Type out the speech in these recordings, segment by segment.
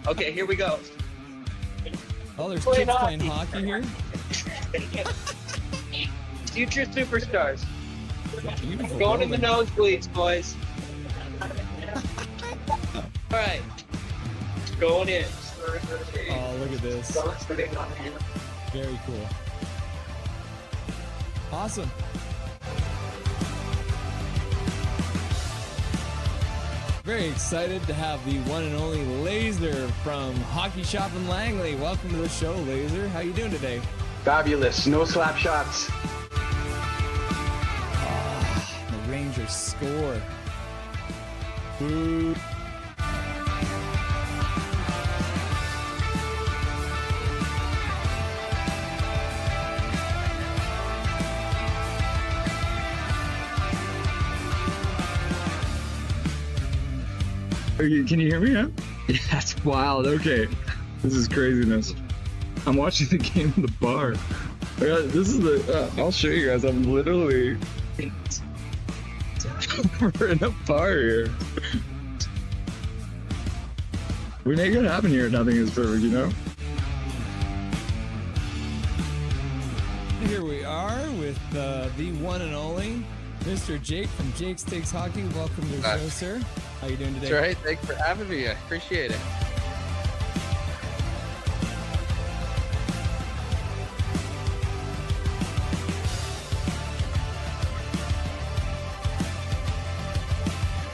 Okay, here we go. Oh, there's kids playing hockey here. Future superstars. Beautiful. Going in the building. nosebleeds, boys. All right. Going in. Oh, look at this. Very cool. Awesome. Very excited to have the one and only Laser from Hockey Shop in Langley. Welcome to the show, Laser. How you doing today? Fabulous. No slap shots. The Rangers score. Boo. Can you hear me? Yeah? That's wild. Okay. This is craziness. I'm watching the game in the bar. This is the. I'll show you guys. I'm literally. We're in a bar here. We make it happen here. Nothing is perfect, you know? Here we are with the one and only Mr. Jake from Jake's Takes Hockey. Welcome to the show, sir. How you doing today? That's right. Thanks for having me. I appreciate it.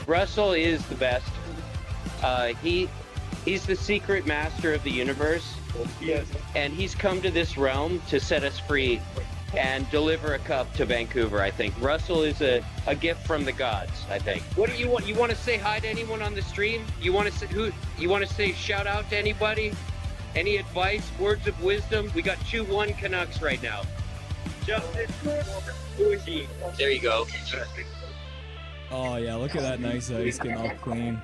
Russell is the best. He's the secret master of the universe. Yes. And he's come to this realm to set us free and deliver a cup to Vancouver, I think. Russell is a gift from the gods, I think. What do you want? You want to say hi to anyone on the stream? You want to say shout out to anybody? Any advice, words of wisdom? We got 2-1 Canucks right now. There you go. Oh yeah, look at that nice ice getting all clean.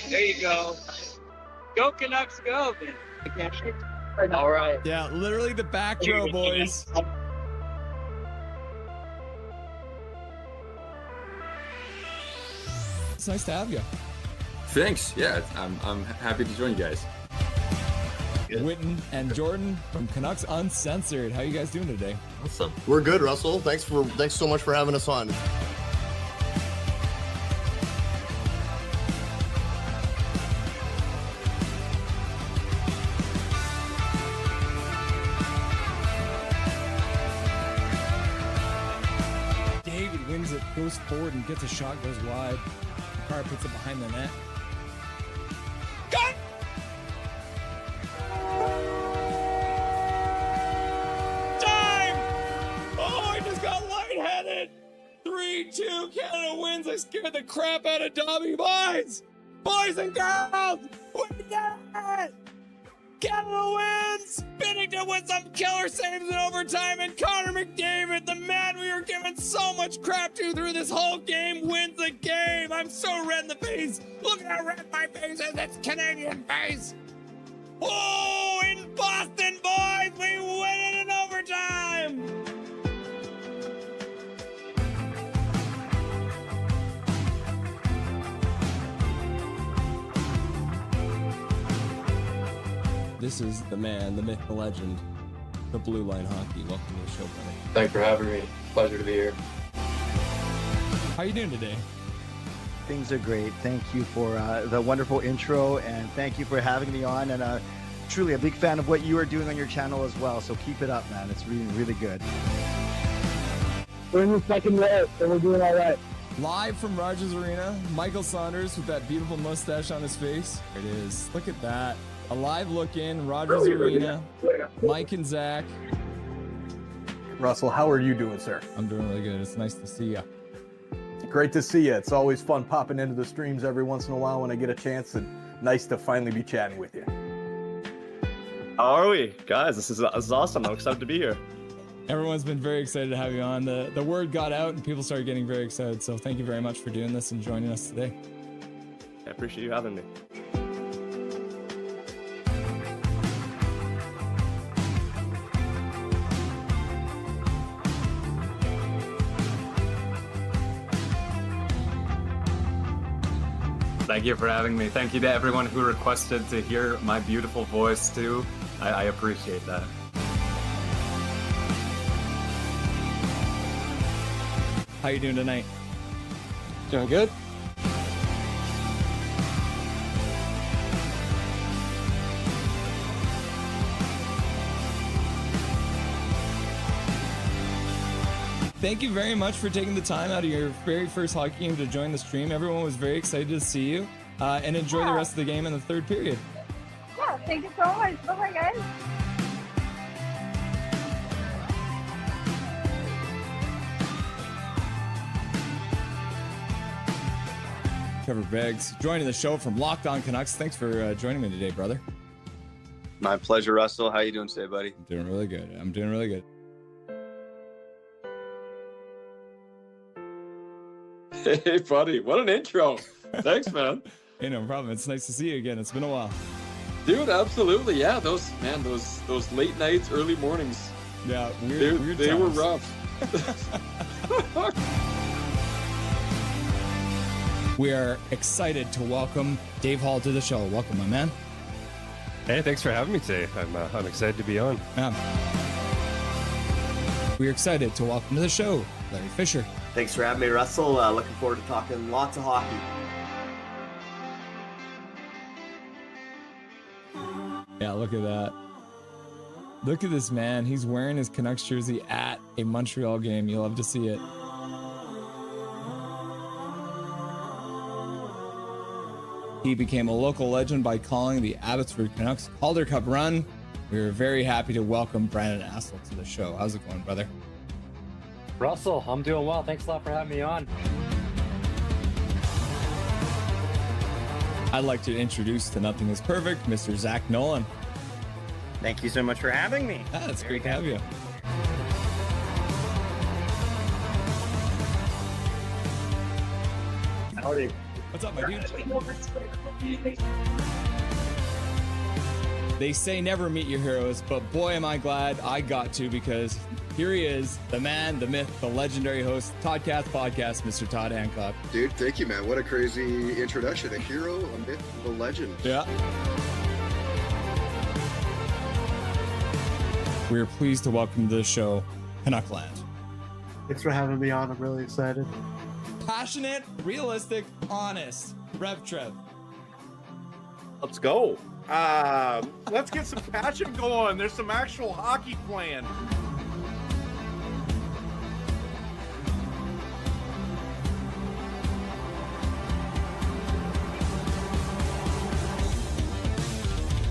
There you go. Go Canucks, go! All right. Yeah, literally the back row, boys. It's nice to have you. Thanks. Yeah, I'm happy to join you guys. Witten and Jordan from Canucks Uncensored. How you guys doing today? Awesome. We're good, Russell. Thanks so much for having us on. David wins it, goes forward and gets a shot, goes wide. Carr puts it behind the net. Got it! Time! Oh, I just got lightheaded! 3-2, Canada wins. I scared the crap out of Dobby. Boys! Boys and girls! We did it! Canada wins! Binnington with some killer saves in overtime, and Connor McDavid, the man we were giving so much crap to through this whole game, wins the game! I'm so red in the face! Look at how red my face is! It's Canadian face! Oh, in Boston, boys! We win it in overtime! This is the man, the myth, the legend, the Blue Line Hockey. Welcome to the show, buddy. Thanks for having me. Pleasure to be here. How you doing today? Things are great. Thank you for the wonderful intro, and thank you for having me on. And truly a big fan of what you are doing on your channel as well. So keep it up, man. It's really, really good. We're in the second row, so we're doing all right. Live from Rogers Arena, Michael Saunders with that beautiful mustache on his face. There it is. Look at that. A live look in, Rogers Arena, Mike and Zach. Russell, how are you doing, sir? I'm doing really good. It's nice to see you. Great to see you. It's always fun popping into the streams every once in a while when I get a chance, and nice to finally be chatting with you. How are we? Guys, this is awesome. I'm excited to be here. Everyone's been very excited to have you on. The word got out and people started getting very excited. So thank you very much for doing this and joining us today. I appreciate you having me. Thank you for having me. Thank you to everyone who requested to hear my beautiful voice too. I appreciate that. How you doing tonight? Doing good. Thank you very much for taking the time out of your very first hockey game to join the stream. Everyone was very excited to see you, and enjoy the rest of the game in the third period. Yeah, thank you so much. Bye-bye, guys. Trevor Beggs joining the show from Locked On Canucks. Thanks for joining me today, brother. My pleasure, Russell. How you doing today, buddy? I'm doing really good. I'm doing really good. Hey, buddy. What an intro. Thanks, man. Hey, no problem. It's nice to see you again. It's been a while. Dude, absolutely. Yeah, those late nights, early mornings. Yeah, weird they were times. rough. We are excited to welcome Dave Hall to the show. Welcome, my man. Hey, thanks for having me today. I'm excited to be on. Yeah. We're excited to welcome to the show Larry Fisher. Thanks for having me, Russell. Looking forward to talking lots of hockey. Yeah, look at that. Look at this man. He's wearing his Canucks jersey at a Montreal game. You'll love to see it. He became a local legend by calling the Abbotsford Canucks Calder Cup run. We were very happy to welcome Brandon Astle to the show. How's it going, brother? Russell, I'm doing well. Thanks a lot for having me on. I'd like to introduce to Nothing is Perfect, Mr. Zach Nolan. Thank you so much for having me. Ah, it's great to have you. Howdy. What's up, my dude? They say never meet your heroes, but boy, am I glad I got to, because here he is, the man, the myth, the legendary host, Toddcast Podcast, Mr. Todd Hancock. Dude, thank you, man. What a crazy introduction. A hero, a myth, a legend. Yeah. We are pleased to welcome to the show Canuckland. Thanks for having me on. I'm really excited. Passionate, realistic, honest. Rev Trev. Let's go. Let's get some passion going. There's some actual hockey playing.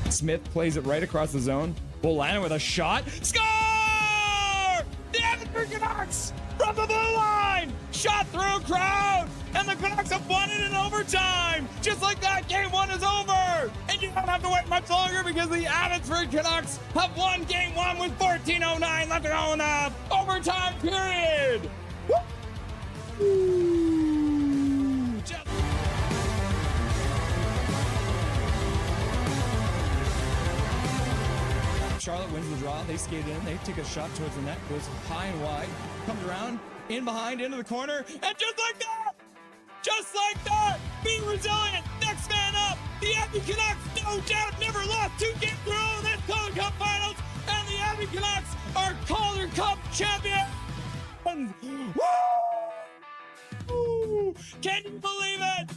Smith plays it right across the zone. Bolana with a shot. Score! The Edmonton Canucks from the blue line! Shot through a crowd! And the Canucks have won it in overtime! Just like that, game one is over! And you don't have to wait much longer, because the Abbotsford Canucks have won game one with 14:09 left to go in the overtime period! Woo! Charlotte wins the draw. They skate in. They take a shot towards the net. Goes high and wide. Comes around. In behind. Into the corner. And just like that, be resilient. Next man up. The Abbey Canucks, no doubt, never lost 2 games in a row in this Calder Cup Finals. And the Abbey Canucks are Calder Cup champions. Woo! Can you believe it?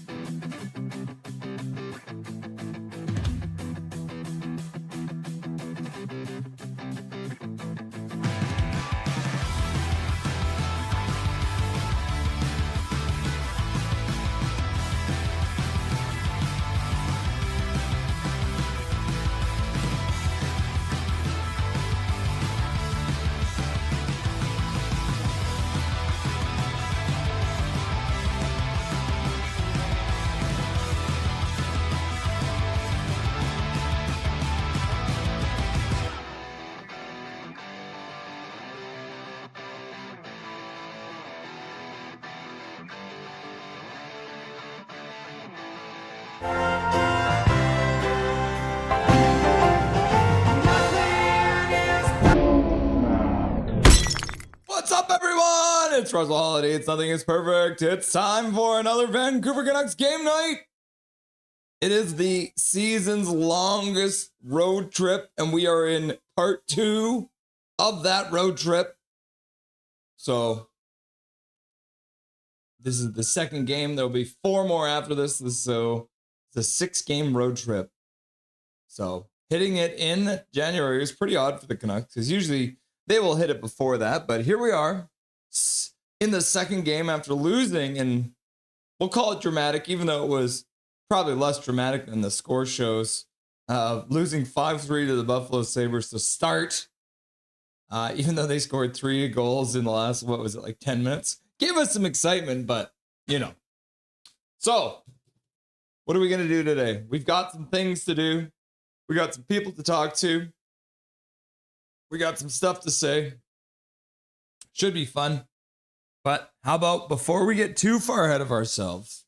What's up, everyone? It's Russell Holiday. It's Nothing is Perfect. It's time for another Vancouver Canucks game night. It is the season's longest road trip, and we are in part 2 of that road trip. So this is the second game. There'll be 4 more after this. So it's a 6-game road trip. So hitting it in January is pretty odd for the Canucks because usually they will hit it before that. But here we are in the second game after losing, and we'll call it dramatic, even though it was probably less dramatic than the score shows. Losing 5-3 to the Buffalo Sabres to start, even though they scored 3 goals in the last, 10 minutes. Gave us some excitement, but, So, what are we going to do today? We've got some things to do. We got some people to talk to. We got some stuff to say. Should be fun. But how about before we get too far ahead of ourselves,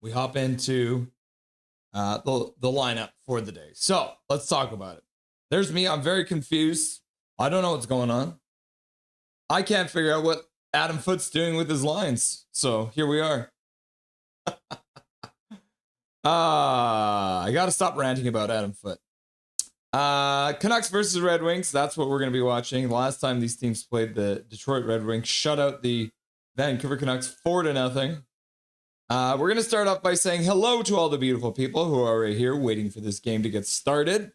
we hop into the lineup for the day. So let's talk about it. There's me. I'm very confused. I don't know what's going on. I can't figure out what Adam Foote's doing with his lines. So here we are. I got to stop ranting about Adam Foote. Canucks versus Red Wings. That's what we're going to be watching. The last time these teams played, the Detroit Red Wings shut out the Vancouver Canucks 4-0. We're going to start off by saying hello to all the beautiful people who are right here waiting for this game to get started.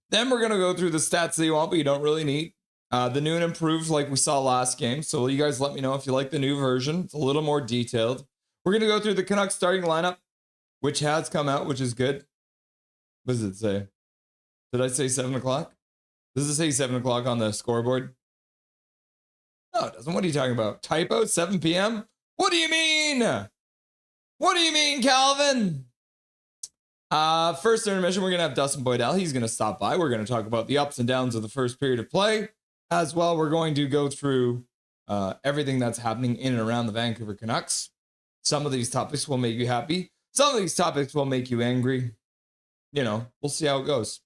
Then we're going to go through the stats that you want, but you don't really need. The new and improved like we saw last game. So you guys let me know if you like the new version. It's a little more detailed. We're going to go through the Canucks starting lineup, which has come out, which is good. What does it say? Did I say 7 o'clock? Does it say 7 o'clock on the scoreboard? No, it doesn't. What are you talking about? Typo? 7 p.m.? What do you mean? What do you mean, Calvin? First intermission, we're going to have Dustin Boydell. He's going to stop by. We're going to talk about the ups and downs of the first period of play. As well, we're going to go through everything that's happening in and around the Vancouver Canucks. Some of these topics will make you happy. Some of these topics will make you angry. We'll see how it goes.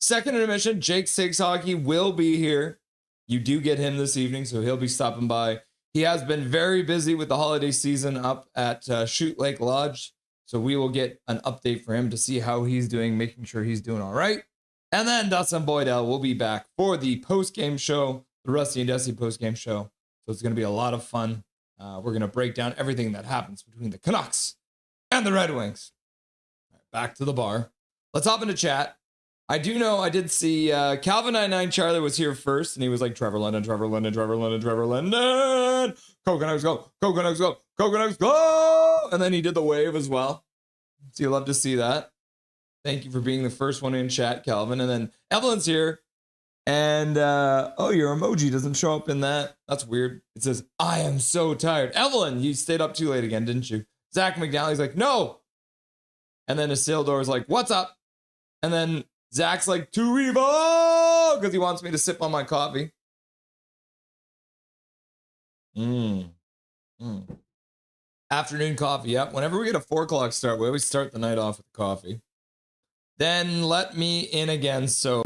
Second intermission, Jake Six Hockey will be here. You do get him this evening, so he'll be stopping by. He has been very busy with the holiday season up at Shoot Lake Lodge, so we will get an update for him to see how he's doing, making sure he's doing all right. And then Dustin Boydell will be back for the post-game show, the Rusty and Dusty post-game show. So it's going to be a lot of fun. We're going to break down everything that happens between the Canucks and the Red Wings. All right, back to the bar. Let's hop into chat. I did see Calvin 99 Charlie was here first, and he was like, Trevor London, Trevor London, Trevor London, Trevor London. Canucks go, Canucks go, Canucks go. And then he did the wave as well. So you'll love to see that. Thank you for being the first one in chat, Calvin. And then Evelyn's here. And, your emoji doesn't show up in that. That's weird. It says, I am so tired. Evelyn, you stayed up too late again, didn't you? Zach McNally's like, no. And then Isildur's like, what's up? And then Zach's like, to Evo, because he wants me to sip on my coffee. Afternoon coffee, yep. Whenever we get a 4 o'clock start, we always start the night off with coffee. Then let me in again. So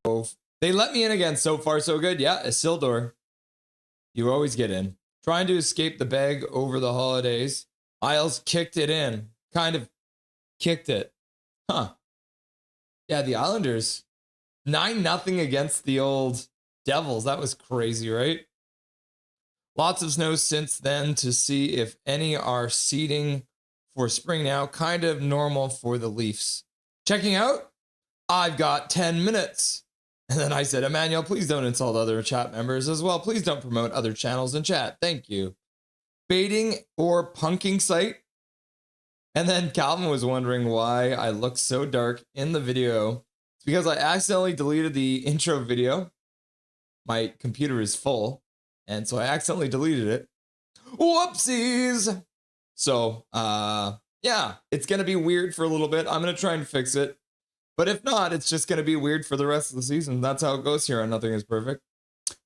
they let me in again. So far, so good. Yeah, Isildur. You always get in. Trying to escape the bag over the holidays. Isles kicked it in. Kind of kicked it. Huh. Yeah, the Islanders. 9-0 against the old Devils. That was crazy, right? Lots of snow since then to see if any are seeding for spring now. Kind of normal for the Leafs. Checking out? I've got 10 minutes. And then I said, Emmanuel, please don't insult other chat members as well. Please don't promote other channels in chat. Thank you. Baiting or punking site? And then Calvin was wondering why I look so dark in the video. It's because I accidentally deleted the intro video. My computer is full, and so I accidentally deleted it. Whoopsies! So, yeah, it's going to be weird for a little bit. I'm going to try and fix it. But if not, it's just going to be weird for the rest of the season. That's how it goes here on Nothing is Perfect.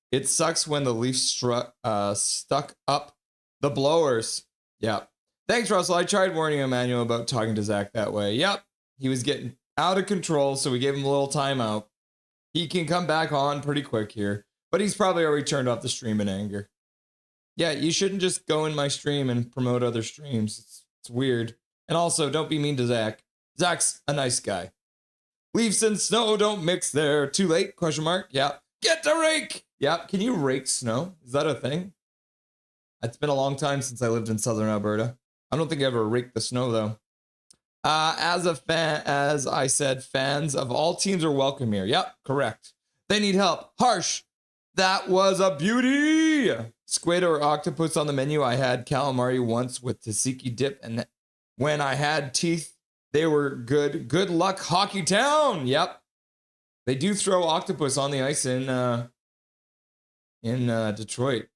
It sucks when the Leafs stuck up the blowers. Yeah. Thanks, Russell. I tried warning Emmanuel about talking to Zach that way. Yep. He was getting out of control, so we gave him a little timeout. He can come back on pretty quick here, but he's probably already turned off the stream in anger. Yeah, you shouldn't just go in my stream and promote other streams. It's weird. And also, don't be mean to Zach. Zach's a nice guy. Leaves and snow don't mix there. Too late? Question mark. Yeah. Get to rake. Yeah. Can you rake snow? Is that a thing? It's been a long time since I lived in southern Alberta. I don't think I ever raked the snow though. As I said, fans of all teams are welcome here. Yep, correct. They need help. Harsh. That was a beauty. Squid or octopus on the menu. I had calamari once with tzatziki dip, and when I had teeth, they were good. Good luck, Hockey Town. Yep. They do throw octopus on the ice in Detroit.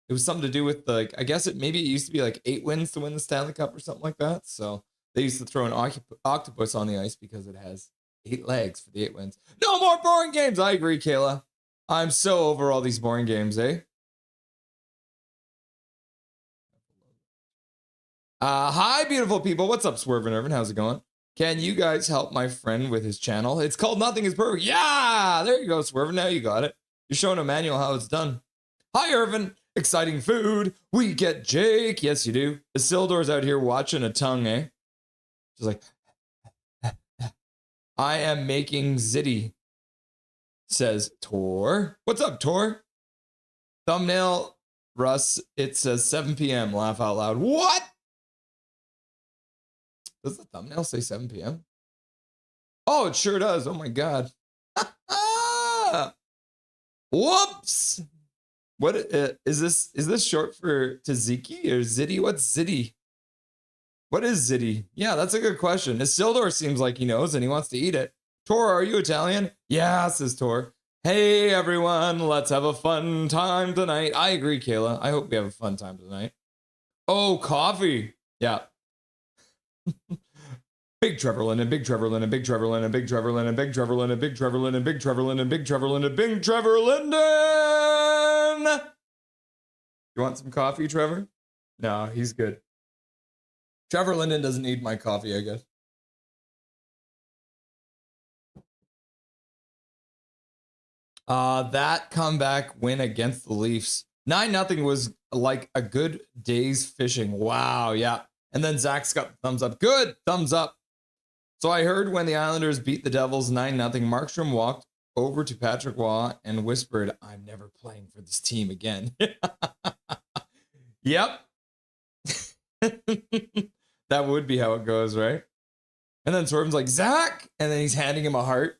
It was something to do with I guess it used to be like 8 wins to win the Stanley Cup or something like that. So they used to throw an octopus on the ice because it has 8 legs for the 8 wins. No more boring games. I agree, Kayla. I'm so over all these boring games, eh? Hi, beautiful people. What's up, Swerve and Irvin? How's it going? Can you guys help my friend with his channel? It's called Nothing is Perfect. Yeah, there you go, Swerve. Now you got it. You're showing Emmanuel how it's done. Hi, Irvin. Exciting food. We get Jake. Yes, you do. Isildur's out here watching a tongue, eh? Just like, I am making ziti, says Tor. What's up, Tor? Thumbnail, Russ, it says 7 p.m. Laugh out loud. What? Does the thumbnail say 7 p.m.? Oh, it sure does. Oh my God. Whoops. What is this? Is this short for tzatziki or ziti? What's ziti? What is ziti? Yeah, that's a good question. Isildur seems like he knows and he wants to eat it. Tor, are you Italian? Yeah, says Tor. Hey, everyone, let's have a fun time tonight. I agree, Kayla. I hope we have a fun time tonight. Oh, coffee. Yeah. Big Trevor Linden, Big Trevor Linden, Big Trevor Linden, Big Trevor Linden, Big Trevor Linden, Big Trevor Linden, Big Trevor Linden, Big Trevor Linden, Big Trevor Linden. You want some coffee, Trevor? No, he's good. Trevor Linden doesn't need my coffee, I guess. That comeback win against the Leafs. 9-0 was like a good day's fishing. Wow, yeah. And then Zach's got the thumbs up. Good, thumbs up. So I heard when the Islanders beat the Devils 9-0, Markstrom walked over to Patrick Waugh and whispered, I'm never playing for this team again. Yep. That would be how it goes, right? And then Swerve's like, Zach! And then he's handing him a heart.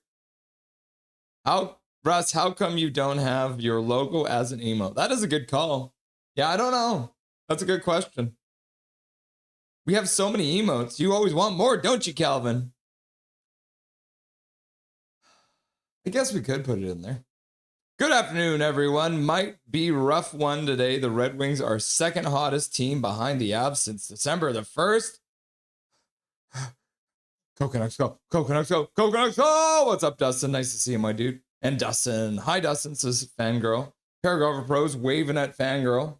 Russ, how come you don't have your logo as an emote? That is a good call. Yeah, I don't know. That's a good question. We have so many emotes. You always want more, don't you, Calvin? I guess we could put it in there. Good afternoon, everyone. Might be rough one today. The Red Wings are second hottest team behind the Avs since December the 1st. Go Canucks, go. Go Canucks, go. Go Canucks, go. What's up, Dustin? Nice to see you, my dude. And Dustin. Hi, Dustin, says Fangirl. Paragraph of Pros waving at Fangirl.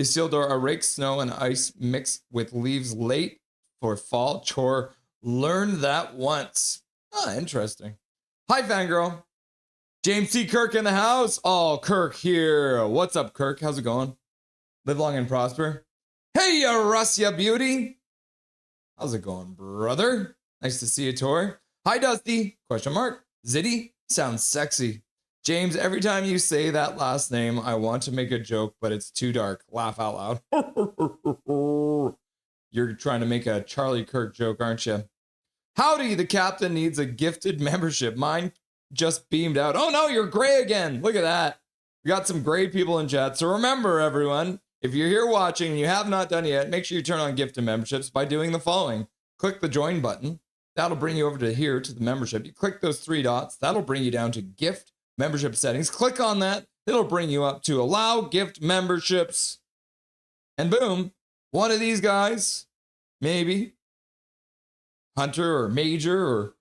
Isildur, a rake snow and ice mixed with leaves late for fall chore. Learned that once. Ah, interesting. Hi, Fangirl. James C. Kirk in the house. Oh, Kirk here. What's up, Kirk? How's it going? Live long and prosper. Hey, you Russ, you beauty. How's it going, brother? Nice to see you, Tor. Hi, Dusty. Question mark. Zitty. Sounds sexy. James, every time you say that last name, I want to make a joke, but it's too dark. Laugh out loud. You're trying to make a Charlie Kirk joke, aren't you? Howdy, the captain needs a gifted membership. Mine just beamed out. Oh no, you're gray again. Look at that. We got some gray people in chat. So remember, everyone, if you're here watching and you have not done it yet, make sure you turn on gifted memberships by doing the following. Click the join button. That'll bring you over to here to the membership. You click those 3 dots. That'll bring you down to gift membership settings. Click on that. It'll bring you up to allow gift memberships. And boom, one of these guys, maybe Hunter or Major or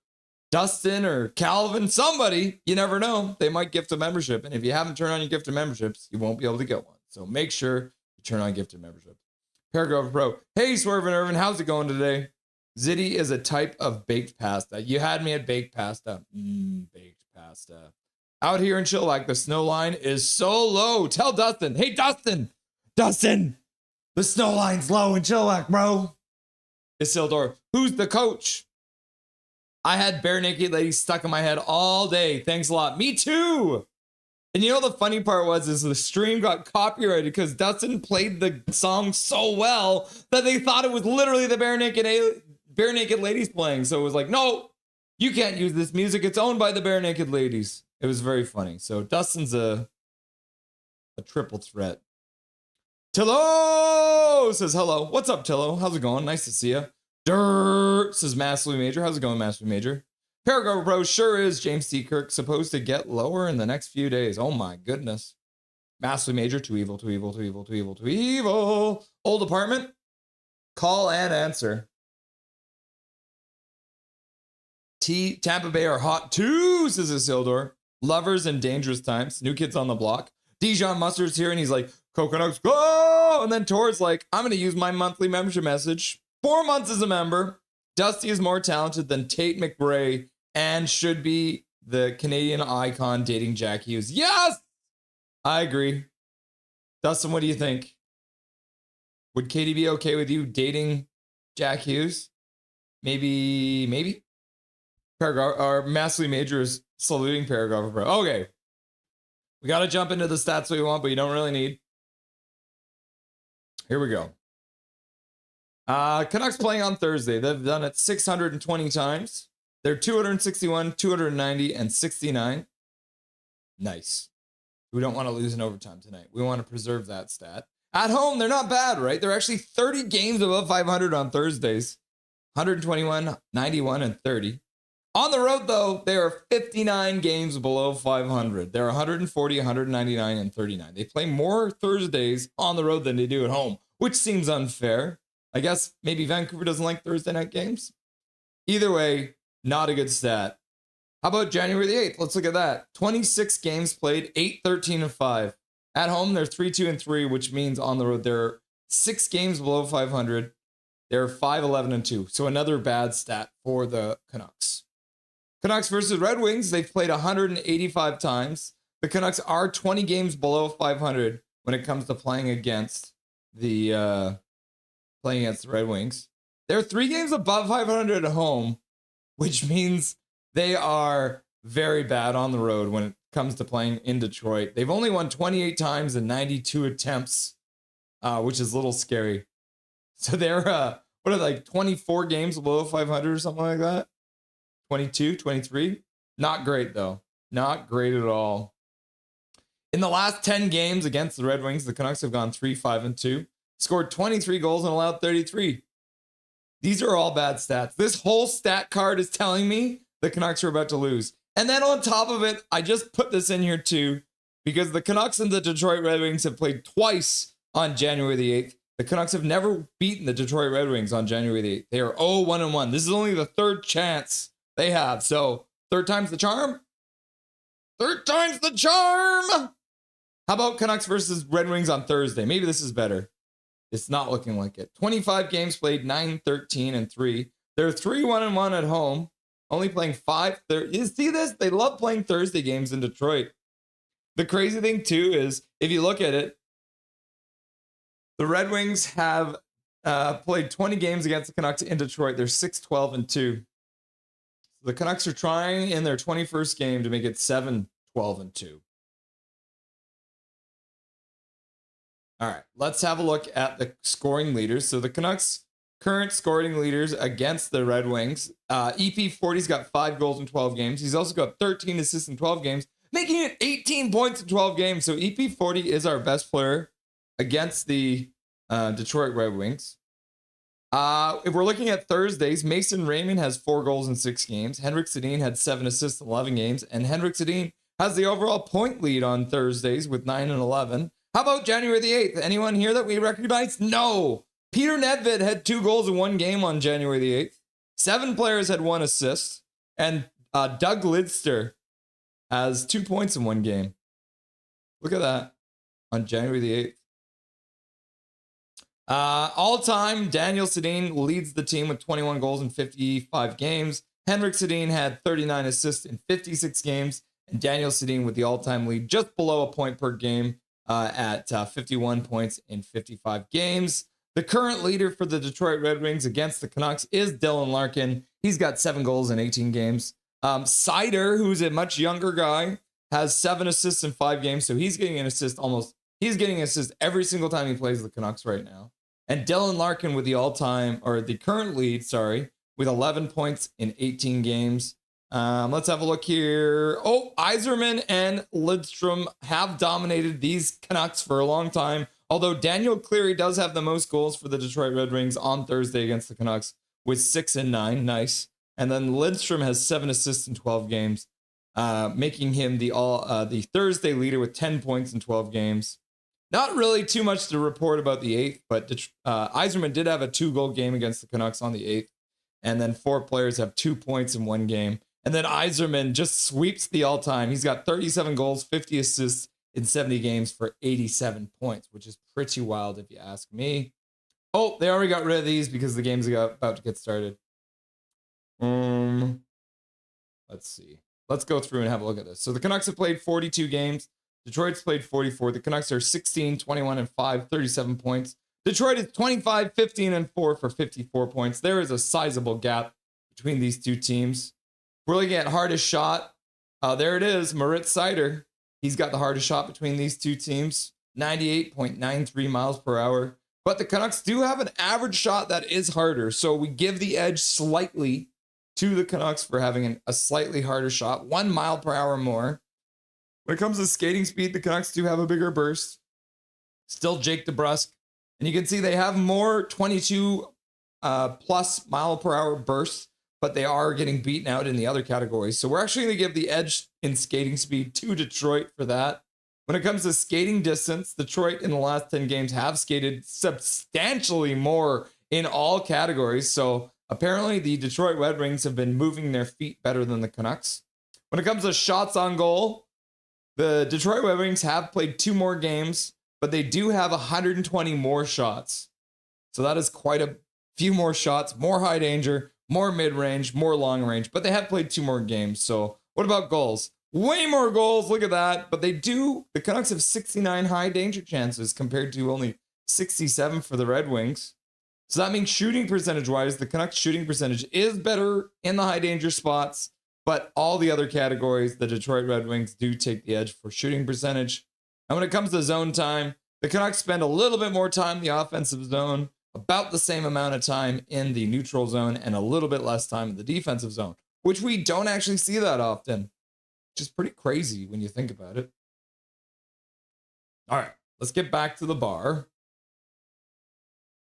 Dustin or Calvin, somebody, you never know, they might gift a membership. And if you haven't turned on your gifted memberships, you won't be able to get one. So make sure you turn on gifted memberships. Paragraph Pro. Hey, Swerve and Irvin, how's it going today? Ziti is a type of baked pasta. You had me at baked pasta. Baked pasta. Out here in Chilliwack, the snow line is so low. Tell Dustin. Hey, Dustin. Dustin. The snow line's low in Chilliwack, bro. Isildur. Who's the coach? I had Bare Naked Lady stuck in my head all day. Thanks a lot. Me too. And you know the funny part was is the stream got copyrighted because Dustin played the song so well that they thought it was literally the Bare Naked Ladies playing. So it was like, no, you can't use this music. It's owned by the Bare Naked Ladies. It was very funny. So Dustin's a triple threat. Tillo says hello. What's up, Tillo? How's it going? Nice to see you. Durr says Massively Major. How's it going, Massively Major? Paragraph Pro sure is James T. Kirk supposed to get lower in the next few days. Oh my goodness. Massively Major, too evil, too evil, too evil, too evil, too evil. Old apartment, call and answer. Tampa Bay are hot too, says Isildur. Lovers in dangerous times. New kids on the block. Dijon Mustard's here and he's like, Coconuts, go! And then Tor's like, I'm going to use my monthly membership message. 4 months as a member. Dusty is more talented than Tate McRae and should be the Canadian icon dating Jack Hughes. Yes! I agree. Dustin, what do you think? Would Katie be okay with you dating Jack Hughes? Maybe. Paragraph or Massively Major is saluting Paragraph Pro. Okay. We got to jump into the stats we want, but you don't really need. Here we go. Canucks playing on Thursday. They've done it 620 times. They're 261, 290, and 69. Nice. We don't want to lose in overtime tonight. We want to preserve that stat. At home, they're not bad, right? They're actually 30 games above 500 on Thursdays. 121, 91, and 30. On the road, though, they are 59 games below 500. They're 140, 199, and 39. They play more Thursdays on the road than they do at home, which seems unfair. I guess maybe Vancouver doesn't like Thursday night games. Either way, not a good stat. How about January the 8th? Let's look at that. 26 games played, 8, 13, and 5. At home, they're 3, 2, and 3, which means on the road, they're 6 games below 500. They're 5, 11, and 2. So another bad stat for the Canucks. Canucks versus Red Wings, they've played 185 times. The Canucks are 20 games below 500 when it comes to playing against the Red Wings. They're 3 games above 500 at home, which means they are very bad on the road when it comes to playing in Detroit. They've only won 28 times in 92 attempts, which is a little scary. So they're, what are they, like 24 games below 500 or something like that? 22, 23? Not great, though. Not great at all. In the last 10 games against the Red Wings, the Canucks have gone 3, 5, and 2. Scored 23 goals and allowed 33. These are all bad stats. This whole stat card is telling me the Canucks are about to lose. And then on top of it, I just put this in here too, because the Canucks and the Detroit Red Wings have played twice on January the 8th. The Canucks have never beaten the Detroit Red Wings on January the 8th. They are 0-1-1. This is only the third chance they have. So, third time's the charm? Third time's the charm! How about Canucks versus Red Wings on Thursday? Maybe this is better. It's not looking like it. 25 games played, 9, 13, and 3. They're 3-1-1 at home. Only playing 5. You see this? They love playing Thursday games in Detroit. The crazy thing, too, is if you look at it, the Red Wings have played 20 games against the Canucks in Detroit. They're 6-12, and 2. The Canucks are trying in their 21st game to make it 7-12, and 2. All right, let's have a look at the scoring leaders. So the Canucks' current scoring leaders against the Red Wings. EP40's got 5 goals in 12 games. He's also got 13 assists in 12 games, making it 18 points in 12 games. So EP40 is our best player against the Detroit Red Wings. If we're looking at Thursdays, Mason Raymond has 4 goals in 6 games. Henrik Sedin had 7 assists in 11 games. And Henrik Sedin has the overall point lead on Thursdays with 9 and 11. How about January the 8th? Anyone here that we recognize? No. Peter Nedved had 2 goals in 1 game on January the 8th. 7 players had 1 assist. And Doug Lidster has 2 points in 1 game. Look at that on January the 8th. All-time, Daniel Sedin leads the team with 21 goals in 55 games. Henrik Sedin had 39 assists in 56 games. And Daniel Sedin with the all-time lead just below a point per game at 51 points in 55 games. The current leader for the Detroit Red Wings against the Canucks is Dylan Larkin. He's got 7 goals in 18 games. Sider, who's a much younger guy, has 7 assists in 5 games. So he's getting an assist he's getting an assist every single time he plays the Canucks right now. And Dylan Larkin with the current lead, with 11 points in 18 games. Let's have a look here. Oh, Yzerman and Lidstrom have dominated these Canucks for a long time. Although Daniel Cleary does have the most goals for the Detroit Red Wings on Thursday against the Canucks with 6 and 9. Nice. And then Lidstrom has 7 assists in 12 games, making him the Thursday leader with 10 points in 12 games. Not really too much to report about the 8th, but Yzerman did have a 2-goal game against the Canucks on the 8th. And then 4 players have 2 points in 1 game. And then Yzerman just sweeps the all-time. He's got 37 goals, 50 assists in 70 games for 87 points, which is pretty wild if you ask me. Oh, they already got rid of these because the game's about to get started. Let's see. Let's go through and have a look at this. So the Canucks have played 42 games. Detroit's played 44. The Canucks are 16, 21, and 5, 37 points. Detroit is 25, 15, and 4 for 54 points. There is a sizable gap between these two teams. We're looking at hardest shot. There it is, Moritz Seider. He's got the hardest shot between these two teams, 98.93 miles per hour. But the Canucks do have an average shot that is harder. So we give the edge slightly to the Canucks for having a slightly harder shot, 1 mile per hour more. When it comes to skating speed, the Canucks do have a bigger burst. Still Jake DeBrusk. And you can see they have more 22 plus mile per hour bursts, but they are getting beaten out in the other categories. So we're actually going to give the edge in skating speed to Detroit for that. When it comes to skating distance, Detroit in the last 10 games have skated substantially more in all categories. So apparently the Detroit Red Wings have been moving their feet better than the Canucks. When it comes to shots on goal, the Detroit Red Wings have played 2 more games, but they do have 120 more shots. So that is quite a few more shots, more high danger, more mid-range, more long range, but they have played 2 more games. So what about goals? Way more goals, look at that. But the Canucks have 69 high danger chances compared to only 67 for the Red Wings. So that means shooting percentage-wise, the Canucks shooting percentage is better in the high danger spots, but all the other categories, the Detroit Red Wings do take the edge for shooting percentage. And when it comes to zone time, the Canucks spend a little bit more time in the offensive zone, about the same amount of time in the neutral zone, and a little bit less time in the defensive zone, which we don't actually see that often, which is pretty crazy when you think about it. All right, let's get back to the bar.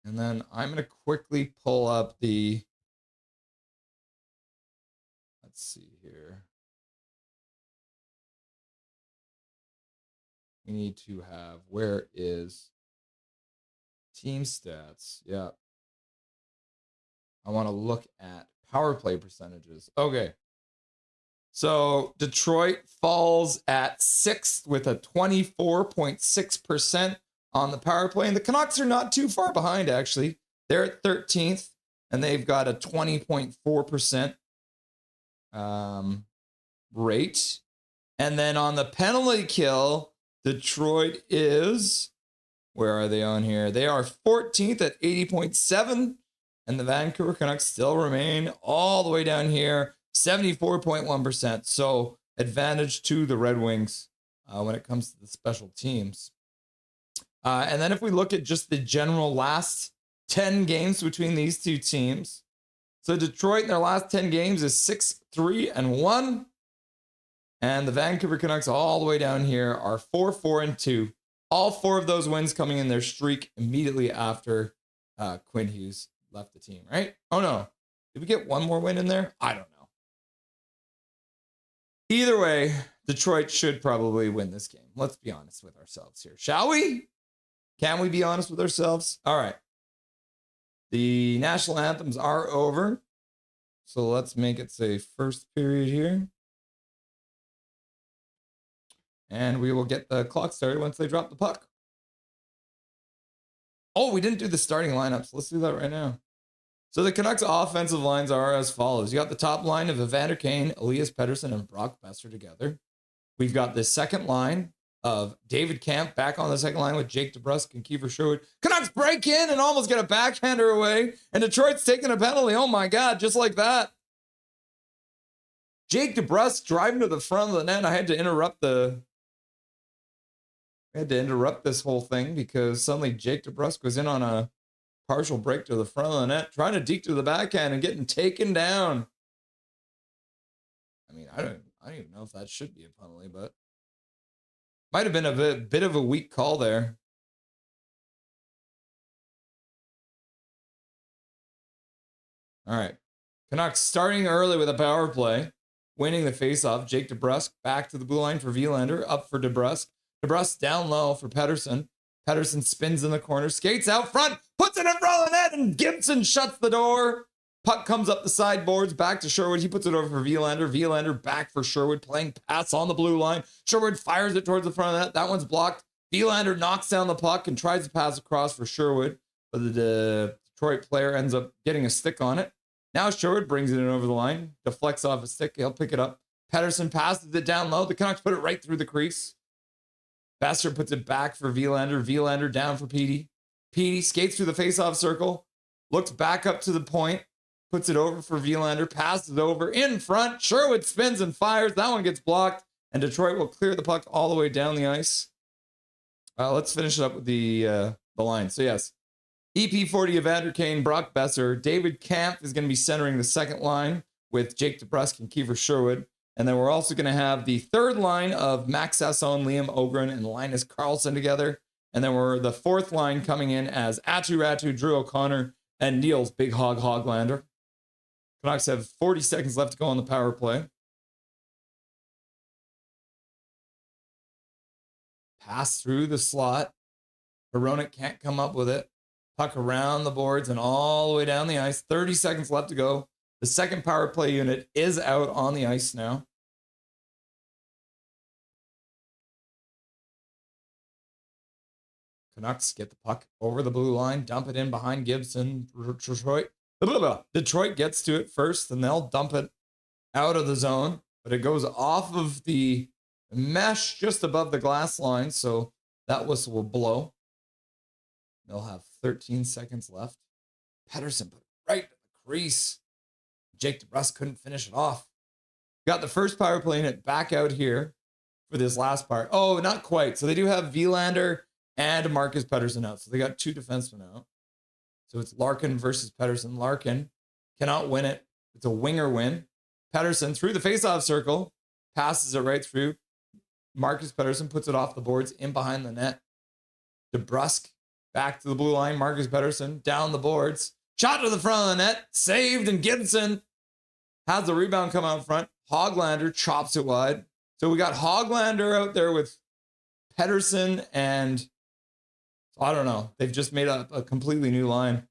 And then I'm going to quickly pull up the, let's see here. We need to have, where is team stats? Yeah. I want to look at power play percentages. Okay. So Detroit falls at 6th with a 24.6% on the power play. And the Canucks are not too far behind, actually. They're at 13th, and they've got a 20.4% rate. And then on the penalty kill, Detroit is, where are they on here? They are 14th at 80.7, and the Vancouver Canucks still remain all the way down here, 74.1%. So advantage to the Red Wings when it comes to the special teams. And then if we look at just the general last 10 games between these two teams, so Detroit in their last 10 games is 6-3-1. And the Vancouver Canucks all the way down here are 4-4-2. All 4 of those wins coming in their streak immediately after Quinn Hughes left the team, right? Oh, no. Did we get one more win in there? I don't know. Either way, Detroit should probably win this game. Let's be honest with ourselves here. Shall we? Can we be honest with ourselves? All right. The national anthems are over. So let's make it say first period here. And we will get the clock started once they drop the puck. Oh, we didn't do the starting lineups. Let's do that right now. So the Canucks offensive lines are as follows. You got the top line of Evander Kane, Elias Pettersson, and Brock Besser together. We've got the second line of David Camp back on the second line with Jake DeBrusk and Kiefer Sherwood. Canucks break in and almost get a backhander away. And Detroit's taking a penalty. Oh my God, just like that. Jake DeBrusk driving to the front of the net. I had to interrupt this whole thing because suddenly Jake DeBrusk was in on a partial break to the front of the net, trying to deke to the backhand and getting taken down. I mean, I don't even know if that should be a penalty, but might have been a bit of a weak call there. All right. Canucks starting early with a power play, winning the faceoff. Jake DeBrusk back to the blue line for Wielander, up for DeBrusk. DeBrusk down low for Pettersson. Pettersson spins in the corner, skates out front, puts it in front of the net, and Gibson shuts the door. Puck comes up the sideboards, back to Sherwood. He puts it over for Wielander. Wielander back for Sherwood, playing pass on the blue line. Sherwood fires it towards the front of the net. That one's blocked. Wielander knocks down the puck and tries to pass across for Sherwood, but the Detroit player ends up getting a stick on it. Now Sherwood brings it in over the line, deflects off a stick. He'll pick it up. Pettersson passes it down low. The Canucks put it right through the crease. Baster puts it back for Wielander. Wielander down for Petey. Petey skates through the faceoff circle, looks back up to the point, puts it over for Wielander, passes over in front. Sherwood spins and fires. That one gets blocked, and Detroit will clear the puck all the way down the ice. Let's finish it up with the line. So yes, EP40 Evander Kane, Brock Besser, David Camp is going to be centering the second line with Jake DeBrusk and Kiefer Sherwood. And then we're also going to have the third line of Max Sasson, Liam Ogren, and Linus Karlsson together. And then we're the fourth line coming in as Atu Ratu, Drew O'Connor, and Niels Big Hog Hoglander. Canucks have 40 seconds left to go on the power play. Pass through the slot. Hronek can't come up with it. Puck around the boards and all the way down the ice. 30 seconds left to go. The second power play unit is out on the ice now. Canucks get the puck over the blue line, dump it in behind Gibson. Detroit gets to it first, and they'll dump it out of the zone, but it goes off of the mesh just above the glass line, so that whistle will blow. They'll have 13 seconds left. Pettersson put it right in the crease. Jake DeBrusk couldn't finish it off. Got the first power play unit back out here for this last part. Oh, not quite. So they do have Wielander and Marcus Pettersson out. So they got two defensemen out. So it's Larkin versus Pettersson. Larkin cannot win it. It's a winger win. Pettersson through the faceoff circle, passes it right through. Marcus Pettersson puts it off the boards in behind the net. DeBrusk back to the blue line. Marcus Pettersson down the boards. Shot to the front of the net. Saved, and Gibson has the rebound come out front. Hoglander chops it wide. So we got Hoglander out there with Pettersson, and I don't know. They've just made up a completely new line.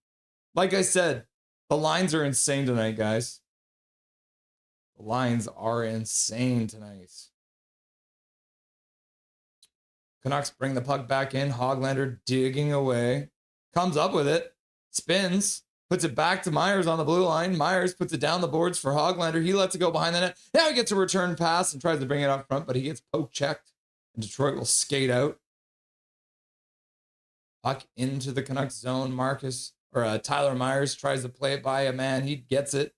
Like I said, the lines are insane tonight, guys. The lines are insane tonight. Canucks bring the puck back in. Hoglander digging away. Comes up with it. Spins. Puts it back to Myers on the blue line. Myers puts it down the boards for Hoglander. He lets it go behind the net. Now he gets a return pass and tries to bring it up front, but he gets poke checked. And Detroit will skate out. Puck into the Canucks zone. Tyler Myers tries to play it by a man. He gets it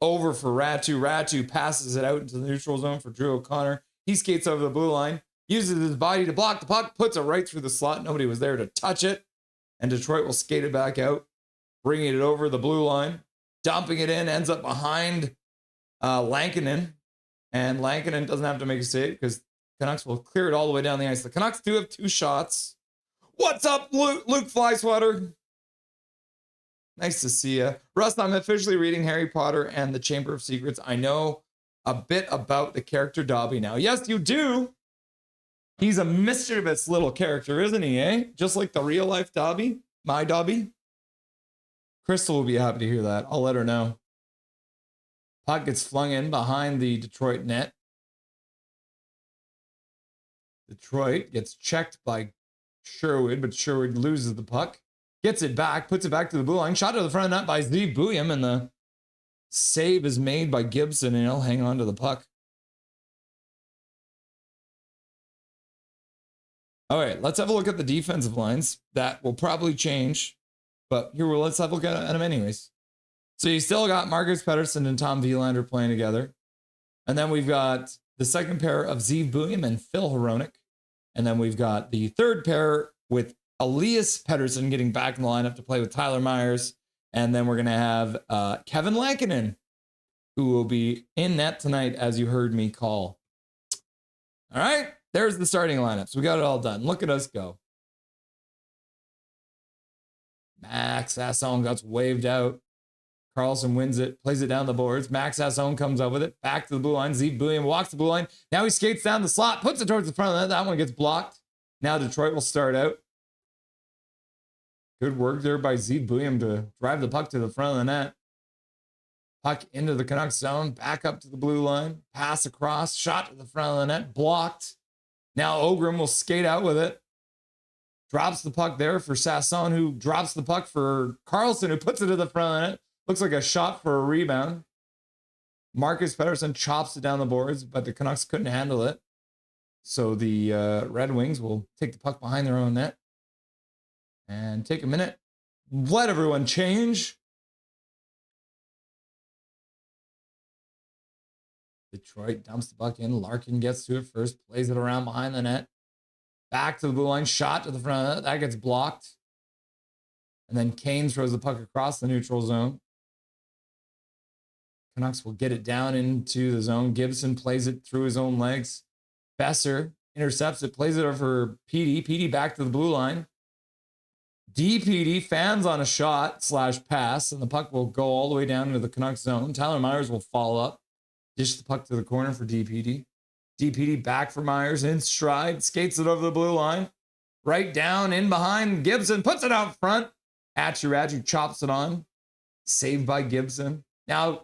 over for Ratu. Ratu passes it out into the neutral zone for Drew O'Connor. He skates over the blue line. Uses his body to block the puck. Puts it right through the slot. Nobody was there to touch it. And Detroit will skate it back out. Bringing it over the blue line, dumping it in, ends up behind Lankinen. And Lankinen doesn't have to make a save because Canucks will clear it all the way down the ice. The Canucks do have two shots. What's up, Luke Flyswatter? Nice to see you. Russ, I'm officially reading Harry Potter and the Chamber of Secrets. I know a bit about the character Dobby now. Yes, you do. He's a mischievous little character, isn't he, eh? Just like the real life Dobby, my Dobby. Crystal will be happy to hear that. I'll let her know. Puck gets flung in behind the Detroit net. Detroit gets checked by Sherwood, but Sherwood loses the puck. Gets it back, puts it back to the blue line. Shot to the front of the net by Steve Bouillon, and the save is made by Gibson, and he'll hang on to the puck. All right, let's have a look at the defensive lines. That will probably change, but let's have a look at them anyways. So you still got Marcus Pettersson and Tom Wielander playing together. And then we've got the second pair of Zeev Buium and Phil Hronek. And then we've got the third pair with Elias Pettersson getting back in the lineup to play with Tyler Myers. And then we're going to have Kevin Lankinen, who will be in net tonight, as you heard me call. All right, there's the starting lineups. We got it all done. Look at us go. Max Sasson gets waved out. Carlson wins it, plays it down the boards. Max Sasson comes up with it, back to the blue line. Zeev Buium walks the blue line. Now he skates down the slot, puts it towards the front of the net. That one gets blocked. Now Detroit will start out. Good work there by Zeev Buium to drive the puck to the front of the net. Puck into the Canucks zone, back up to the blue line, pass across, shot to the front of the net, blocked. Now Ogrim will skate out with it. Drops the puck there for Sasson, who drops the puck for Carlson, who puts it to the front of the net. Looks like a shot for a rebound. Marcus Pettersson chops it down the boards, but the Canucks couldn't handle it. So the Red Wings will take the puck behind their own net and take a minute. Let everyone change. Detroit dumps the puck in. Larkin gets to it first, plays it around behind the net. Back to the blue line, shot to the front of the net. That gets blocked. And then Kane throws the puck across the neutral zone. Canucks will get it down into the zone. Gibson plays it through his own legs. Besser intercepts it, plays it over PD. PD back to the blue line. DPD fans on a shot / pass, and the puck will go all the way down into the Canucks zone. Tyler Myers will follow up, dish the puck to the corner for DPD. DPD back for Myers in stride, skates it over the blue line. Right down in behind Gibson, puts it out front. Atchiradu chops it on. Saved by Gibson. Now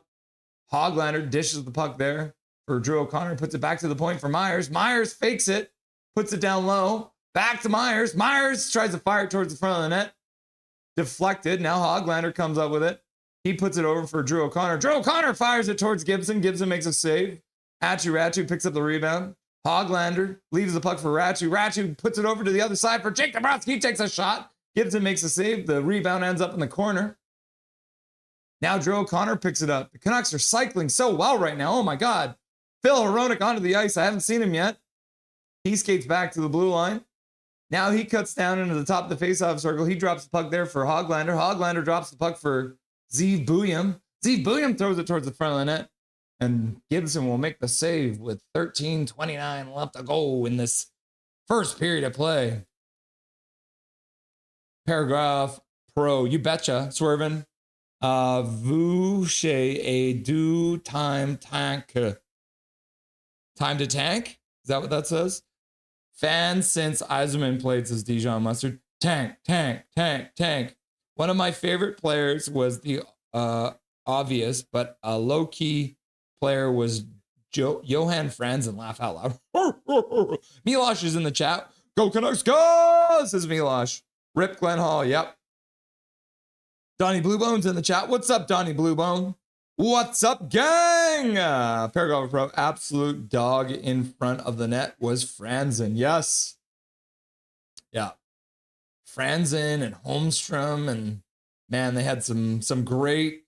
Hoglander dishes the puck there for Drew O'Connor, puts it back to the point for Myers. Myers fakes it, puts it down low. Back to Myers. Myers tries to fire it towards the front of the net. Deflected. Now Hoglander comes up with it. He puts it over for Drew O'Connor. Drew O'Connor fires it towards Gibson. Gibson makes a save. Atchiradu picks up the rebound. Hoglander leaves the puck for Ratu. Ratu puts it over to the other side for Jake DeBrusk. He takes a shot. Gibson makes a save. The rebound ends up in the corner. Now Drew O'Connor picks it up. The Canucks are cycling so well right now. Oh my God. Phil Hronek onto the ice. I haven't seen him yet. He skates back to the blue line. Now he cuts down into the top of the faceoff circle. He drops the puck there for Hoglander. Hoglander drops the puck for Zeev Buium. Zeev Buium throws it towards the front of the net. And Gibson will make the save with 13:29 left to go in this first period of play. Paragraph pro, you betcha, Swervin. Vouche a do time tank. Time to tank? Is that what that says? Fan since Yzerman played, says Dijon Mustard. Tank, tank, tank, tank. One of my favorite players was the obvious, but a low-key player was Johan Franzen. Laugh out loud. Milosh is in the chat. Go Canucks, go! Says Milosh. Rip Glenn Hall, yep. Donnie Bluebone's in the chat. What's up, Donnie Bluebone? What's up, gang? Paragraph Pro, absolute dog in front of the net was Franzen. Yes. Yeah. Franzen and Holmstrom, and man, they had some great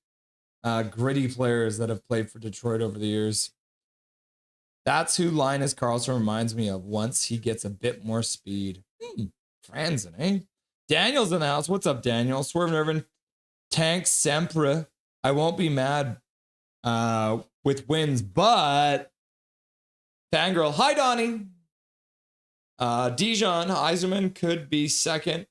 gritty players that have played for Detroit over the years. That's who Linus Karlsson reminds me of once he gets a bit more speed. Franzen, eh? Daniel's in the house. What's up, Daniel? Swerve Nervin. Tank Sempre. I won't be mad with wins, but Fangirl. Hi, Donnie. Dijon Yzerman could be second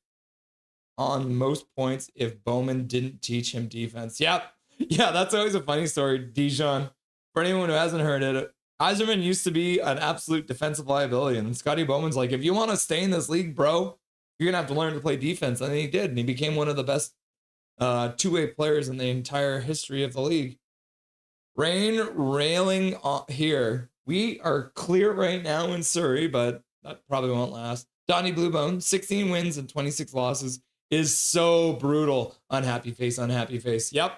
on most points if Bowman didn't teach him defense. Yep. Yeah, that's always a funny story, Dijon. For anyone who hasn't heard it, Yzerman used to be an absolute defensive liability, and Scotty Bowman's like, if you want to stay in this league, bro, you're going to have to learn to play defense. And he did, and he became one of the best two-way players in the entire history of the league. Rain railing here. We are clear right now in Surrey, but that probably won't last. Donnie Bluebone, 16 wins and 26 losses is so brutal. Unhappy face, unhappy face. Yep.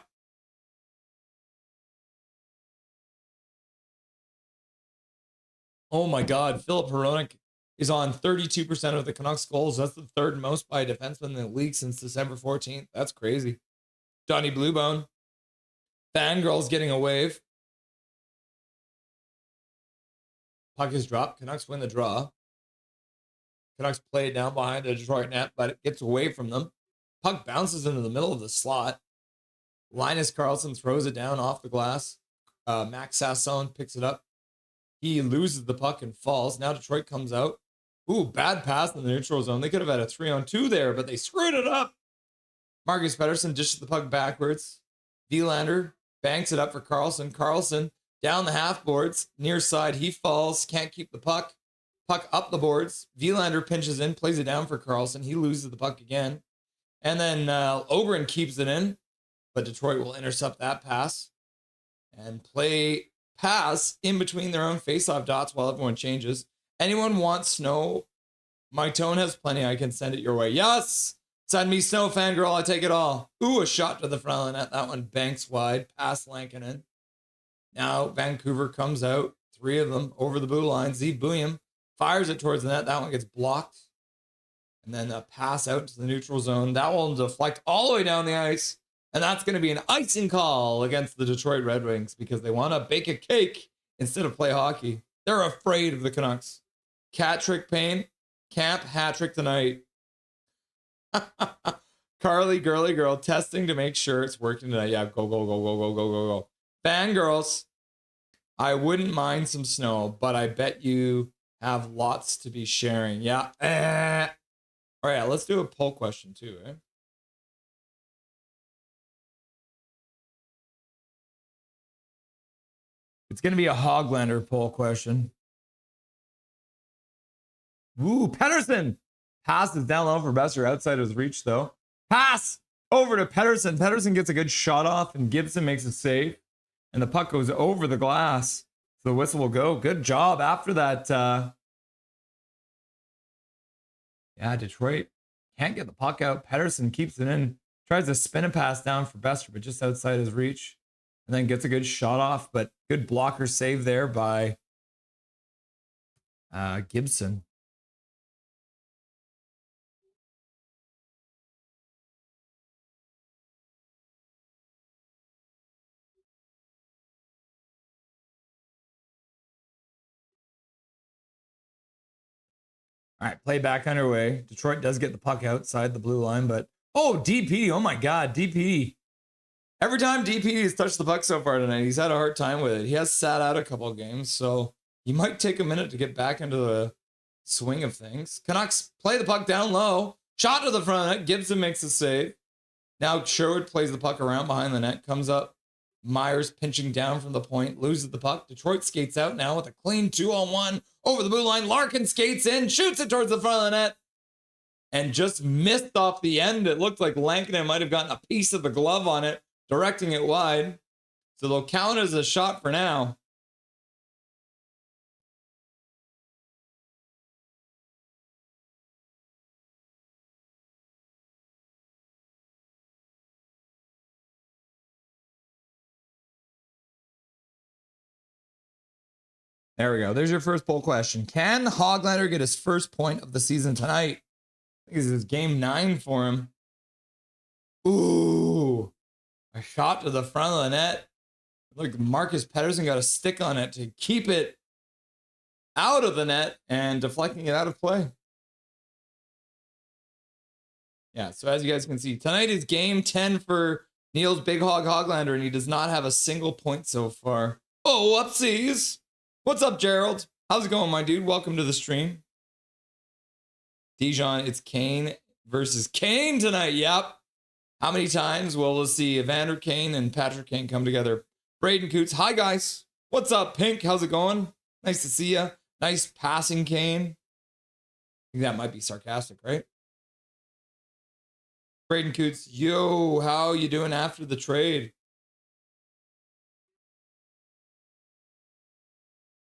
Oh my God, Philip Hronek is on 32% of the Canucks goals. That's the third most by a defenseman in the league since December 14th. That's crazy. Johnny Bluebone. Fangirl's getting a wave. Puck is dropped. Canucks win the draw. Canucks play it down behind the Detroit net, but it gets away from them. Puck bounces into the middle of the slot. Linus Karlsson throws it down off the glass. Max Sasson picks it up. He loses the puck and falls. Now Detroit comes out. Ooh, bad pass in the neutral zone. They could have had a 3-on-2 there, but they screwed it up. Marcus Pettersson dishes the puck backwards. Vilander banks it up for Karlsson. Karlsson down the half boards. Near side, he falls. Can't keep the puck. Puck up the boards. Vilander pinches in, plays it down for Karlsson. He loses the puck again. And then Oberon keeps it in, but Detroit will intercept that pass and play pass in between their own faceoff dots while everyone changes. Anyone want snow? My tone has plenty. I can send it your way. Yes! Send me snow, fangirl. I take it all. Ooh, a shot to the front of the net. That one banks wide. Past Lankinen. Now Vancouver comes out. 3 of them over the blue line. Z Booyam fires it towards the net. That one gets blocked. And then a pass out to the neutral zone. That will deflect all the way down the ice. And that's going to be an icing call against the Detroit Red Wings because they want to bake a cake instead of play hockey. They're afraid of the Canucks. Cat trick Payne. Camp hat trick tonight. Carly, girly girl, testing to make sure it's working tonight. Yeah, go, go, go, go, go, go, go, go. Fangirls, I wouldn't mind some snow, but I bet you have lots to be sharing. Yeah. All right, let's do a poll question too, eh? It's going to be a Hoglander poll question. Ooh, Pettersson. Pass is down low for Besser outside his reach, though. Pass over to Pettersson. Pettersson gets a good shot off, and Gibson makes a save. And the puck goes over the glass. So the whistle will go. Good job after that. Yeah, Detroit can't get the puck out. Pettersson keeps it in. Tries to spin a pass down for Besser, but just outside his reach. And then gets a good shot off, but good blocker save there by Gibson. All right, play back underway. Detroit does get the puck outside the blue line, but oh, DP. Oh my God, DP. Every time DP has touched the puck so far tonight, he's had a hard time with it. He has sat out a couple of games, so he might take a minute to get back into the swing of things. Canucks play the puck down low. Shot to the front of the net. Gibson makes a save. Now Sherwood plays the puck around behind the net. Comes up. Myers pinching down from the point. Loses the puck. Detroit skates out now with a clean 2-on-1 over the blue line. Larkin skates in. Shoots it towards the front of the net. And just missed off the end. It looked like Lankinen might have gotten a piece of the glove on it, directing it wide. So they'll count it as a shot for now. There we go. There's your first poll question. Can Hoglander get his first point of the season tonight? I think this is game 9 for him. Ooh. A shot to the front of the net. Look, Marcus Pettersson got a stick on it to keep it out of the net and deflecting it out of play. Yeah, so as you guys can see, tonight is game 10 for Niels Big Hog Hoglander, and he does not have a single point so far. Oh, whoopsies. What's up, Gerald? How's it going, my dude? Welcome to the stream. Dijon, it's Kane versus Kane tonight. Yep. How many times will we see Evander Kane and Patrick Kane come together? Braden Coots. Hi, guys. What's up, Pink? How's it going? Nice to see you. Nice passing, Kane. I think that might be sarcastic, right? Braden Coots. Yo, how you doing after the trade?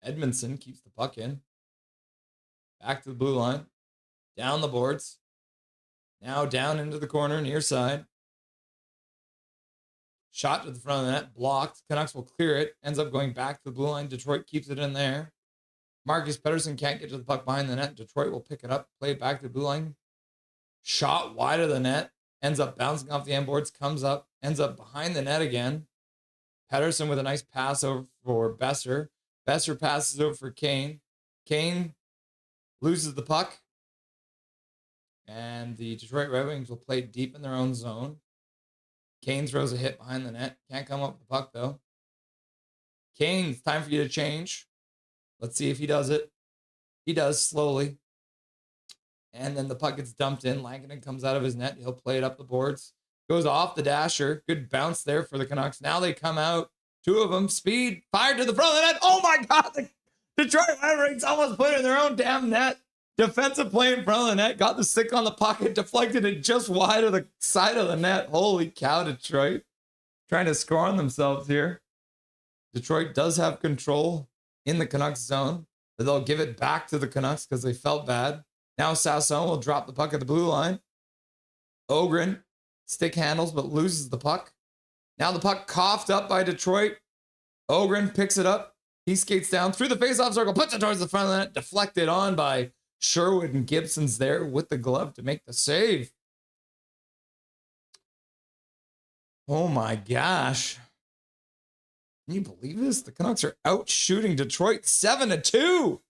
Edmondson keeps the puck in. Back to the blue line. Down the boards. Now down into the corner, near side. Shot to the front of the net. Blocked. Canucks will clear it. Ends up going back to the blue line. Detroit keeps it in there. Marcus Pettersson can't get to the puck behind the net. Detroit will pick it up, play it back to the blue line. Shot wide of the net, ends up bouncing off the end boards, comes up, ends up behind the net again. Pettersson with a nice pass over for Besser. Besser passes over for Kane. Kane loses the puck. And the Detroit Red Wings will play deep in their own zone. Kane throws a hit behind the net. Can't come up with the puck, though. Kane, it's time for you to change. Let's see if he does it. He does, slowly. And then the puck gets dumped in. Lankinen comes out of his net. He'll play it up the boards. Goes off the dasher. Good bounce there for the Canucks. Now they come out. Two of them. Speed. Fired to the front of the net. Oh, my God. The Detroit Red Wings almost put it in their own damn net. Defensive play in front of the net. Got the stick on the pocket. Deflected it just wide of the side of the net. Holy cow, Detroit. Trying to score on themselves here. Detroit does have control in the Canucks zone. But they'll give it back to the Canucks because they felt bad. Now Sasson will drop the puck at the blue line. Ogren stick handles but loses the puck. Now the puck coughed up by Detroit. Ogren picks it up. He skates down through the faceoff circle, puts it towards the front of the net, deflected on by Sherwood, and Gibson's there with the glove to make the save. Oh my gosh. Can you believe this? The Canucks are out shooting Detroit 7-2.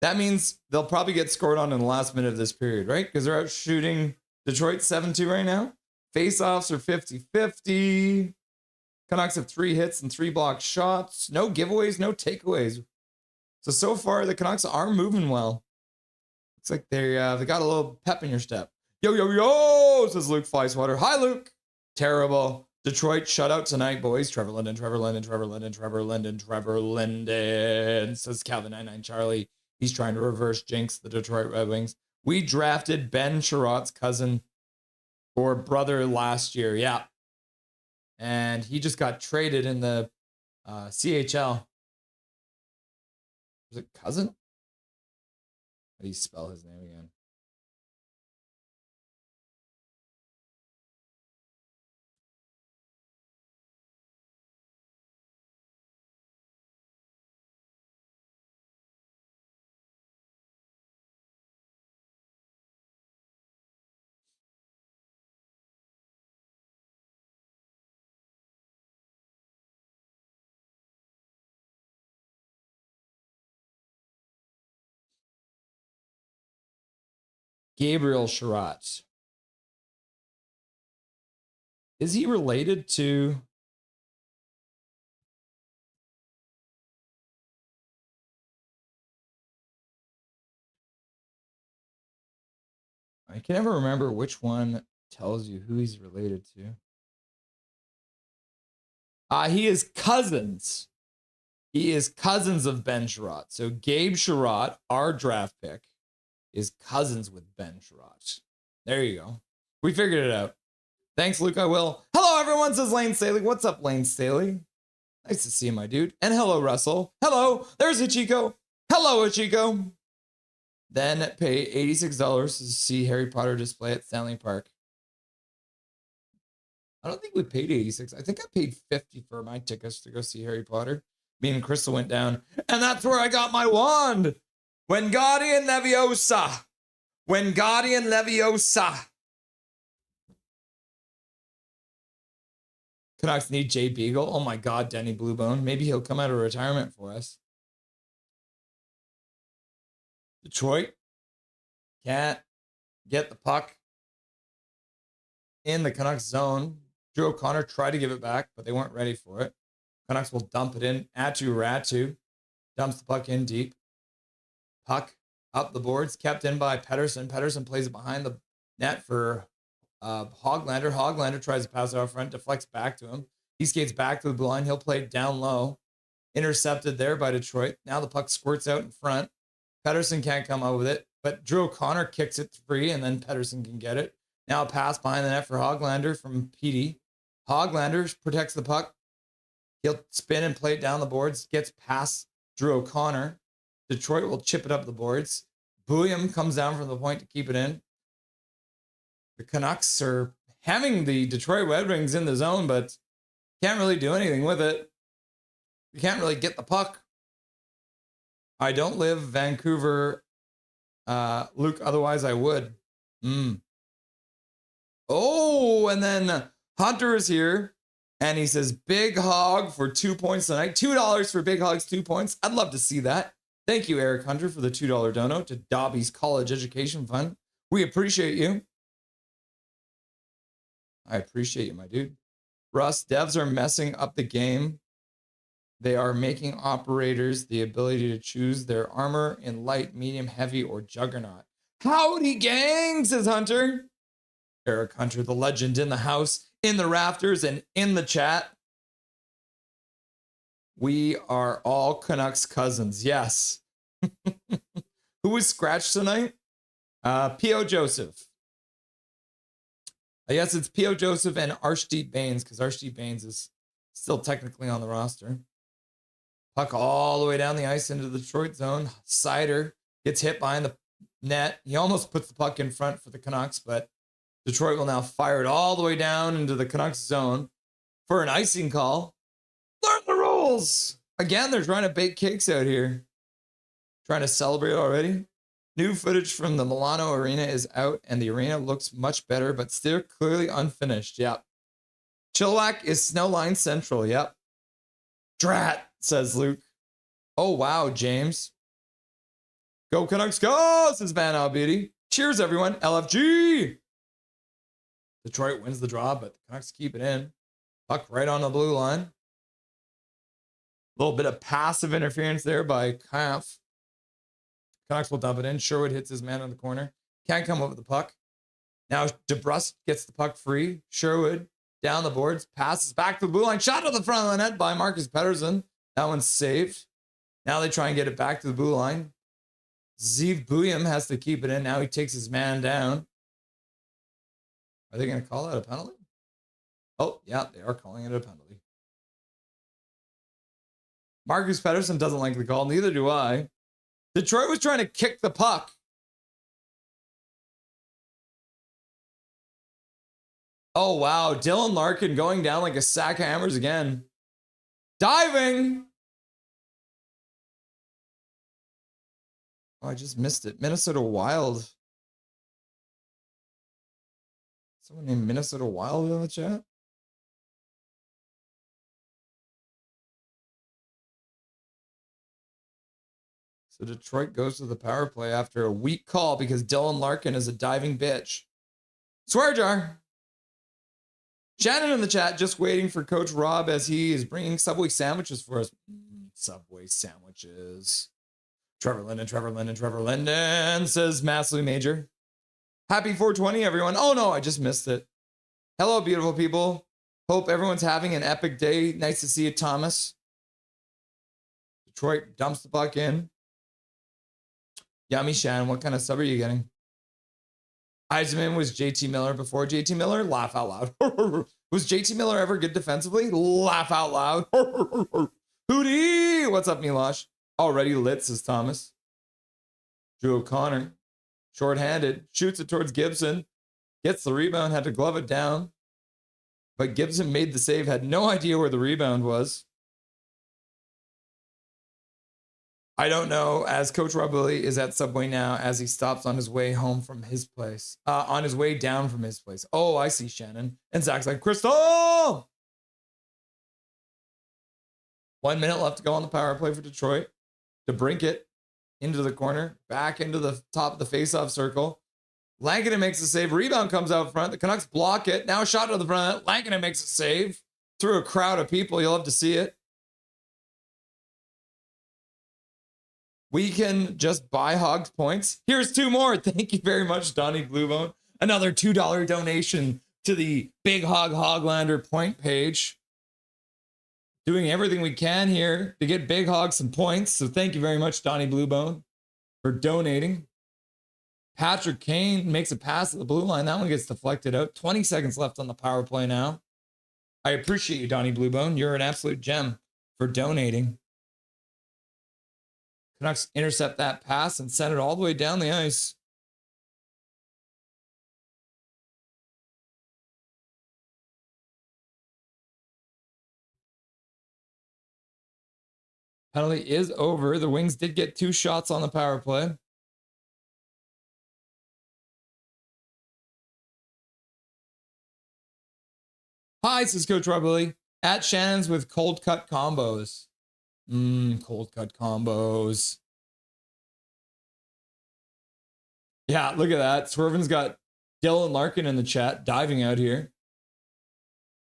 That means they'll probably get scored on in the last minute of this period, right? Because they're out shooting Detroit 7-2 right now. Faceoffs are 50-50. Canucks have 3 hits and 3 blocked shots. No giveaways, no takeaways. So far, the Canucks are moving well. Looks like they got a little pep in your step. Yo, yo, yo, says Luke Fleiswater. Hi, Luke. Terrible. Detroit shutout tonight, boys. Trevor Linden, Trevor Linden, Trevor Linden, Trevor Linden, Trevor Linden, says Calvin 99 Charlie. He's trying to reverse jinx the Detroit Red Wings. We drafted Ben Sherratt's cousin or brother last year. Yeah. And he just got traded in the CHL. Was it cousin? How do you spell his name again? Gabriel Sherratt. Is he related to... I can never remember which one tells you who he's related to. He is cousins. He is cousins of Ben Sherratt. So Gabe Sherratt, our draft pick, is cousins with Ben Sherratt. There you go. We figured it out. Thanks, Luke. I will. Hello, everyone, says Lane Staley. What's up, Lane Staley? Nice to see you, my dude. And hello, Russell. Hello. There's Ichiko. Hello, Ichiko. Then pay $86 to see Harry Potter display at Stanley Park. I don't think we paid $86. I think I paid $50 for my tickets to go see Harry Potter. Me and Crystal went down, and that's where I got my wand. Wingardium Leviosa. Wingardium Leviosa. Canucks need Jay Beagle. Oh my God, Denny Bluebone. Maybe he'll come out of retirement for us. Detroit can't get the puck in the Canucks zone. Drew O'Connor tried to give it back, but they weren't ready for it. Canucks will dump it in. Ratu dumps the puck in deep. Puck up the boards, kept in by Pettersson. Pettersson plays it behind the net for Hoglander. Hoglander tries to pass it out front, deflects back to him. He skates back to the blue line. He'll play it down low. Intercepted there by Detroit. Now the puck squirts out in front. Pettersson can't come out with it, but Drew O'Connor kicks it free, and then Pettersson can get it. Now a pass behind the net for Hoglander from Petey. Hoglander protects the puck. He'll spin and play it down the boards. Gets past Drew O'Connor. Detroit will chip it up the boards. Bouillon comes down from the point to keep it in. The Canucks are having the Detroit Red Wings in the zone, but can't really do anything with it. You can't really get the puck. I don't live Vancouver, Luke. Otherwise, I would. Oh, and then Hunter is here, and he says, "Big Hog for 2 points tonight. $2 for Big Hog's 2 points. I'd love to see that. Thank you, Eric Hunter, for the $2 dono to Dobby's College Education Fund. We appreciate you. I appreciate you, my dude. Russ, devs are messing up the game. They are making operators the ability to choose their armor in light, medium, heavy, or juggernaut. Howdy, gang, says Hunter. Eric Hunter, the legend in the house, in the rafters, and in the chat. We are all Canucks cousins. Yes. Who was scratched tonight? P.O. Joseph. I guess it's P.O. Joseph and Arshdeep Baines, because Arshdeep Baines is still technically on the roster. Puck all the way down the ice into the Detroit zone. Sider gets hit behind the net. He almost puts the puck in front for the Canucks, but Detroit will now fire it all the way down into the Canucks zone for an icing call. Learn the rules! Again, they're trying to bake cakes out here. Trying to celebrate already. New footage from the Milano Arena is out, and the arena looks much better, but still clearly unfinished. Yep. Chilliwack is Snowline Central. Yep. Drat, says Luke. Oh, wow, James. Go Canucks, go, says Van Albeity. Cheers, everyone. LFG. Detroit wins the draw, but the Canucks keep it in. Puck right on the blue line. A little bit of passive interference there by Kampf. Canucks will dump it in. Sherwood hits his man on the corner. Can't come up with the puck. Now DeBrusque gets the puck free. Sherwood down the boards. Passes back to the blue line. Shot to the front of the net by Marcus Pettersson. That one's saved. Now they try and get it back to the blue line. Zeev Buyam has to keep it in. Now he takes his man down. Are they going to call that a penalty? Oh, yeah, they are calling it a penalty. Marcus Pettersson doesn't like the call. Neither do I. Detroit was trying to kick the puck. Oh, wow. Dylan Larkin going down like a sack of hammers again. Diving. Oh, I just missed it. Minnesota Wild. Someone named Minnesota Wild in the chat? So Detroit goes to the power play after a weak call because Dylan Larkin is a diving bitch. Swear jar. Shannon in the chat just waiting for Coach Rob as he is bringing Subway sandwiches for us. Subway sandwiches. Trevor Linden says Massily Major. Happy 420, everyone. Oh, no, I just missed it. Hello, beautiful people. Hope everyone's having an epic day. Nice to see you, Thomas. Detroit dumps the puck in. Yummy, Shannon. What kind of sub are you getting? Eisenman was JT Miller before JT Miller. Laugh out loud. Was JT Miller ever good defensively? Laugh out loud. Hootie! What's up, Milosh? Already lit, says Thomas. Drew O'Connor. Short-handed. Shoots it towards Gibson. Gets the rebound. Had to glove it down. But Gibson made the save. Had no idea where the rebound was. I don't know, as Coach Rob Willie is at Subway now as he stops on his way home from his place. On his way down from his place. Oh, I see, Shannon. And Zach's like, Crystal! 1 minute left to go on the power play for Detroit. DeBrincat into the corner. Back into the top of the faceoff circle. Lankinen makes a save. Rebound comes out front. The Canucks block it. Now a shot to the front. Lankinen makes a save. Through a crowd of people. You'll have to see it. We can just buy Hogs points. Here's 2 more. Thank you very much, Donnie Bluebone. Another $2 donation to the Big Hog Hoglander point page. Doing everything we can here to get Big Hog some points. So thank you very much, Donnie Bluebone, for donating. Patrick Kane makes a pass at the blue line. That one gets deflected out. 20 seconds left on the power play now. I appreciate you, Donnie Bluebone. You're an absolute gem for donating. Canucks intercept that pass and send it all the way down the ice. Penalty is over. The Wings did get 2 shots on the power play. Hi, says Coach Rubbly. At Shannon's with cold cut combos. Cold cut combos. Yeah, look at that. Swervin's got Dylan Larkin in the chat, diving out here.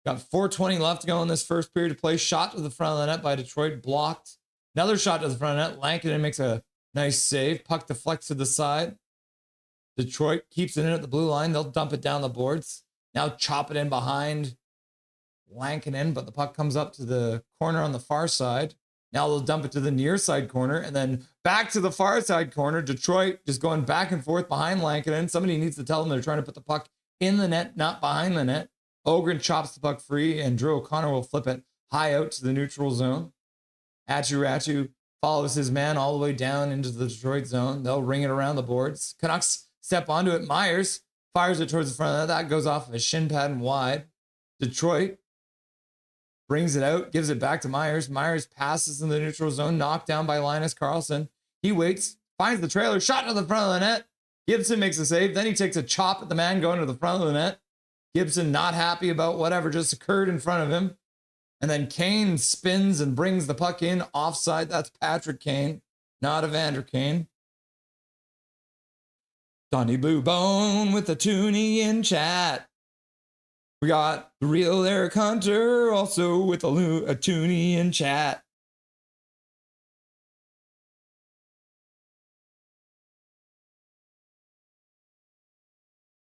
Got 4:20 left to go in this first period of play. Shot to the front of the net by Detroit, blocked. Another shot to the front of the net. Lankinen makes a nice save. Puck deflects to the side. Detroit keeps it in at the blue line. They'll dump it down the boards. Now chop it in behind Lankinen, but the puck comes up to the corner on the far side. Now they'll dump it to the near side corner and then back to the far side corner. Detroit just going back and forth behind Lankinen. Somebody needs to tell them they're trying to put the puck in the net, not behind the net. Ogren chops the puck free and Drew O'Connor will flip it high out to the neutral zone. Ratu follows his man all the way down into the Detroit zone. They'll ring it around the boards. Canucks step onto it. Myers fires it towards the front of that. Goes off of his shin pad and wide. Detroit brings it out, gives it back to Myers. Myers passes in the neutral zone, knocked down by Linus Karlsson. He waits, finds the trailer, shot to the front of the net. Gibson makes a save. Then he takes a chop at the man going to the front of the net. Gibson not happy about whatever just occurred in front of him. And then Kane spins and brings the puck in offside. That's Patrick Kane, not Evander Kane. Donnie Blue Bone with the toonie in chat. We got the real Eric Hunter also with a toonie in chat.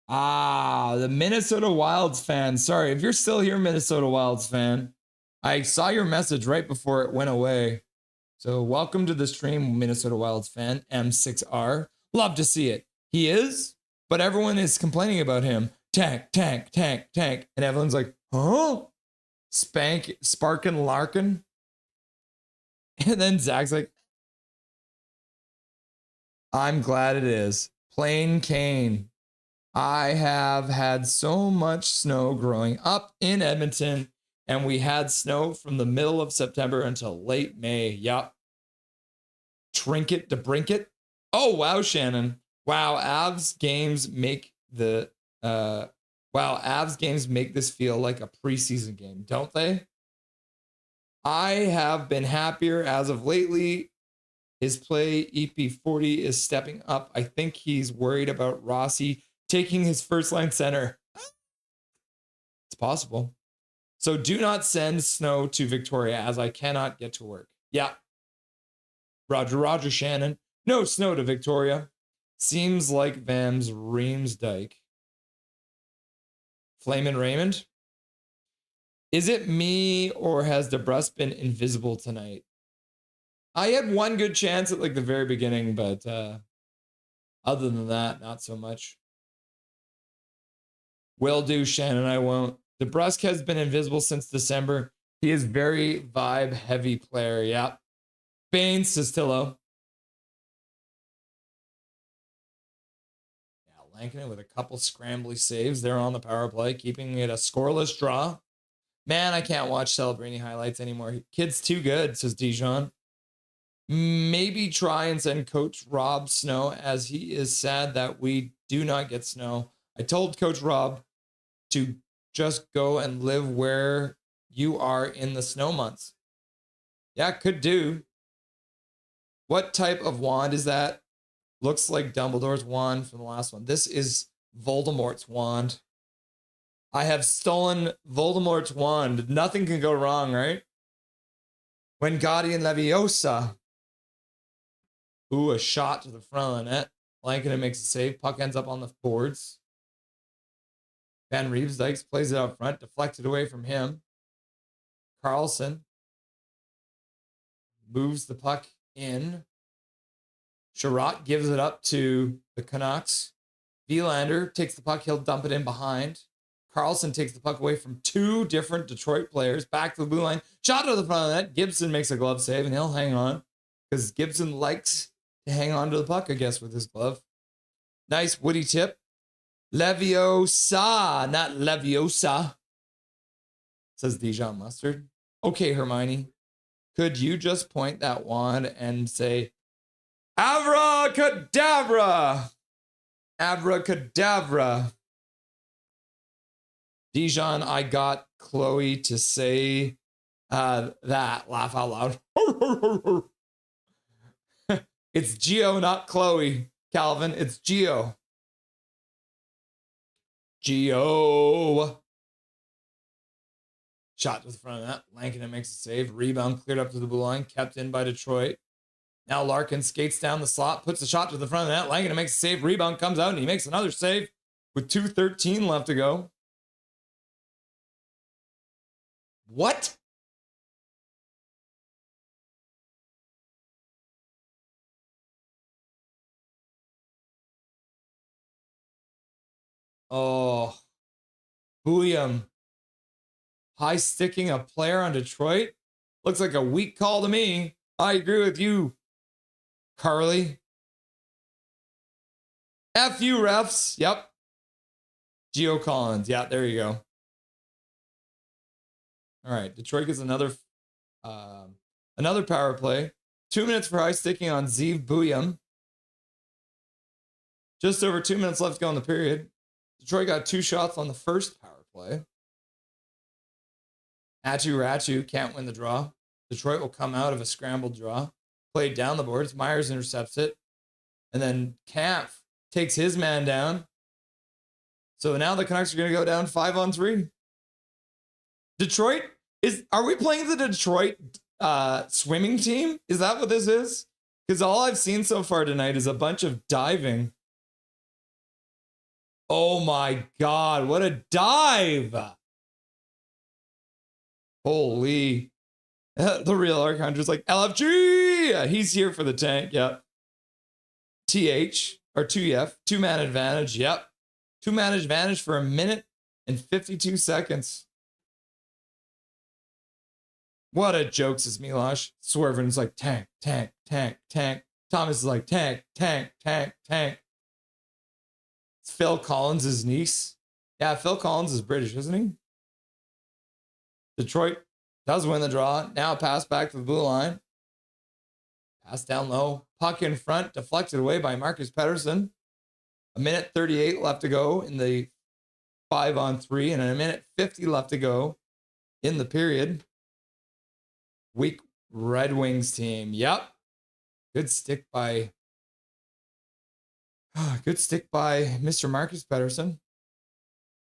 The Minnesota Wilds fan. Sorry, if you're still here, Minnesota Wilds fan. I saw your message right before it went away. So welcome to the stream, Minnesota Wilds fan, M6R. Love to see it. He is, but everyone is complaining about him. Tank, tank, tank, tank. And everyone's like, huh? Sparkin' Larkin. And then Zach's like, I'm glad it is. Plain Kane. I have had so much snow growing up in Edmonton, and we had snow from the middle of September until late May. Yup. Trinket to Brinket. Oh, wow, Shannon. Wow, Avs games make the Avs games make this feel like a preseason game, don't they? I have been happier as of lately. His play, EP40, is stepping up. I think he's worried about Rossi taking his first line center. It's possible. So do not send snow to Victoria as I cannot get to work. Yeah. Roger, Shannon. No snow to Victoria. Seems like Vam's Reamsdyke. Flamin' Raymond. Is it me or has DeBrus been invisible tonight? I had one good chance at like the very beginning, but other than that, not so much. Will do, Shannon. I won't. DeBrusque has been invisible since December. He is very vibe heavy player. Yep. Baines says Tillo. Yeah, Lankinen with a couple scrambly saves there on the power play, keeping it a scoreless draw. Man, I can't watch Celebrini highlights anymore. Kid's too good, says Dijon. Maybe try and send Coach Rob snow, as he is sad that we do not get snow. I told Coach Rob to just go and live where you are in the snow months. Yeah, could do. What type of wand is that? Looks like Dumbledore's wand from the last one. This is Voldemort's wand. I have stolen Voldemort's wand. Nothing can go wrong, right? Wingardium Leviosa. Ooh, a shot to the front of the net. Lankinen makes a save. Puck ends up on the boards. Van Riemsdyk plays it out front, deflected away from him. Karlsson moves the puck in. Sherratt gives it up to the Canucks. Vilander takes the puck. He'll dump it in behind. Karlsson takes the puck away from two different Detroit players. Back to the blue line. Shot to the front of the net. Gibson makes a glove save, and he'll hang on. Because Gibson likes to hang on to the puck, I guess, with his glove. Nice woody tip. Leviosa, not Leviosa, says Dijon Mustard. Okay, Hermione. could you just point that wand and say, Abracadabra? Abracadabra. Dijon, I got Chloe to say that. Laugh out loud. It's Geo, not Chloe. Calvin, it's Geo. Geo. Shot to the front of that. Lankinen makes a save. Rebound cleared up to the blue line. Kept in by Detroit. Now Larkin skates down the slot. Puts the shot to the front of that. Lankinen makes a save. Rebound comes out and he makes another save with 2:13 left to go. What? Oh. William. High sticking a player on Detroit? Looks like a weak call to me. I agree with you, Carly. F you, refs. Yep. Geo Collins. Yeah, there you go. All right. Detroit gets another power play. 2 minutes for high sticking on Zeev Buyam. Just over 2 minutes left to go in the period. Detroit got 2 shots on the first power play. Ratu can't win the draw. Detroit will come out of a scrambled draw. Played down the boards. Myers intercepts it. And then Kampf takes his man down. So now the Canucks are going to go down 5-on-3. Detroit? Are we playing the Detroit swimming team? Is that what this is? Because all I've seen so far tonight is a bunch of diving. Oh my God, what a dive! Holy. The real Archonder's like, LFG! He's here for the tank, yep. TH, or 2F, 2-man advantage, yep. 2-man advantage for 1 minute and 52 seconds. What a joke, says Milosh. Swerving is like, tank, tank, tank, tank. Thomas is like, tank, tank, tank, tank. It's Phil Collins' niece. Yeah, Phil Collins is British, isn't he? Detroit does win the draw. Now pass back to the blue line. Pass down low. Puck in front. Deflected away by Marcus Pettersson. 1 minute 38 left to go in the 5-on-3. And 1 minute 50 left to go in the period. Weak Red Wings team. Yep. Good stick by Mr. Marcus Pettersson.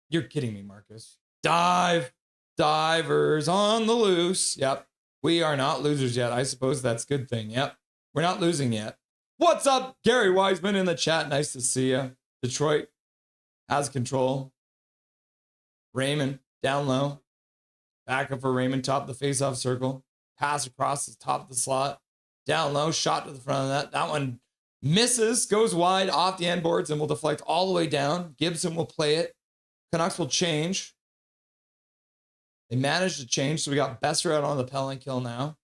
You're kidding me, Marcus. Dive. Divers on the loose. Yep. We are not losers yet. I suppose that's a good thing. Yep. We're not losing yet. What's up, Gary Wiseman in the chat? Nice to see you. Detroit has control. Raymond down low. Back up for Raymond. Top of the faceoff circle. Pass across the top of the slot. Down low. Shot to the front of that. That one misses. Goes wide off the end boards and will deflect all the way down. Gibson will play it. Canucks will change. They managed to change, so we got Besser out on the penalty kill now.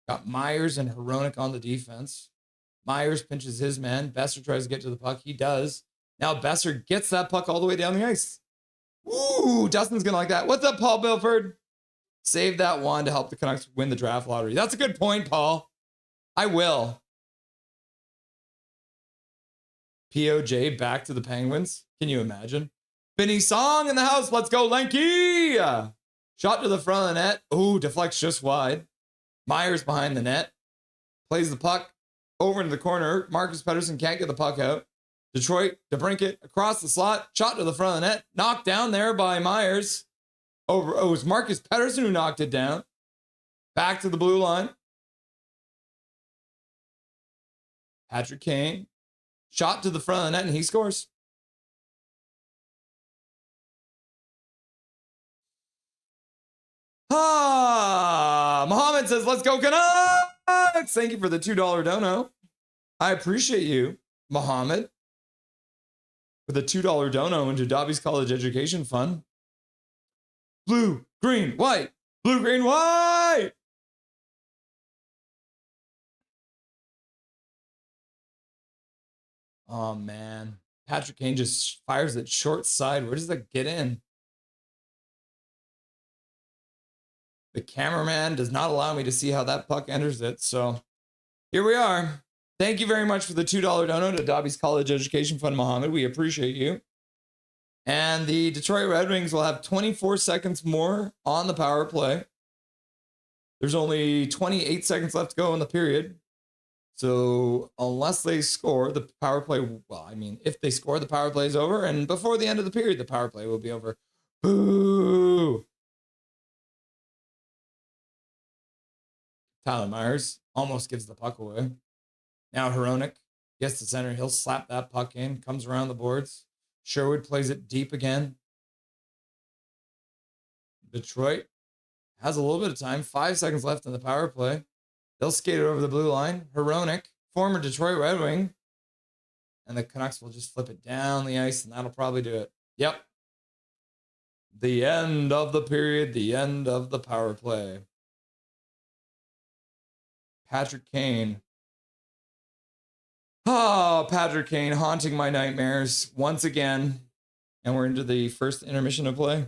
Got Myers and Hronek on the defense. Myers pinches his man. Besser tries to get to the puck. He does. Now Besser gets that puck all the way down the ice. Ooh, Dustin's going to like that. What's up, Paul Bilford? Save that one to help the Canucks win the draft lottery. That's a good point, Paul. I will. POJ back to the Penguins. Can you imagine? Finny Song in the house. Let's go, Lanky. Shot to the front of the net. Ooh, deflects just wide. Myers behind the net. Plays the puck over into the corner. Marcus Pettersson can't get the puck out. Detroit, DeBrincat across the slot. Shot to the front of the net. Knocked down there by Myers. Over. Oh, it was Marcus Pettersson who knocked it down. Back to the blue line. Patrick Kane. Shot to the front of the net and he scores. Mohammed says, let's go Canucks. Thank you for the $2 dono. I appreciate you, Mohammed, for the $2 dono into Dobby's College Education Fund. Blue, green, white. Blue, green, white. Oh, man. Patrick Kane just fires it short side. Where does that get in? The cameraman does not allow me to see how that puck enters it. So here we are. Thank you very much for the $2 dono to Dobby's College Education Fund, Mohammed. We appreciate you. And the Detroit Red Wings will have 24 seconds more on the power play. There's only 28 seconds left to go in the period. So unless they score, the power play, well, I mean, if they score, the power play is over. And before the end of the period, the power play will be over. Boo! Tyler Myers almost gives the puck away. Now Hronek gets to center. He'll slap that puck in, comes around the boards. Sherwood plays it deep again. Detroit has a little bit of time. 5 seconds left in the power play. They'll skate it over the blue line. Hronek, former Detroit Red Wing. And the Canucks will just flip it down the ice, and that'll probably do it. Yep. The end of the period, the end of the power play. Patrick Kane. Oh, Patrick Kane haunting my nightmares once again. And we're into the first intermission of play.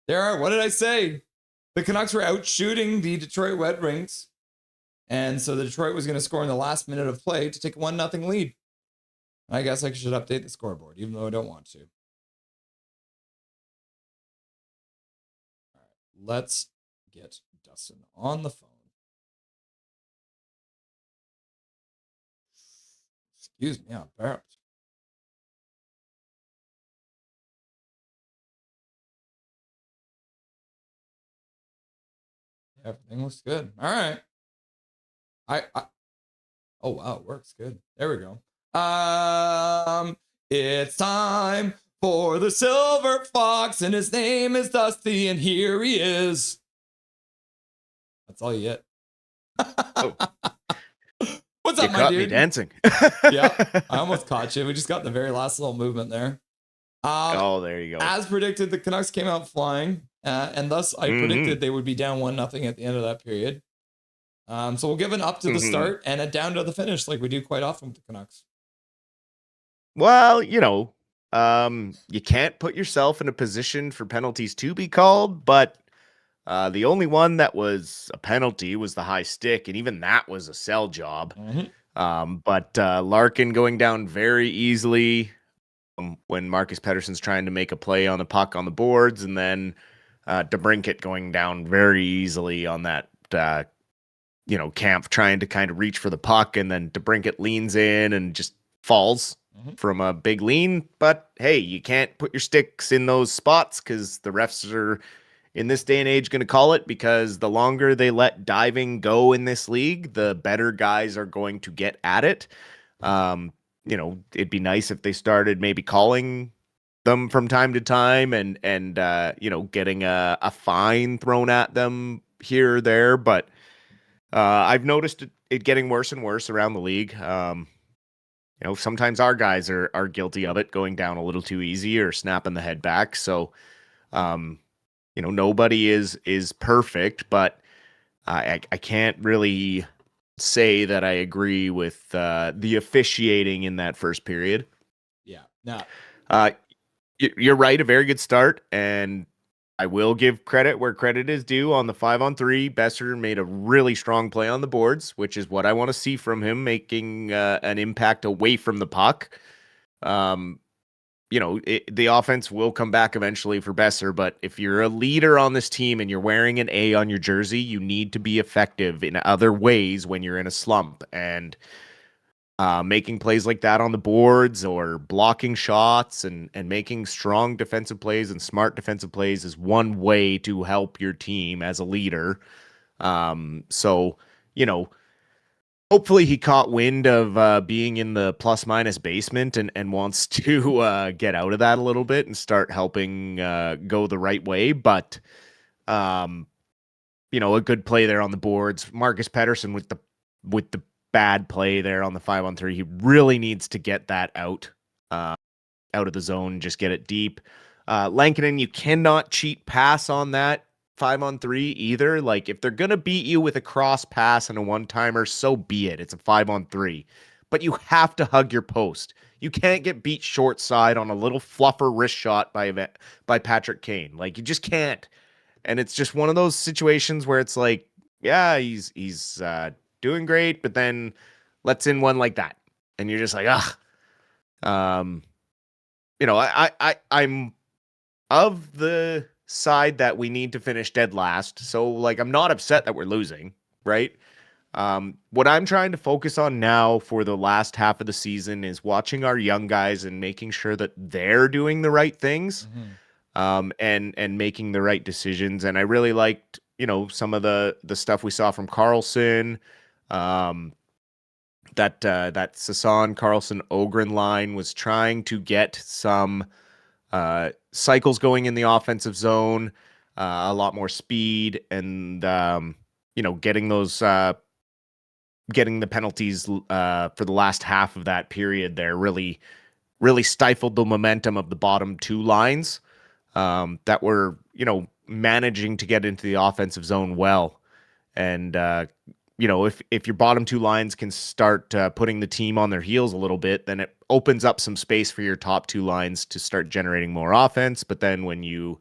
What did I say? The Canucks were out shooting the Detroit Red Wings. And so the Detroit was going to score in the last minute of play to take a 1-0 lead. I guess I should update the scoreboard, even though I don't want to. All right, let's get Dustin on the phone. Excuse me, I'm embarrassed. Everything looks good. All right. Oh wow, it works good. There we go. It's time for the Silver Fox, and his name is Dusty, and here he is. That's all you get. Oh. What's up, you my caught dude? me dancing. Yeah, I almost caught you. We just got the very last little movement there. Oh, there you go. As predicted, the Canucks came out flying, and thus I predicted they would be down 1-0 at the end of that period. So we'll give an up to the start and a down to the finish, like we do quite often with the Canucks. Well, you know, you can't put yourself in a position for penalties to be called, but the only one that was a penalty was the high stick, and even that was a sell job. But Larkin going down very easily when Marcus Pettersson's trying to make a play on the puck on the boards, and then DeBrincat going down very easily on that, Kampf trying to kind of reach for the puck, and then DeBrincat leans in and just falls from a big lean. But hey, you can't put your sticks in those spots because the refs are, in this day and age, going to call it, because the longer they let diving go in this league, the better guys are going to get at it. It'd be nice if they started maybe calling them from time to time and getting a fine thrown at them here or there. But I've noticed it getting worse and worse around the league. Sometimes our guys are guilty of it, going down a little too easy or snapping the head back. So, nobody is perfect, but I can't really say that I agree with the officiating in that first period. Yeah. No. You're right. A very good start, and I will give credit where credit is due. On the 5-on-3, Besser made a really strong play on the boards, which is what I want to see from him, making an impact away from the puck. The offense will come back eventually for Besser, but if you're a leader on this team and you're wearing an A on your jersey, you need to be effective in other ways when you're in a slump. And making plays like that on the boards, or blocking shots and making strong defensive plays and smart defensive plays, is one way to help your team as a leader. Hopefully he caught wind of being in the plus-minus basement and wants to get out of that a little bit and start helping go the right way. But, a good play there on the boards. Marcus Pettersson with the bad play there on the 5-on-3. He really needs to get that out of the zone, just get it deep. Lankinen, you cannot cheat pass on that 5-on-3 either. Like, if they're going to beat you with a cross pass and a one-timer, so be it. It's a 5-on-3. But you have to hug your post. You can't get beat short side on a little fluffer wrist shot by Patrick Kane. Like, you just can't. And it's just one of those situations where it's like, yeah, he's doing great, but then lets in one like that, and you're just like, I'm of the side that we need to finish dead last. So, like, I'm not upset that we're losing, right? What I'm trying to focus on now for the last half of the season is watching our young guys and making sure that they're doing the right things, and making the right decisions. And I really liked, some of the stuff we saw from Carlson, that Sasan, Carlson, Ogren line was trying to get some cycles going in the offensive zone, a lot more speed, and getting those getting the penalties for the last half of that period there really stifled the momentum of the bottom two lines that were managing to get into the offensive zone well. And if your bottom two lines can start putting the team on their heels a little bit, then it opens up some space for your top two lines to start generating more offense. But then when you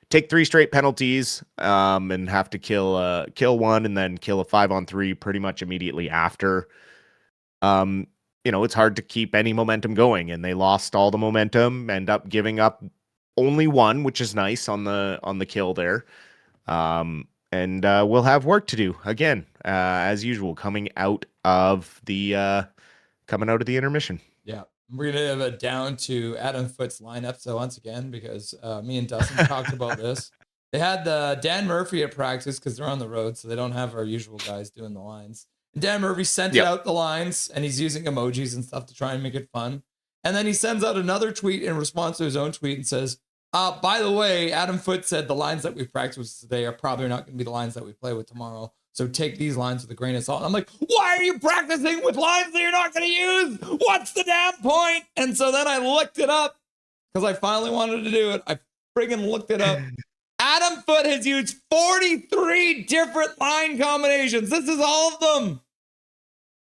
take 3 straight penalties and have to kill one and then kill a 5-on-3 pretty much immediately after, it's hard to keep any momentum going. And they lost all the momentum, end up giving up only one, which is nice on the kill there. And we'll have work to do again, as usual, coming out of the intermission. Yeah, we're gonna have it down to Adam Foote's lineup. So once again, because me and Dustin talked about this, they had Dan Murphy at practice because they're on the road, so they don't have our usual guys doing the lines. And Dan Murphy sent out the lines, and he's using emojis and stuff to try and make it fun. And then he sends out another tweet in response to his own tweet and says, by the way, Adam Foote said the lines that we practiced with today are probably not going to be the lines that we play with tomorrow. So take these lines with a grain of salt. And I'm like, why are you practicing with lines that you're not going to use? What's the damn point? And so then I looked it up because I finally wanted to do it. I friggin' looked it up. Adam Foote has used 43 different line combinations. This is all of them.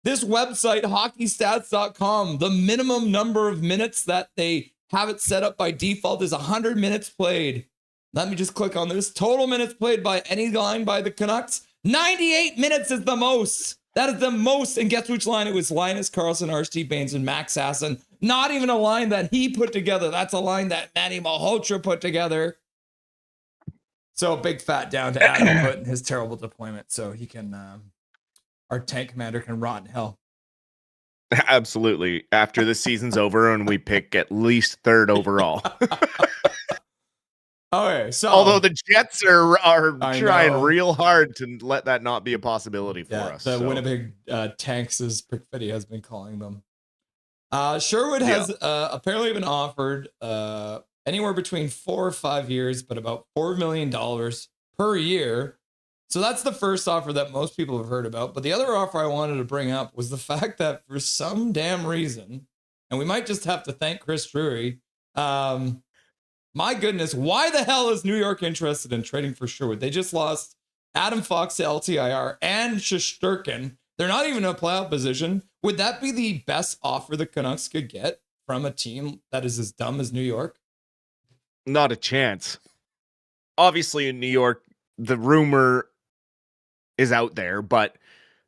This website, hockeystats.com, the minimum number of minutes that they have it set up by default is 100 minutes played. Let me just click on this. Total minutes played by any line by the Canucks. 98 minutes is the most. That is the most. And guess which line it was? Linus Karlsson, RST Baines, and Max Sasson. Not even a line that he put together. That's a line that Manny Malhotra put together. So big fat down to Adam Foote and his terrible deployment. So he can, our tank commander can rot in hell. Absolutely. After the season's over and we pick at least 3rd overall. Okay, so although the Jets are trying real hard to let that not be a possibility for us. The Winnipeg Tanks, as Pickfetty has been calling them. Sherwood has apparently been offered anywhere between 4 or 5 years, but about $4 million per year. So that's the first offer that most people have heard about. But the other offer I wanted to bring up was the fact that for some damn reason, and we might just have to thank Chris Drury, my goodness, why the hell is New York interested in trading for Sherwood? They just lost Adam Fox to LTIR and Shesterkin. They're not even in a playoff position. Would that be the best offer the Canucks could get from a team that is as dumb as New York? Not a chance. Obviously, in New York, the rumor is out there, but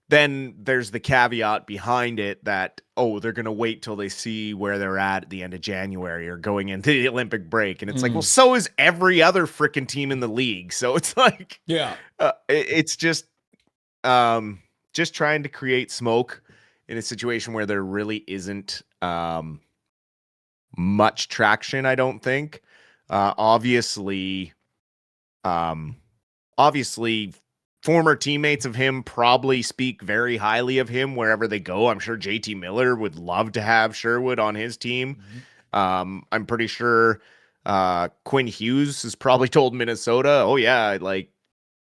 then there's the caveat behind it that, they're going to wait till they see where they're at the end of January or going into the Olympic break. And it's like, well, so is every other freaking team in the league. So it's like, it's just trying to create smoke in a situation where there really isn't much traction, I don't think. Obviously, former teammates of him probably speak very highly of him wherever they go. I'm sure JT Miller would love to have Sherwood on his team. I'm pretty sure Quinn Hughes has probably told Minnesota,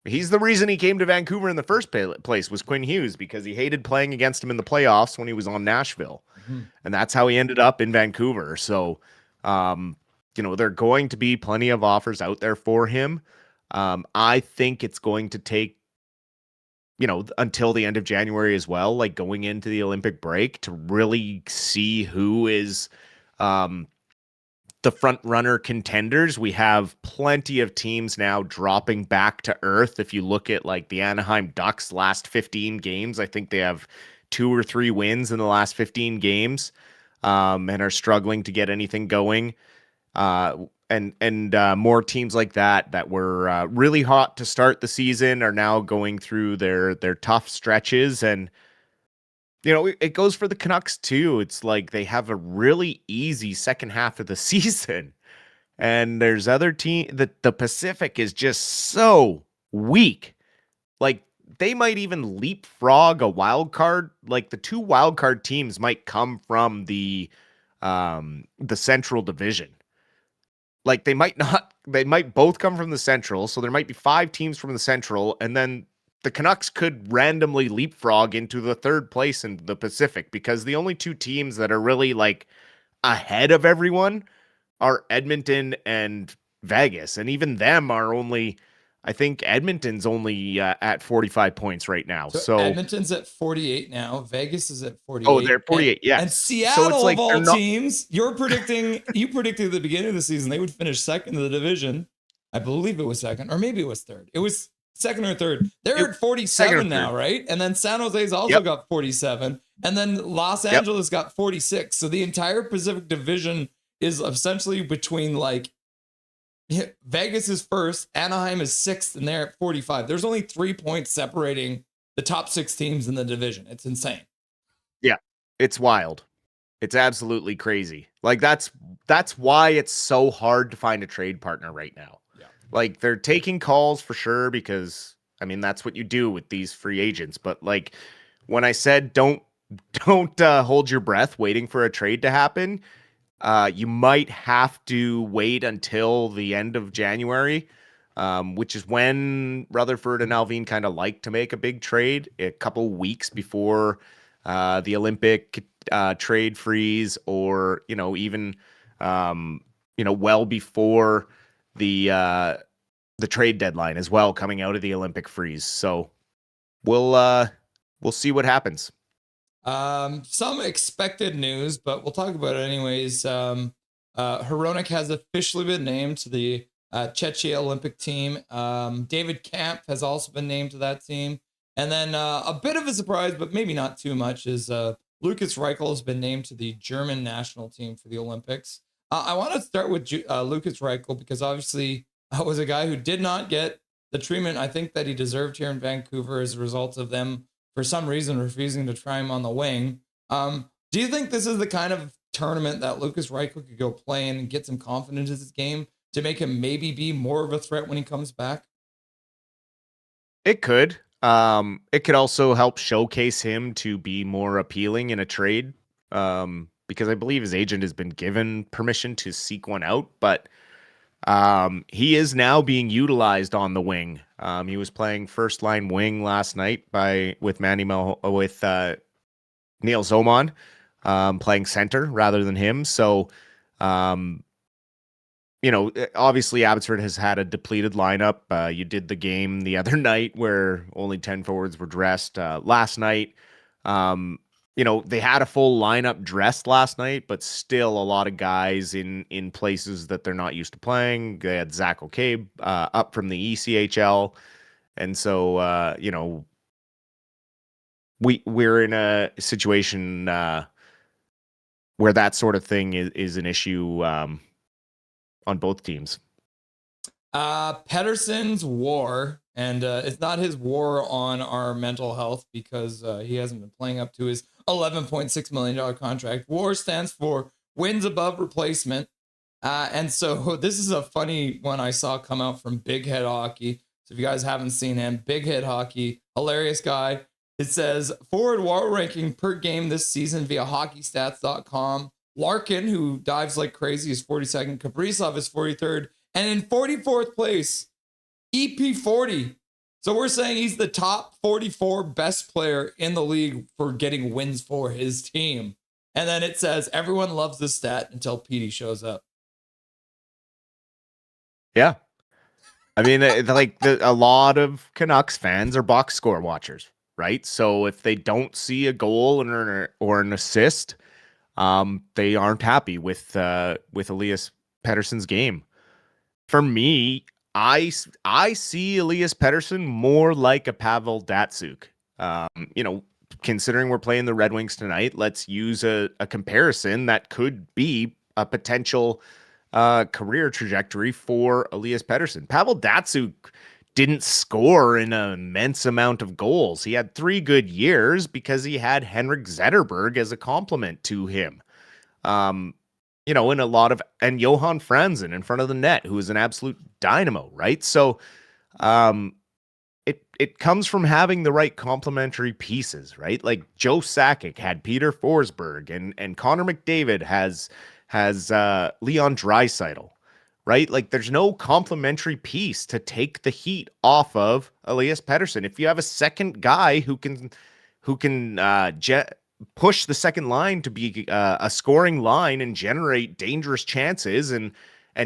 he's the reason he came to Vancouver in the first place was Quinn Hughes, because he hated playing against him in the playoffs when he was on Nashville. And that's how he ended up in Vancouver. So, there are going to be plenty of offers out there for him. I think it's going to take until the end of January as well, like going into the Olympic break, to really see who is the front runner contenders. We have plenty of teams now dropping back to earth. If you look at like the Anaheim Ducks last 15 games, I think they have 2 or 3 wins in the last 15 games, and are struggling to get anything going. And more teams like that were really hot to start the season are now going through their tough stretches. And it goes for the Canucks too. It's like they have a really easy second half of the season, and there's other team that the Pacific is just so weak. Like they might even leapfrog a wild card. Like the 2 wild card teams might come from the Central Division. Like they might both come from the Central. So there might be 5 teams from the Central, and then the Canucks could randomly leapfrog into the 3rd place in the Pacific, because the only 2 teams that are really like ahead of everyone are Edmonton and Vegas. And even them are only, I think Edmonton's only at 45 points right now. So Edmonton's at 48 now. Vegas is at 48. Oh, they're 48. Yeah. And Seattle, so it's like of all teams, you predicted at the beginning of the season they would finish second in the division. I believe it was second, or maybe it was third. It was second or third. They're at 47 now, right? And then San Jose's also got 47. And then Los Angeles got 46. So the entire Pacific Division is essentially between like Vegas is first, Anaheim is 6th, and they're at 45. There's only 3 points separating the top 6 teams in the division. It's insane. Yeah, it's wild. It's absolutely crazy. Like that's why it's so hard to find a trade partner right now. Yeah. Like they're taking calls for sure, because I mean that's what you do with these free agents. But like when I said don't hold your breath waiting for a trade to happen, you might have to wait until the end of January, which is when Rutherford and Alvin kind of like to make a big trade, a couple weeks before the Olympic trade freeze, or even well before the trade deadline as well, coming out of the Olympic freeze. So we'll see what happens. Some expected news, but we'll talk about it anyways. Hronek has officially been named to the Czechia Olympic team. David Camp has also been named to that team. And then a bit of a surprise, but maybe not too much, is Lucas Reichel has been named to the German national team for the Olympics. I want to start with Lucas Reichel, because obviously was a guy who did not get the treatment I think that he deserved here in Vancouver as a result of them, for some reason, refusing to try him on the wing. Do you think this is the kind of tournament that Lucas Reichel could go play in and get some confidence in his game to make him maybe be more of a threat when he comes back? It could. It could also help showcase him to be more appealing in a trade, because I believe his agent has been given permission to seek one out, but he is now being utilized on the wing. He was playing first line wing last night with Neil Zoman, playing center rather than him. So, obviously Abbotsford has had a depleted lineup. You did the game the other night where only 10 forwards were dressed. Last night, they had a full lineup dressed last night, but still a lot of guys in places that they're not used to playing. They had Zach O'Cabe up from the ECHL. And so, we're in a situation where that sort of thing is an issue on both teams. Pettersson's war, and it's not his war on our mental health, because he hasn't been playing up to his $11.6 million contract. WAR stands for wins above replacement. And so this is a funny one I saw come out from Big Head Hockey. So if you guys haven't seen him, Big Head Hockey, hilarious guy. It says forward WAR ranking per game this season via hockeystats.com. Larkin, who dives like crazy, is 42nd. Kaprizov is 43rd. And in 44th place, EP40. So we're saying he's the top 44 best player in the league for getting wins for his team. And then it says everyone loves this stat until Petey shows up. Yeah. I mean, a lot of Canucks fans are box score watchers, right? So if they don't see a goal or an assist, they aren't happy with Elias Pettersson's game. For me, I see Elias Pettersson more like a Pavel Datsyuk. Considering we're playing the Red Wings tonight, let's use a comparison that could be a potential career trajectory for Elias Pettersson. Pavel Datsyuk didn't score an immense amount of goals. He had 3 good years because he had Henrik Zetterberg as a complement to him. And Johan Franzen in front of the net, who is an absolute dynamo, right? So it comes from having the right complementary pieces, right? Like Joe Sakic had Peter Forsberg, and Connor McDavid has Leon Draisaitl, right? Like there's no complementary piece to take the heat off of Elias Pettersson. If you have a second guy who can push the second line to be a scoring line and generate dangerous chances and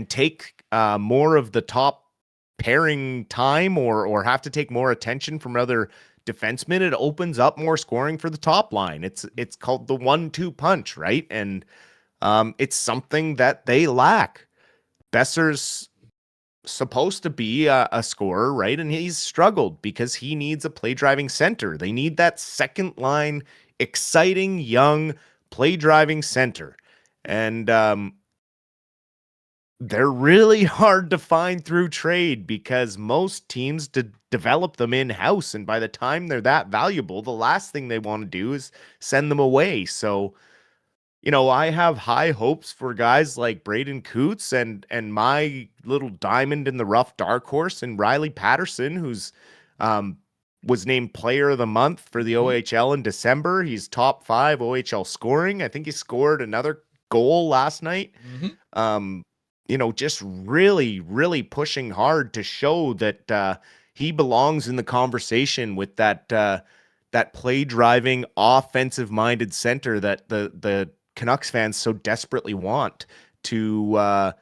take more of the top pairing time or have to take more attention from other defensemen, it opens up more scoring for the top line. It's called the 1-2 punch, right? And it's something that they lack. Besser's supposed to be a scorer, right? And he's struggled because he needs a play driving center. They need that second line, exciting, young, play driving center. And they're really hard to find through trade because most teams develop them in-house. And by the time they're that valuable, the last thing they want to do is send them away. So, I have high hopes for guys like Braden Coots and my little diamond in the rough dark horse and Riley Patterson, who's was named Player of the Month for the OHL in December. He's top 5 OHL scoring. I think he scored another goal last night. Just really, really pushing hard to show that he belongs in the conversation with that play driving, offensive minded center that the Canucks fans so desperately want to,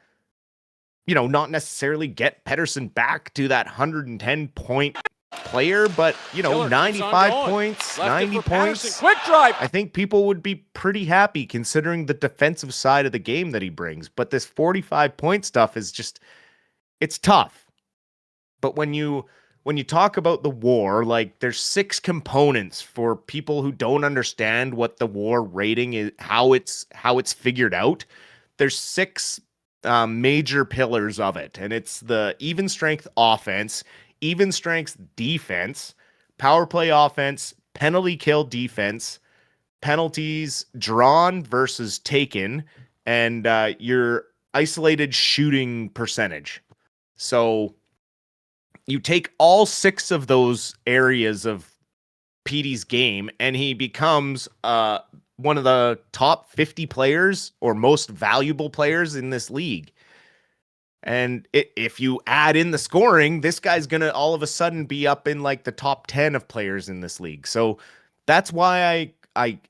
not necessarily get Pettersson back to that 110 point player, but 95 points, 90 points. Quick drive. I think people would be pretty happy considering the defensive side of the game that he brings. But this 45 point stuff is just, it's tough. But when you talk about the war, like there's 6 components for people who don't understand what the war rating is, how it's figured out. There's 6 major pillars of it, and it's the even strength offense, even strength defense, power play offense, penalty kill defense, penalties drawn versus taken, and your isolated shooting percentage. So you take all 6 of those areas of Petey's game, and he becomes one of the top 50 players or most valuable players in this league. And if you add in the scoring, this guy's going to all of a sudden be up in like the top 10 of players in this league. So that's why I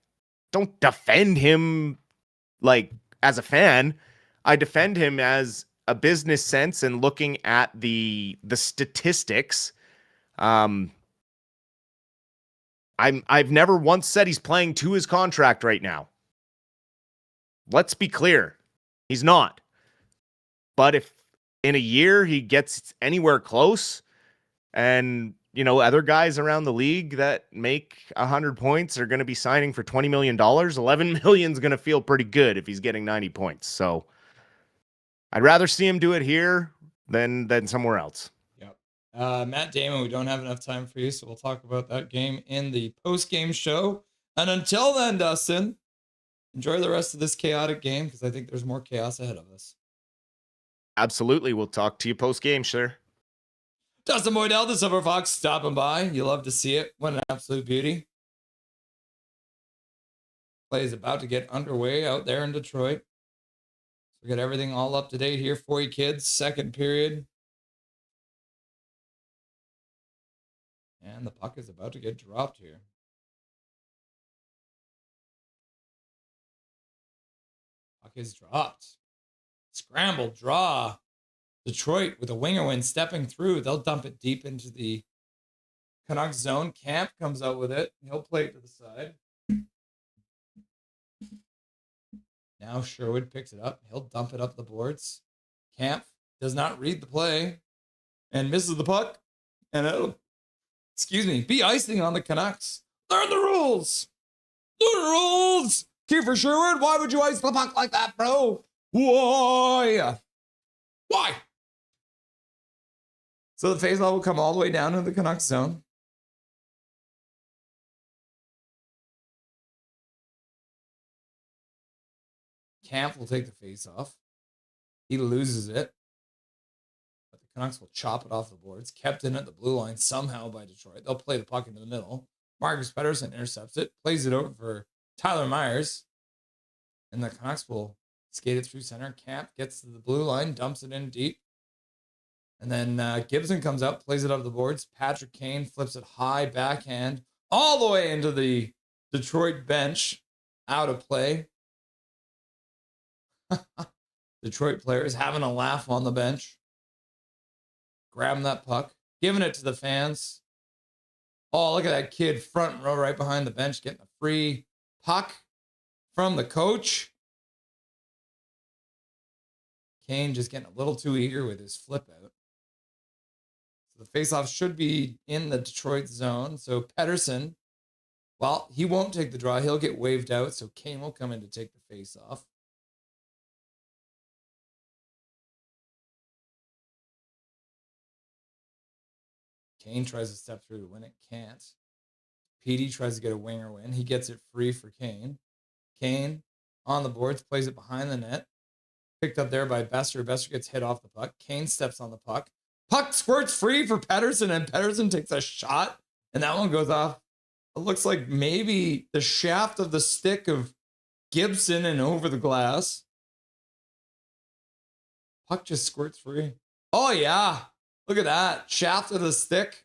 don't defend him like as a fan. I defend him as a business sense and looking at the statistics. I've never once said he's playing to his contract right now. Let's be clear. He's not. But if in a year he gets anywhere close and, other guys around the league that make 100 points are going to be signing for $20 million, $11 million is going to feel pretty good if he's getting 90 points. So I'd rather see him do it here than somewhere else. Yep. Matt Damon, we don't have enough time for you, so we'll talk about that game in the post-game show. And until then, Dustin, enjoy the rest of this chaotic game because I think there's more chaos ahead of us. Absolutely. We'll talk to you post-game, sir. Dustin Boydell, the Silver Fox, stopping by. You love to see it. What an absolute beauty. Play is about to get underway out there in Detroit. So we got everything all up to date here for you kids. Second period. And the puck is about to get dropped here. Puck is dropped. Scramble, draw. Detroit with a winger win stepping through. They'll dump it deep into the Canucks zone. Camp comes out with it. He'll play it to the side. Now Sherwood picks it up. He'll dump it up the boards. Camp does not read the play and misses the puck. And it'll, be icing on the Canucks. Learn the rules. Learn the rules. Kiefer Sherwood, why would you ice the puck like that, bro? Why? Why? So the faceoff will come all the way down to the Canucks zone. Camp will take the faceoff. He loses it. But the Canucks will chop it off the boards. Kept in at the blue line somehow by Detroit. They'll play the puck into the middle. Marcus Pettersson intercepts it. Plays it over for Tyler Myers. And the Canucks will skate it through center. Camp gets to the blue line. Dumps it in deep. And then Gibson comes up. Plays it up the boards. Patrick Kane flips it high backhand. All the way into the Detroit bench. Out of play. Detroit players having a laugh on the bench. Grabbing that puck. Giving it to the fans. Oh, look at that kid front row right behind the bench getting a free puck from the coach. Kane just getting a little too eager with his flip out. So the faceoff should be in the Detroit zone. So Pettersson, well, he won't take the draw. He'll get waved out. So Kane will come in to take the faceoff. Kane tries to step through to win it. Can't. Petey tries to get a winger win. He gets it free for Kane. Kane on the boards, plays it behind the net. Picked up there by Besser. Besser gets hit off the puck. Kane steps on the puck. Puck squirts free for Pettersson, and Pettersson takes a shot, and that one goes off. It looks like maybe the shaft of the stick of Gibson and over the glass. Puck just squirts free. Oh, yeah. Look at that. Shaft of the stick.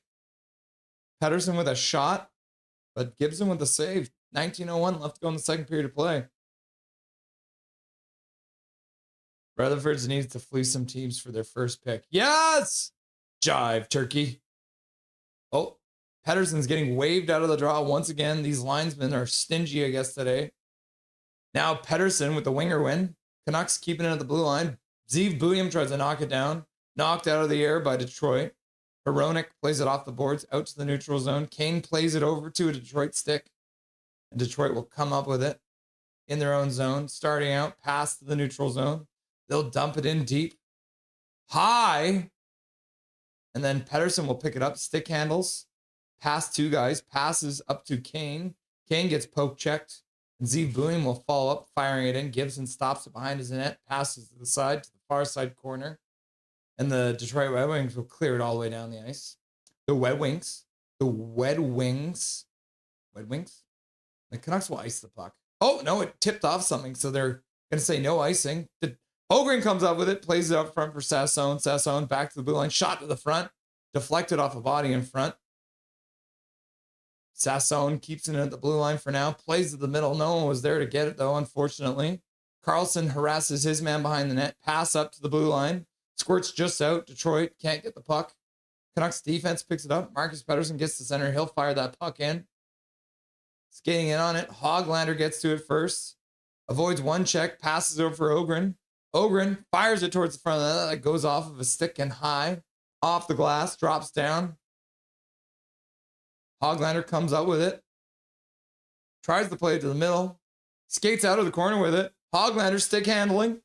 Pettersson with a shot, but Gibson with a save. 19:01 left to go in the second period of play. Rutherford's needs to fleece some teams for their first pick. Yes! Jive, turkey. Oh, Pettersson's getting waved out of the draw once again. These linesmen are stingy, I guess, today. Now Pettersson with the winger win. Canucks keeping it at the blue line. Zeev Buium tries to knock it down. Knocked out of the air by Detroit. Hronek plays it off the boards out to the neutral zone. Kane plays it over to a Detroit stick. And Detroit will come up with it in their own zone. Starting out past the neutral zone. They'll dump it in deep. High. And then Pettersson will pick it up. Stick handles. Past two guys. Passes up to Kane. Kane gets poke checked. And Zeev Buium will follow up, firing it in. Gibson stops it behind his net. Passes to the side, to the far side corner. And the Detroit Red Wings will clear it all the way down the ice. The Red Wings. The Canucks will ice the puck. Oh, no, it tipped off something, so they're going to say no icing. Ogren comes up with it, plays it up front for Sasson. Sasson back to the blue line, shot to the front, deflected off a body in front. Sasson keeps it at the blue line for now, plays to the middle. No one was there to get it, though, unfortunately. Carlson harasses his man behind the net, pass up to the blue line. Squirts just out. Detroit can't get the puck. Canucks defense picks it up. Marcus Pettersson gets to center. He'll fire that puck in. Skating in on it. Hoglander gets to it first. Avoids one check. Passes over for Ogren. Ogren fires it towards the front of the net. That goes off of a stick and high. Off the glass. Drops down. Hoglander comes up with it. Tries to play it to the middle. Skates out of the corner with it. Hoglander stick handling.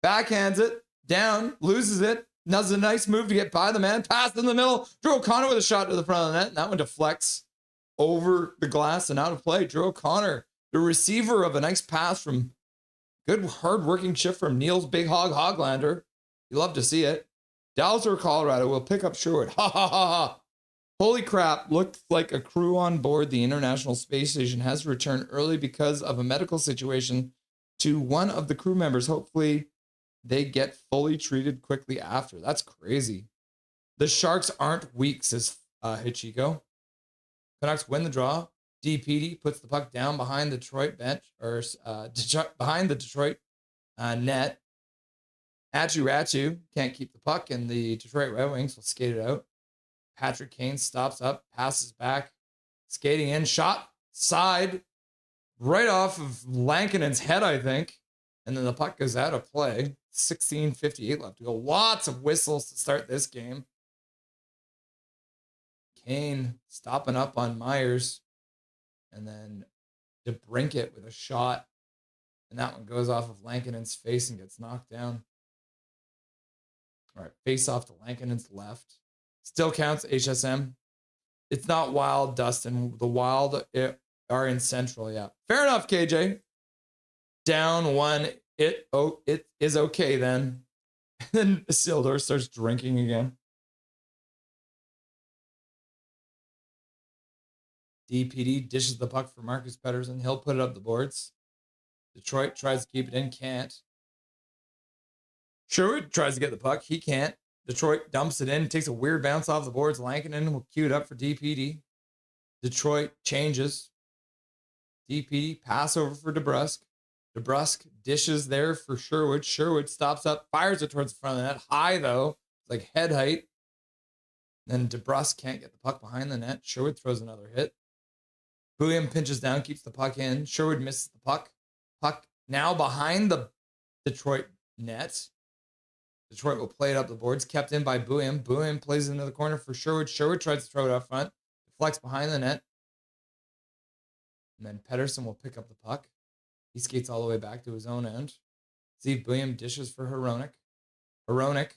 Backhands it. Down, loses it, does a nice move to get by the man, pass in the middle, Drew O'Connor with a shot to the front of the net, and that one deflects over the glass and out of play. Drew O'Connor, the receiver of a nice pass from good hard-working shift from Niels Big Hog Hoglander. You love to see it. Dallas or Colorado will pick up Sherwood. Ha ha ha ha. Holy crap, looked like a crew on board the International Space Station has returned early because of a medical situation to one of the crew members. Hopefully, they get fully treated quickly after. That's crazy. The Sharks aren't weak, says Hichiko. Canucks win the draw. DPD puts the puck down behind the Detroit bench, or behind the Detroit net. Atu can't keep the puck, and the Detroit Red Wings will skate it out. Patrick Kane stops up, passes back, skating in, shot side, right off of Lankinen's head, I think. And then the puck goes out of play. 16:58 left to go. Lots of whistles to start this game. Kane stopping up on Myers. And then DeBrincat with a shot. And that one goes off of Lankinen's face and gets knocked down. All right, face off to Lankinen's left. Still counts HSM. It's not Wild, Dustin. The Wild are in Central, yeah. Fair enough, KJ. Down one. It is okay then. And then Isildur starts drinking again. DPD dishes the puck for Marcus Pettersson. He'll put it up the boards. Detroit tries to keep it in, can't. Sherwood tries to get the puck. He can't. Detroit dumps it in, takes a weird bounce off the boards. Lankinen will cue it up for DPD. Detroit changes. DPD pass over for DeBrusk. DeBrusk dishes there for Sherwood. Sherwood stops up, fires it towards the front of the net. High, though. It's like head height. Then DeBrusk can't get the puck behind the net. Sherwood throws another hit. William pinches down, keeps the puck in. Sherwood misses the puck. Puck now behind the Detroit net. Detroit will play it up the boards. Kept in by Buiam. Buiam plays it into the corner for Sherwood. Sherwood tries to throw it up front. Deflects behind the net. And then Pettersson will pick up the puck. He skates all the way back to his own end. See Buiam dishes for Hronek. Hronek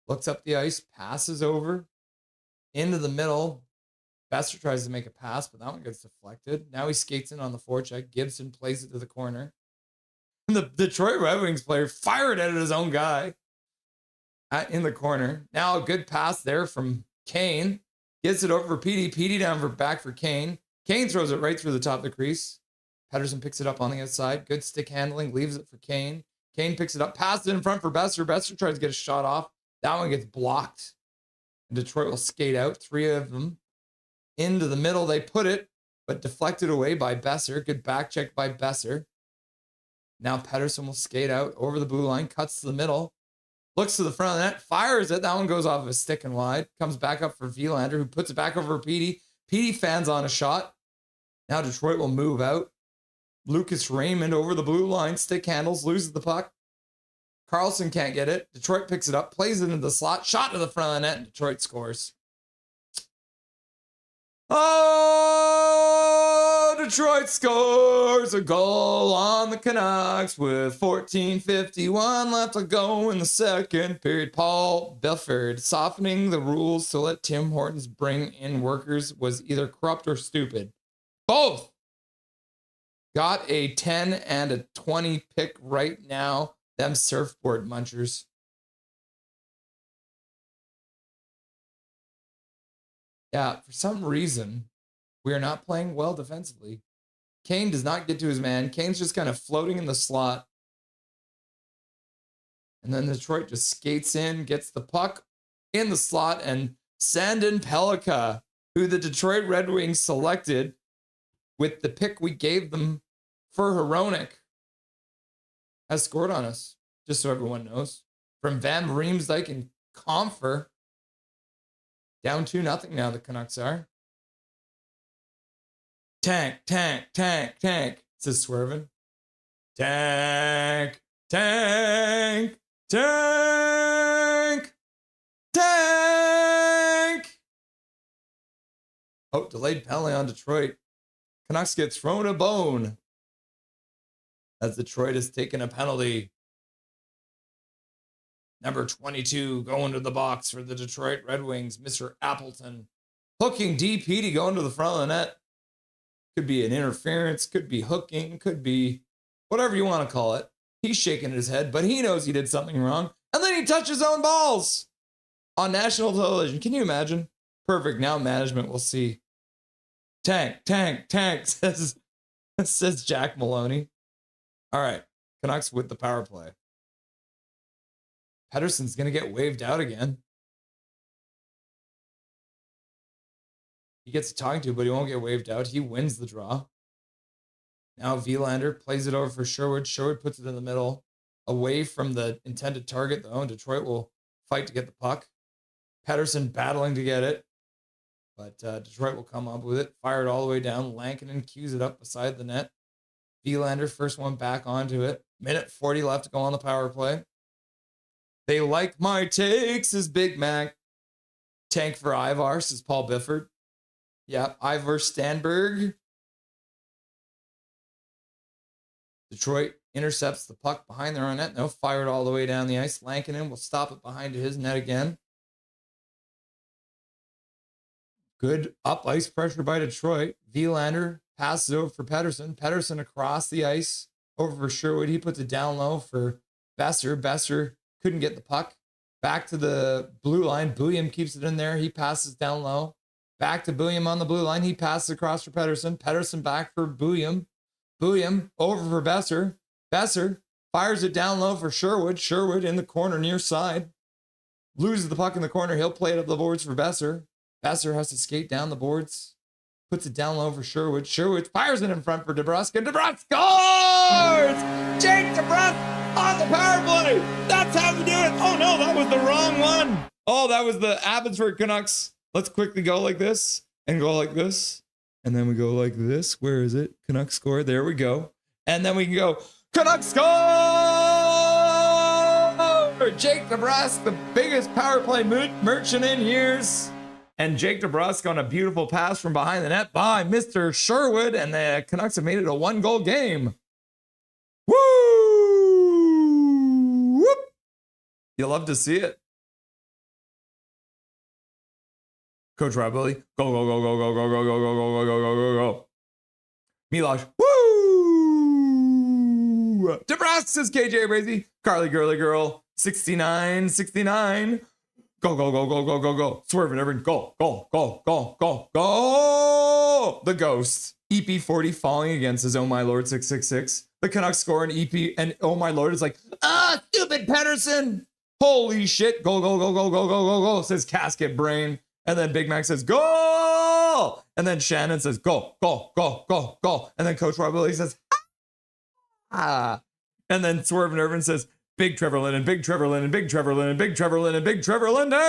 looks up the ice, passes over into the middle. Besser tries to make a pass, but that one gets deflected. Now he skates in on the forecheck. Gibson plays it to the corner. And the Detroit Red Wings player fired at his own guy in the corner. Now a good pass there from Kane. Gets it over for Petey. Petey down for back for Kane. Kane throws it right through the top of the crease. Pettersson picks it up on the outside. Good stick handling. Leaves it for Kane. Kane picks it up. Passes it in front for Besser. Besser tries to get a shot off. That one gets blocked. And Detroit will skate out. Three of them into the middle. They put it, but deflected away by Besser. Good back check by Besser. Now Pettersson will skate out over the blue line. Cuts to the middle. Looks to the front of the net. Fires it. That one goes off of a stick and wide. Comes back up for Vilander, who puts it back over for Petey. Petey fans on a shot. Now Detroit will move out. Lucas Raymond over the blue line. Stick handles. Loses the puck. Carlson can't get it. Detroit picks it up. Plays it into the slot. Shot to the front of the net. And Detroit scores. Oh, Detroit scores a goal on the Canucks with 14:51 left to go in the second period. Paul Belford softening the rules to let Tim Hortons bring in workers was either corrupt or stupid. Both. Got a 10 and a 20 pick right now. Them surfboard munchers. Yeah, for some reason, we are not playing well defensively. Kane does not get to his man. Kane's just kind of floating in the slot. And then Detroit just skates in, gets the puck in the slot, and Sandin Pellikka, who the Detroit Red Wings selected with the pick we gave them for Hronek, has scored on us, just so everyone knows. From Van Riemsdyk and Comfer. Down 2-0 now, the Canucks are. Tank, tank, tank, tank, says Swervin. Tank, tank, tank, tank. Oh, delayed penalty on Detroit. Canucks get thrown a bone as Detroit has taken a penalty. Number 22 going to the box for the Detroit Red Wings, Mr. Appleton. Hooking DP going to the front of the net. Could be an interference, could be hooking, could be whatever you want to call it. He's shaking his head, but he knows he did something wrong. And then he touched his own balls on national television. Can you imagine? Perfect. Now management will see. Tank, tank, tank, says Jack Maloney. All right. Canucks with the power play. Pettersson's going to get waved out again. He gets talking to, but he won't get waved out. He wins the draw. Now Vilander plays it over for Sherwood. Sherwood puts it in the middle. away from the intended target, though, and Detroit will fight to get the puck. Pedersen battling to get it, but Detroit will come up with it. Fire it all the way down. Lankinen cues it up beside the net. Vilander, first one back onto it. Minute 40 left to go on the power play. They like my takes, says Big Mac. Tank for Ivar, says Paul Bifford. Yeah, Ivar Stanberg. Detroit intercepts the puck behind their own net. Now fired all the way down the ice. Lankinen will stop it behind his net again. Good up ice pressure by Detroit. Vilander passes over for Pedersen. Pedersen across the ice over for Sherwood. He puts it down low for Besser. Besser couldn't get the puck. Back to the blue line. Bouillon keeps it in there. He passes down low. Back to Bouillon on the blue line. He passes across for Pedersen. Pedersen back for Bouillon. Bouillon over for Besser. Besser fires it down low for Sherwood. Sherwood in the corner near side. Loses the puck in the corner. He'll play it up the boards for Besser. Besser has to skate down the boards. Puts it down low for Sherwood. Sherwood fires it in front for DeBrusk. And DeBrusk scores! Jake DeBrusk on the power play. That's how we do it. Oh no, that was the wrong one. Oh, that was the Abbotsford Canucks. Let's quickly go like this and go like this. And then we go like this. Where is it? Canucks score. There we go. And then we can go, Canucks score! Jake DeBrusk, the biggest power play merchant in years. And Jake DeBrusk on a beautiful pass from behind the net by Mr. Sherwood. And the Canucks have made it a 1-goal game. Woo! Whoop! You love to see it. Coach Rabilly, go, go, go, go, go, go, go, go, go, go, go, go, go, go. Milosh, woo! DeBrusk says KJ Brazy. Carly Girly Girl, 69, 69. Go, go, go, go, go, go, go. Swerve it, everyone. Go, go, go, go, go, go. The Ghost. EP40 falling against his Oh My Lord 666. The Canucks score an EP, and Oh My Lord is like, stupid Pedersen. Holy shit. Go, go, go, go, go, go, go, go, says Casket Brain. And then Big Mac says, goal! And then Shannon says, go, go, go, go, go. And then Coach Rabilly says, ah. And then Swerve and Irvin says, Big Trevor Linden, Big Trevor Linden, Big Trevor Linden, Big Trevor Linden, Big Trevor Linden.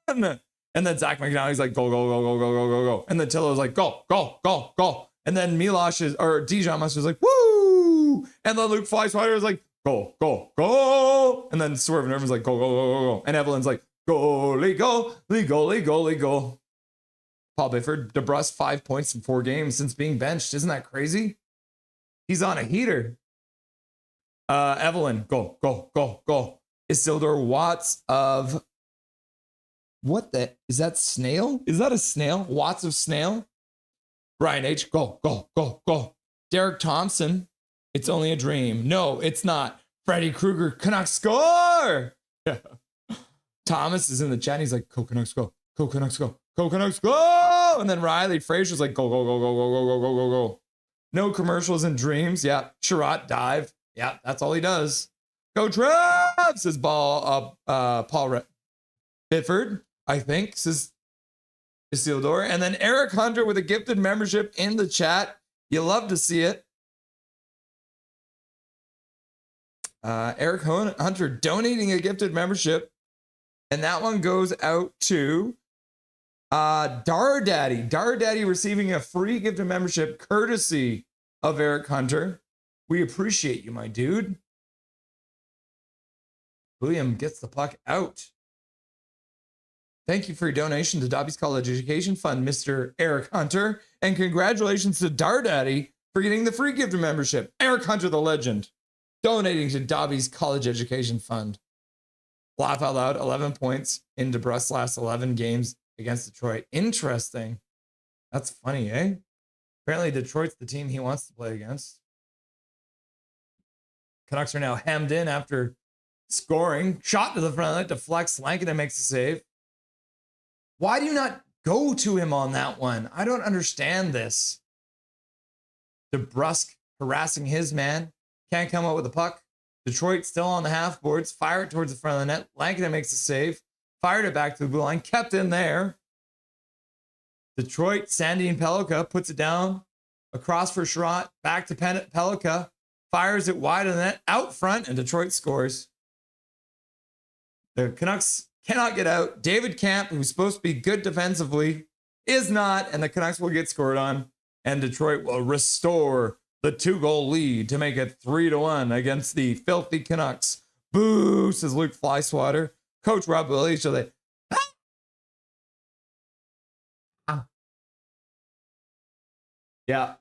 And then Zach McNally's like, go, go, go, go, go, go, go, go. And then Tillo's like, go, go, go, go. And then Milosh is, or Dijon Master's like, woo! And then Luke Flyswider is like, go, go, go. And then Swerve and Irvin's like, go, go, go, go, go. And Evelyn's like, goalie, goalie, goalie, goalie, goal. Paul Bifford, DeBrusk 5 points in 4 games since being benched. Isn't that crazy? He's on a heater. Evelyn, go, go, go, go. Isildur Watts of, what the, is that snail? Is that a snail? Watts of snail? Brian H, go, go, go, go. Derek Thompson, it's only a dream. No, it's not. Freddie Krueger, Canucks score! Thomas is in the chat. He's like, go Canucks go, go Canucks go, go Canucks go. And then Riley Frazier's like, go, go, go, go, go, go, go, go, go, go. No commercials and dreams. Yeah. Sherratt dive. Yeah, that's all he does. Go Trev, says Paul Bifford, I think, says Isildur. And then Eric Hunter with a gifted membership in the chat. You love to see it. Eric Hunter donating a gifted membership. And that one goes out to Dar Daddy. Dar Daddy receiving a free gifted membership courtesy of Eric Hunter. We appreciate you, my dude. William gets the puck out. Thank you for your donation to Dobby's College Education Fund, Mr. Eric Hunter. And congratulations to Dar Daddy for getting the free gifted membership. Eric Hunter, the legend, donating to Dobby's College Education Fund. Laugh out loud, 11 points in DeBrusk's last 11 games against Detroit. Interesting. That's funny, eh? Apparently Detroit's the team he wants to play against. Canucks are now hemmed in after scoring. Shot to the front of the net, deflects. Lankinen makes the save. Why do you not go to him on that one? I don't understand this. DeBrusk harassing his man. Can't come out with the puck. Detroit still on the half boards. Fire it towards the front of the net. Lankinen makes the save. Fired it back to the blue line. Kept in there. Detroit, Sandy and Pellica puts it down. Across for Sherratt. Back to Pellica. fires it wide of the net, out front, and Detroit scores. The Canucks cannot get out. David Camp, who's supposed to be good defensively, is not, and the Canucks will get scored on, and Detroit will restore the 2-goal lead to make it 3-1 against the filthy Canucks. Boo, says Luke Flyswatter. Coach Rob Willie, so they... Yeah.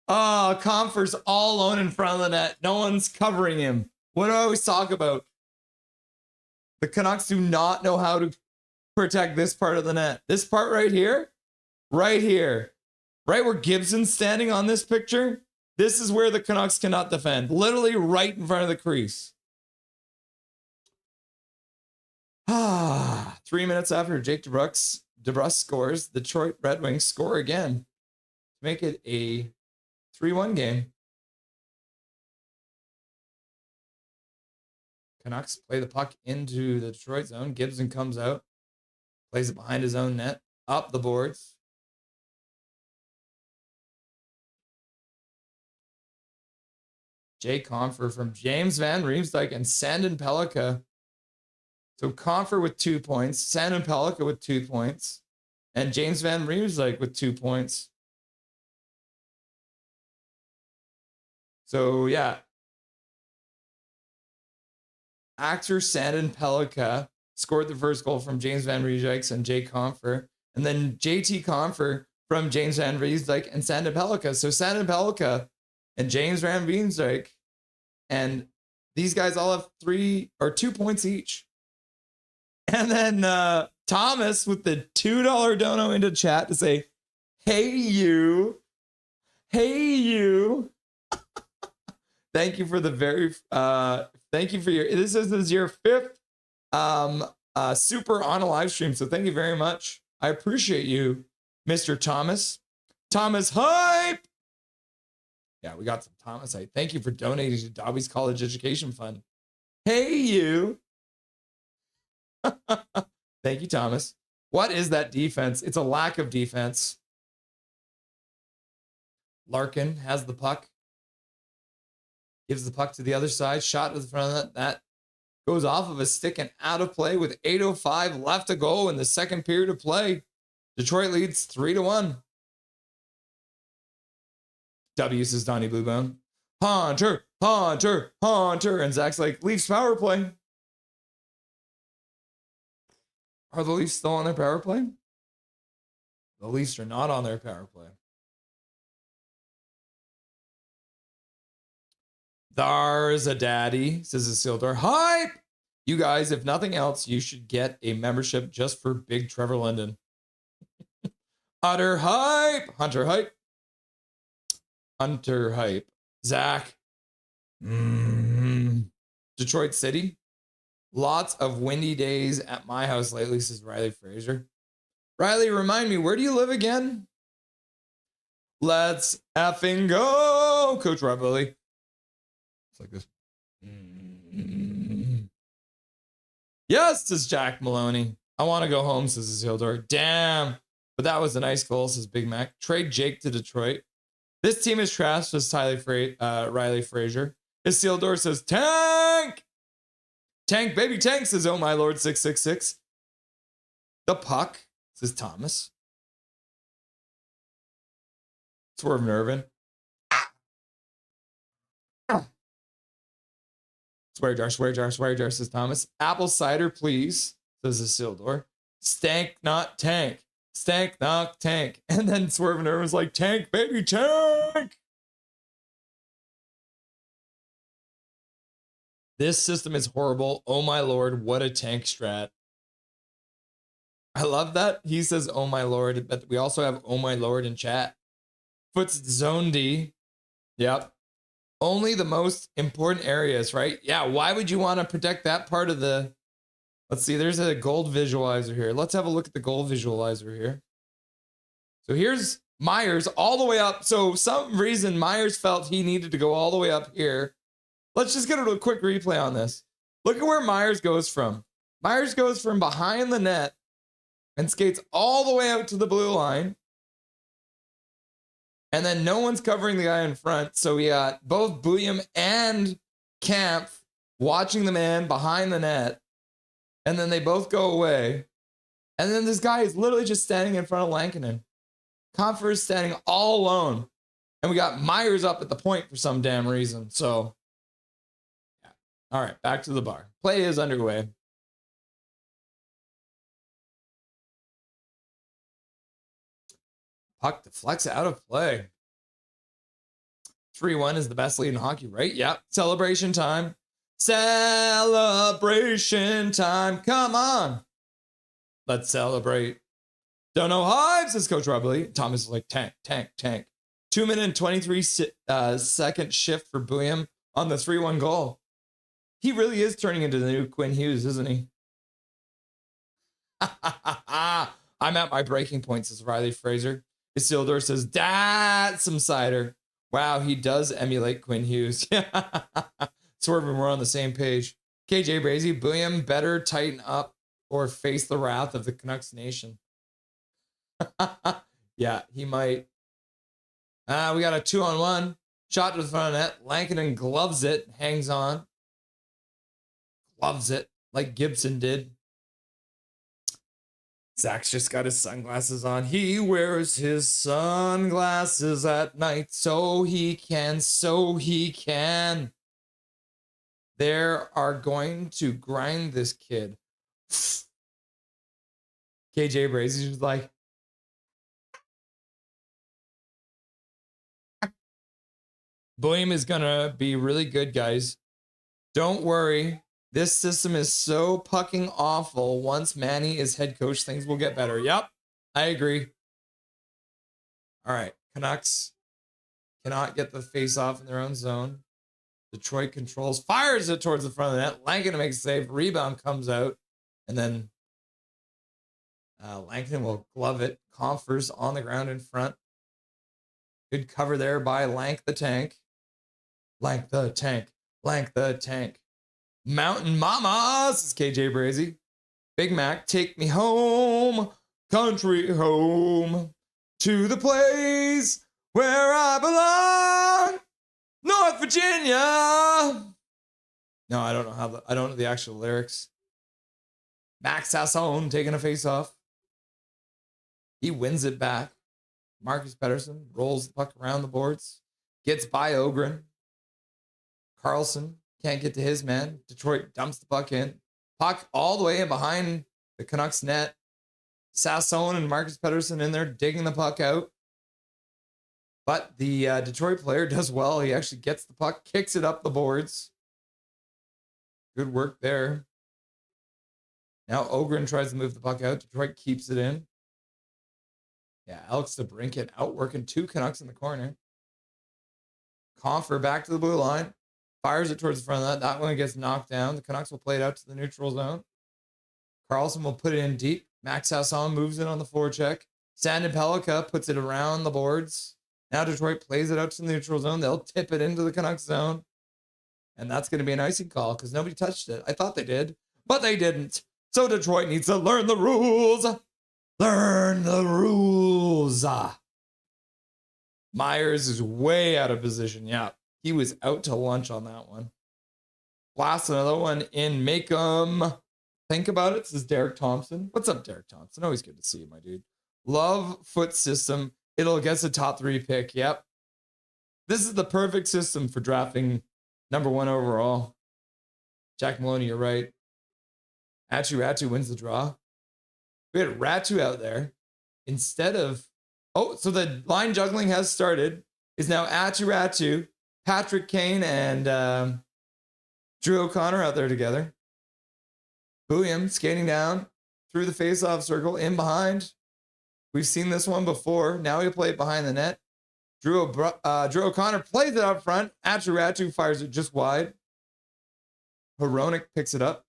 Oh, Comfort's all alone in front of the net. No one's covering him. What do I always talk about? The Canucks do not know how to protect this part of the net. This part right here, right where Gibson's standing on this picture, this is where the Canucks cannot defend. Literally right in front of the crease. 3 minutes after Jake DeBrusk scores, the Detroit Red Wings score again to make it a 3-1 game. Canucks play the puck into the Detroit zone. Gibson comes out, plays it behind his own net, up the boards. Jay Confer from James Van Riemsdyk and Sandin Pellikka. So Confer with 2 points, Sandin Pellikka with 2 points, and James Van Riemsdyk with 2 points. So yeah, actor Sandin Pellikka scored the first goal from James Van Riemsdyk and Jay Confer, and then JT Confer from James Van Riemsdyk and Sandin Pellikka. So Sandin Pellikka and James Van Riemsdyk, and these guys all have 3 or 2 points each. And then Thomas with the $2 dono into chat to say, hey you. Thank you for the thank you for this is your 5th super on a live stream. So thank you very much. I appreciate you, Mr. Thomas. Thomas Hype. Yeah, we got some Thomas Hype. Thank you for donating to Dobby's College Education Fund. Hey you. Thank you, Thomas. What is that defense? It's a lack of defense. Larkin has the puck. Gives the puck to the other side. Shot to the front of that. That goes off of a stick and out of play with 8:05 left to go in the second period of play. Detroit leads 3-1. W says Donnie Bluebone. Hunter. And Zach's like, Leafs power play. Are the Leafs still on their power play? The Leafs are not on their power play. There's a daddy, says Isildur. Hype! You guys, if nothing else, you should get a membership just for big Trevor Linden. Hunter Hype! Hunter Hype. Zach. Detroit City. Lots of windy days at my house lately, says Riley Fraser. Riley, remind me, where do you live again? Let's effing go, Coach Rob Willie. It's like this. Yes, says Jack Maloney. I want to go home, says Isildur. Damn. But that was a nice goal, says Big Mac. Trade Jake to Detroit. This team is trash, says Riley Fraser. Isildur says, tank! Tank, baby tank, says Oh My Lord 666. The puck, says Thomas. Swerve Nervin. Swear jar, says Thomas. Apple cider, please, says Isildur. Stank, not tank. Stank, not tank. And then Swerve Nervin's like, tank, baby tank. This system is horrible. Oh my Lord, what a tank strat. I love that. He says, oh my Lord, but we also have oh my Lord in chat. Puts zone D. Yep. Only the most important areas, right? Yeah, why would you want to protect that part of the... Let's see, there's a gold visualizer here. Let's have a look at the gold visualizer here. So here's Myers all the way up. So some reason Myers felt he needed to go all the way up here. Let's just get a quick replay on this. Look at where Myers goes from. Myers goes from behind the net and skates all the way out to the blue line. And then no one's covering the guy in front. So we got both William and Camp watching the man behind the net. And then they both go away. And then this guy is literally just standing in front of Lankinen. Comfer is standing all alone. And we got Myers up at the point for some damn reason. So, yeah. All right, back to the bar. Play is underway. Puck deflects out of play. 3-1 is the best lead in hockey, right? Yep. Celebration time. Celebration time. Come on. Let's celebrate. Don't know Hives, says Coach Rubley. Thomas is like, tank. 2 minute and 23 second shift for William on the 3-1 goal. He really is turning into the new Quinn Hughes, isn't he? I'm at my breaking point, says Riley Fraser. Isildur says, that's some cider. Wow, he does emulate Quinn Hughes. Swerving, we're on the same page. KJ Brazy, William better tighten up or face the wrath of the Canucks Nation. Yeah, he might. We got a 2-on-1. Shot to the front of net. Lankinen gloves it, hangs on. Gloves it like Gibson did. Zach's just got his sunglasses on. He wears his sunglasses at night so he can. They are going to grind this kid. KJ Brazy's just like, William is going to be really good, guys. Don't worry. This system is so fucking awful. Once Manny is head coach, things will get better. Yep, I agree. All right, Canucks cannot get the face off in their own zone. Detroit controls, fires it towards the front of the net. Lankinen makes a save. Rebound comes out. And then Lankinen will glove it. Comfers on the ground in front. Good cover there by Lank the Tank. Lank the Tank. Mountain Mamas, is KJ Brazy. Big Mac, take me home, country home, to the place where I belong, North Virginia. No, I don't know the actual lyrics. Max Sasson taking a face off. He wins it back. Marcus Pettersson rolls the puck around the boards, gets by Ogren. Carlson can't get to his man. Detroit dumps the puck in. Puck all the way in behind the Canucks net. Sasson and Marcus Pettersson in there digging the puck out. But the Detroit player does well. He actually gets the puck, kicks it up the boards. Good work there. Now Ogren tries to move the puck out. Detroit keeps it in. Yeah, Alex DeBrincat outworking two Canucks in the corner. Comfer back to the blue line. Fires it towards the front of that. That one gets knocked down. The Canucks will play it out to the neutral zone. Carlson will put it in deep. Max Sasson moves it on the forecheck. Sandin Pellikka puts it around the boards. Now Detroit plays it out to the neutral zone. They'll tip it into the Canucks zone. And that's going to be an icing call because nobody touched it. I thought they did, but they didn't. So Detroit needs to learn the rules. Learn the rules. Myers is way out of position. Yeah, he was out to lunch on that one. Blast another one in. Make 'em think about it. This is Derek Thompson. What's up, Derek Thompson? Always good to see you, my dude. Love foot system. It'll get a top 3 pick. Yep. This is the perfect system for drafting #1 overall. Jack Maloney, you're right. Ratu wins the draw. We had Ratu out there instead of... Oh, so the line juggling has started. Is now Ratu, Patrick Kane, and Drew O'Connor out there together. William skating down through the face-off circle, in behind. We've seen this one before. Now he'll play it behind the net. Drew O'Connor plays it out front. Ratu fires it just wide. Hronek picks it up,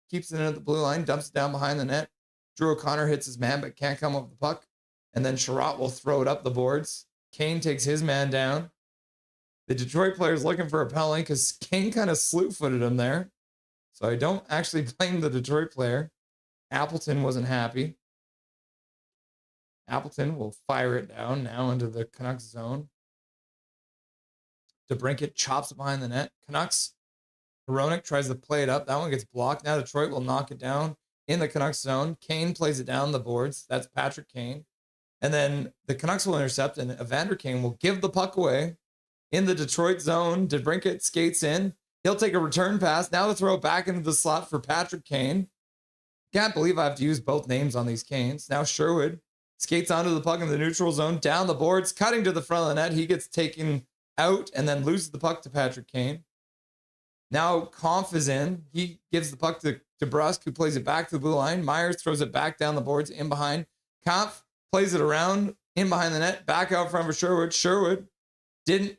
keeps it in at the blue line, dumps it down behind the net. Drew O'Connor hits his man, but can't come up with the puck. And then Sherratt will throw it up the boards. Kane takes his man down. The Detroit player's looking for a penalty because Kane kind of slew-footed him there. So I don't actually blame the Detroit player. Appleton wasn't happy. Appleton will fire it down now into the Canucks zone. DeBrincat chops it behind the net. Canucks. Hronek tries to play it up. That one gets blocked. Now Detroit will knock it down in the Canucks zone. Kane plays it down the boards. That's Patrick Kane. And then the Canucks will intercept, and Evander Kane will give the puck away in the Detroit zone. DeBrincat skates in. He'll take a return pass. Now to throw it back into the slot for Patrick Kane. Can't believe I have to use both names on these Canes. Now Sherwood skates onto the puck in the neutral zone, down the boards, cutting to the front of the net. He gets taken out and then loses the puck to Patrick Kane. Now Kampf is in. He gives the puck to Brusque, who plays it back to the blue line. Myers throws it back down the boards, in behind. Kampf plays it around, in behind the net, back out front for Sherwood. Sherwood didn't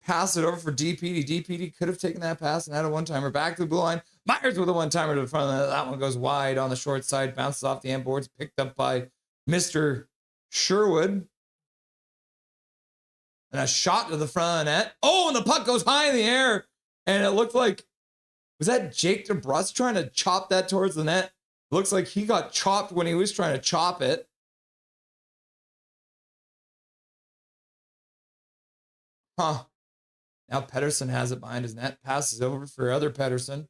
pass it over for DPD. DPD could have taken that pass and had a one-timer back to the blue line. Myers with a one-timer to the front of the net. That one goes wide on the short side, bounces off the end boards, picked up by Mr. Sherwood. And a shot to the front of the net. Oh, and the puck goes high in the air. And it looked like, was that Jake DeBrusk trying to chop that towards the net? Looks like he got chopped when he was trying to chop it. Huh. Now Pettersson has it behind his net. Passes over for other Pettersson.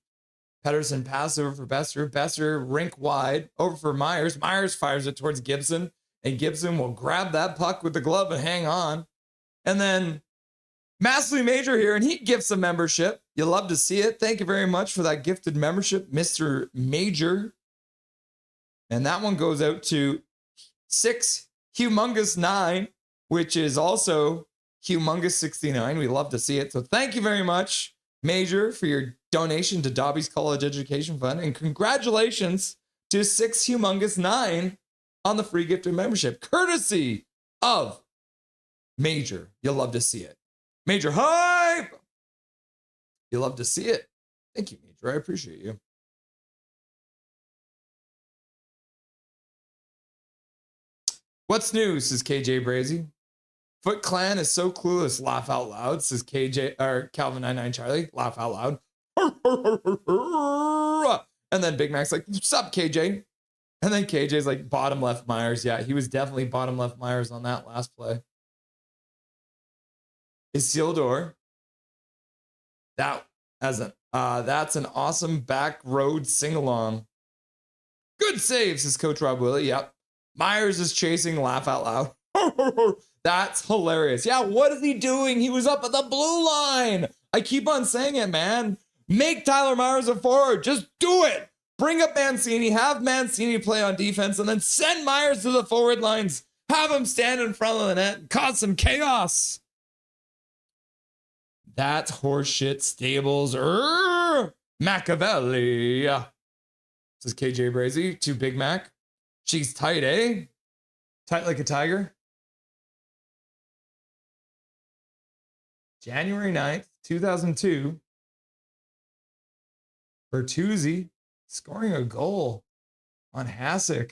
Pettersson passes over for Besser. Besser rink wide. Over for Myers. Myers fires it towards Gibson. And Gibson will grab that puck with the glove and hang on. And then Massey Major here, and he gifts a membership. You love to see it. Thank you very much for that gifted membership, Mr. Major. And that one goes out to 6 Humongous 9, which is also Humongous 69. We love to see it. So thank you very much, Major, for your donation to Dobby's College Education Fund. And congratulations to 6 Humongous 9 on the free gifted membership, courtesy of Major. You'll love to see it. Major hype! You love to see it. Thank you, Major. I appreciate you. What's new, says KJ Brazy. Foot Clan is so clueless. Laugh out loud, says KJ or Calvin99 Charlie. Laugh out loud. And then Big Mac's like, what's up, KJ? And then KJ's like, bottom left Myers. Yeah, he was definitely bottom left Myers on that last play. Isildur. That's an awesome back road sing-along. Good save, says Coach Rob Willie. Yep. Myers is chasing, laugh out loud. That's hilarious. Yeah, what is he doing? He was up at the blue line. I keep on saying it, man. Make Tyler Myers a forward. Just do it. Bring up Mancini, have Mancini play on defense, and then send Myers to the forward lines. Have him stand in front of the net and cause some chaos. That's horseshit Stables. Machiavelli. This is KJ Brazy to Big Mac. She's tight, eh? Tight like a tiger. January 9th, 2002. Bertuzzi scoring a goal on Hasek.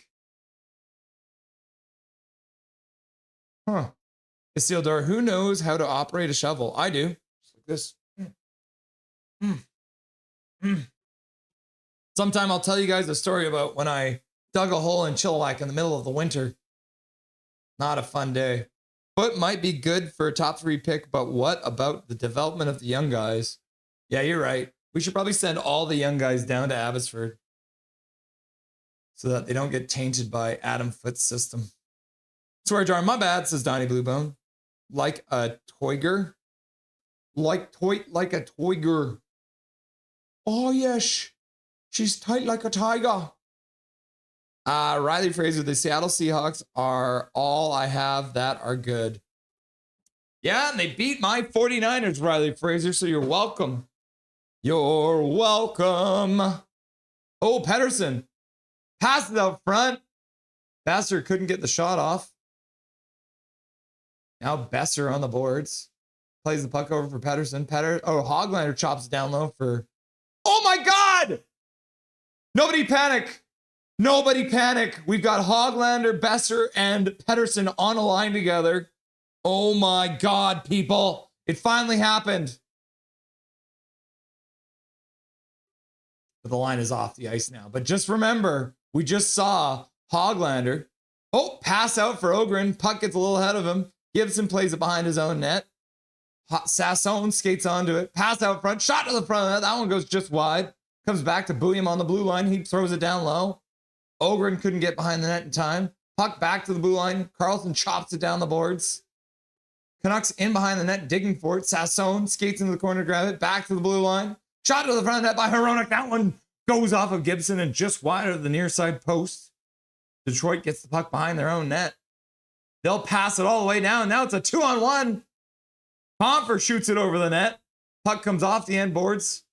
Huh. Isildur, who knows how to operate a shovel? I do. Just like this. Sometime I'll tell you guys a story about when I dug a hole in Chilliwack in the middle of the winter. Not a fun day. Foot might be good for a top 3 pick, but what about the development of the young guys? Yeah, you're right. We should probably send all the young guys down to Abbotsford so that they don't get tainted by Adam Foot's system. Swear jar, my bad, says Donnie Bluebone. Like a toiger. Like a toiger. Oh, yes. She's tight like a tiger. Riley Fraser, the Seattle Seahawks are all I have that are good. Yeah, and they beat my 49ers, Riley Fraser, so you're welcome. You're welcome. Oh, Pettersson. Pass it out front. Besser couldn't get the shot off. Now Besser on the boards. Plays the puck over for Pettersson. Hoglander chops it down low for... Oh my God! Nobody panic. Nobody panic. We've got Hoglander, Besser, and Pettersson on a line together. Oh my God, people. It finally happened. But the line is off the ice now. But just remember, we just saw Hoglander. Oh, pass out for Ogren. Puck gets a little ahead of him. Gibson plays it behind his own net. Sasson skates onto it. Pass out front. Shot to the front of that. That one goes just wide. Comes back to Bouillon on the blue line. He throws it down low. Ogren couldn't get behind the net in time. Puck back to the blue line. Carlson chops it down the boards. Canucks in behind the net, digging for it. Sasson skates into the corner to grab it. Back to the blue line. Shot to the front of the net by Hronek. That one goes off of Gibson and just wide of the near side post. Detroit gets the puck behind their own net. They'll pass it all the way down. Now it's a 2-on-1. Comfer shoots it over the net. Puck comes off the end boards.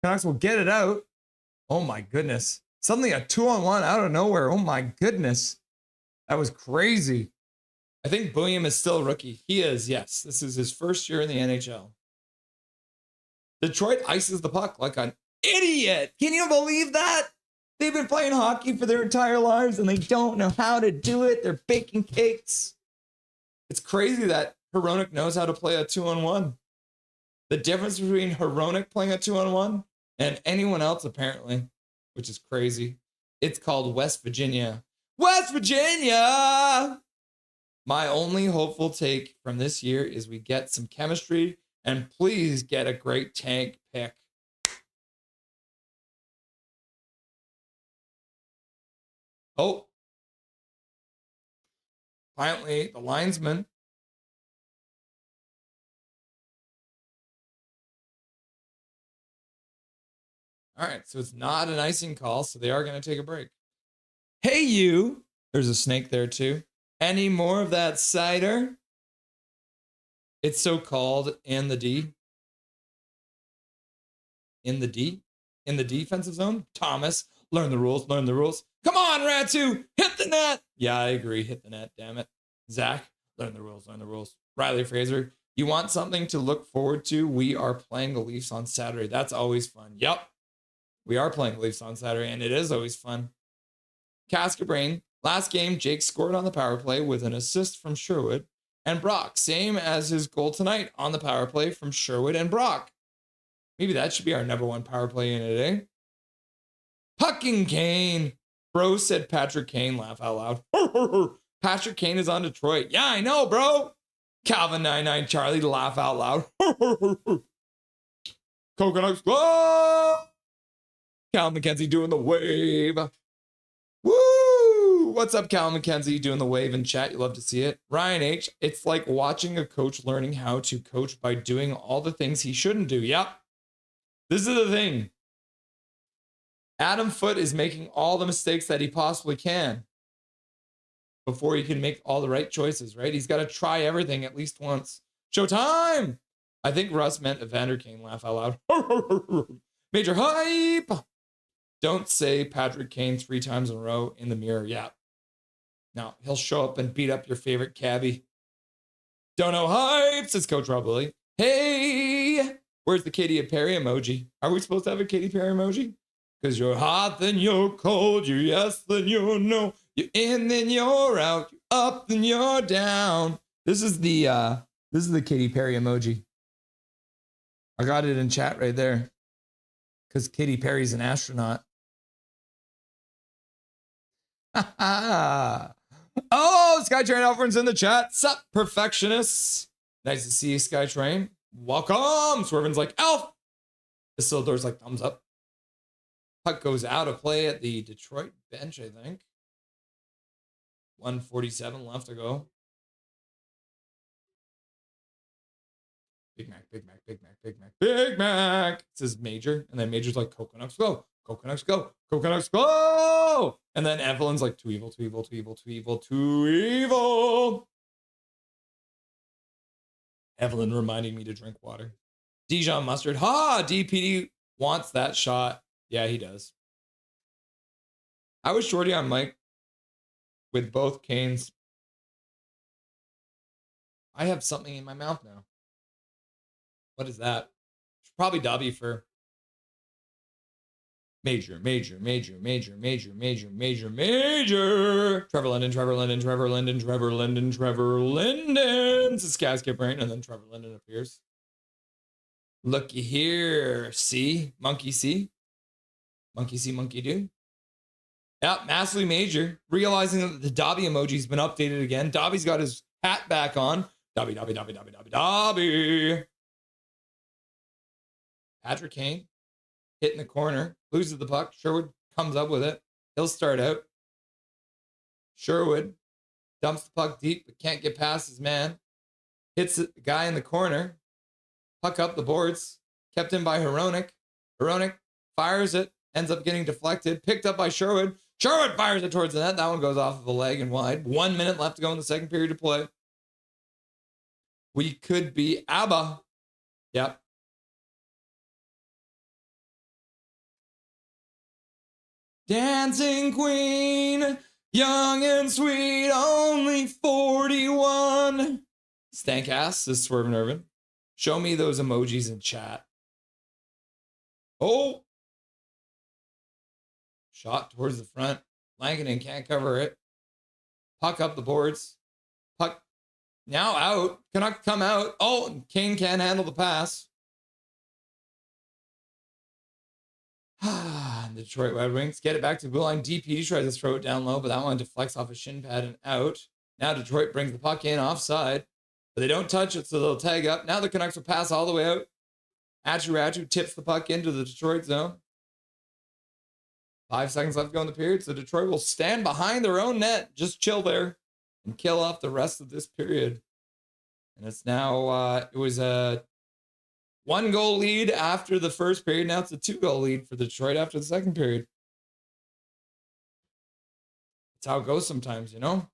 Canucks will get it out. Oh my goodness. Suddenly a 2-on-1 out of nowhere. Oh my goodness. That was crazy. I think Bouillon is still a rookie. He is, yes. This is his first year in the NHL. Detroit ices the puck like an idiot. Can you believe that? They've been playing hockey for their entire lives and they don't know how to do it. They're baking cakes. It's crazy that Hronek knows how to play a 2-on-1. The difference between Hronek playing a 2-on-1 and anyone else, apparently, which is crazy. It's called West Virginia. West Virginia! My only hopeful take from this year is we get some chemistry and please get a great tank pick. Oh. Finally, the linesman. All right, so it's not an icing call, so they are going to take a break. Hey, you. There's a snake there, too. Any more of that cider? It's so called in the D. In the D? In the defensive zone? Thomas, learn the rules, learn the rules. Come on, Ratu, hit the net. Yeah, I agree, hit the net, damn it. Zach, learn the rules, learn the rules. Riley Fraser, you want something to look forward to? We are playing the Leafs on Saturday. That's always fun. Yep. We are playing the Leafs on Saturday, and it is always fun. Cascabrain, last game, Jake scored on the power play with an assist from Sherwood and Brock, same as his goal tonight on the power play from Sherwood and Brock. Maybe that should be our number one power play unit, eh? Pucking Kane. Bro said Patrick Kane, laugh out loud. Patrick Kane is on Detroit. Yeah, I know, bro. Calvin 99 Charlie, laugh out loud. Coconuts, go! Cal McKenzie doing the wave. Woo! What's up, Cal McKenzie doing the wave in chat? You love to see it. Ryan H, it's like watching a coach learning how to coach by doing all the things he shouldn't do. Yep. This is the thing. Adam Foote is making all the mistakes that he possibly can before he can make all the right choices, right? He's got to try everything at least once. Showtime! I think Russ meant Evander Kane, laugh out loud. Major hype! Don't say Patrick Kane 3 times in a row in the mirror. Yeah. Now, he'll show up and beat up your favorite cabbie. Don't know hype, says Coach Rob Lilly. Hey! Where's the Katy Perry emoji? Are we supposed to have a Katy Perry emoji? Because you're hot, then you're cold. You're yes, then you're no. You're in, then you're out. You're up, then you're down. This is the Katy Perry emoji. I got it in chat right there. Because Katy Perry's an astronaut. Oh, Skytrain Alfred's in the chat. Sup, perfectionists. Nice to see you, Skytrain. Welcome. Swervin's like, Elf. Isildur's like, thumbs up. Puck goes out of play at the Detroit bench, I think. 1:47 left to go. Big Mac, Big Mac, Big Mac, Big Mac, Big Mac. It says Major, and then Major's like, Coconuts go, Coconuts go, Coconuts go. And then Evelyn's like, too evil, too evil, too evil, too evil, too evil. Evelyn reminding me to drink water. Dijon Mustard, ha! DPD wants that shot. Yeah, he does. I was shorty on Mike with both Canes. I have something in my mouth now. What is that? It's probably Dobby for Major. Trevor Linden. It's Casket Brain, and then Trevor Linden appears. Looky here. See? Monkey see? Monkey see, monkey do. Yep, massively Major. Realizing that the Dobby emoji's been updated again. Dobby's got his hat back on. Dobby. Patrick Kane hitting the corner, loses the puck. Sherwood comes up with it. He'll start out. Sherwood dumps the puck deep, but can't get past his man. Hits the guy in the corner. Puck up the boards. Kept in by Hronek. Hronek fires it. Ends up getting deflected. Picked up by Sherwood. Sherwood fires it towards the net. That one goes off of the leg and wide. 1 minute left to go in the second period of play. We could be ABBA. Yep. Dancing Queen, young and sweet, only 41. Stank ass, is Swervin' Irvin. Show me those emojis in chat. Oh. Shot towards the front. Lankinen can't cover it. Puck up the boards. Puck now out. Cannot come out. Oh, Kane can't handle the pass. Detroit Red Wings get it back to the blue line. DP tries to throw it down low, but that one deflects off a shin pad and out. Now Detroit brings the puck in offside, but they don't touch it, so they'll tag up. Now the Canucks will pass all the way out. Atu tips the puck into the Detroit zone. 5 seconds left to go in the period, so Detroit will stand behind their own net, just chill there, and kill off the rest of this period. And it's now, it was a 1-goal lead after the first period. Now it's a 2-goal lead for Detroit after the second period. That's how it goes sometimes, you know?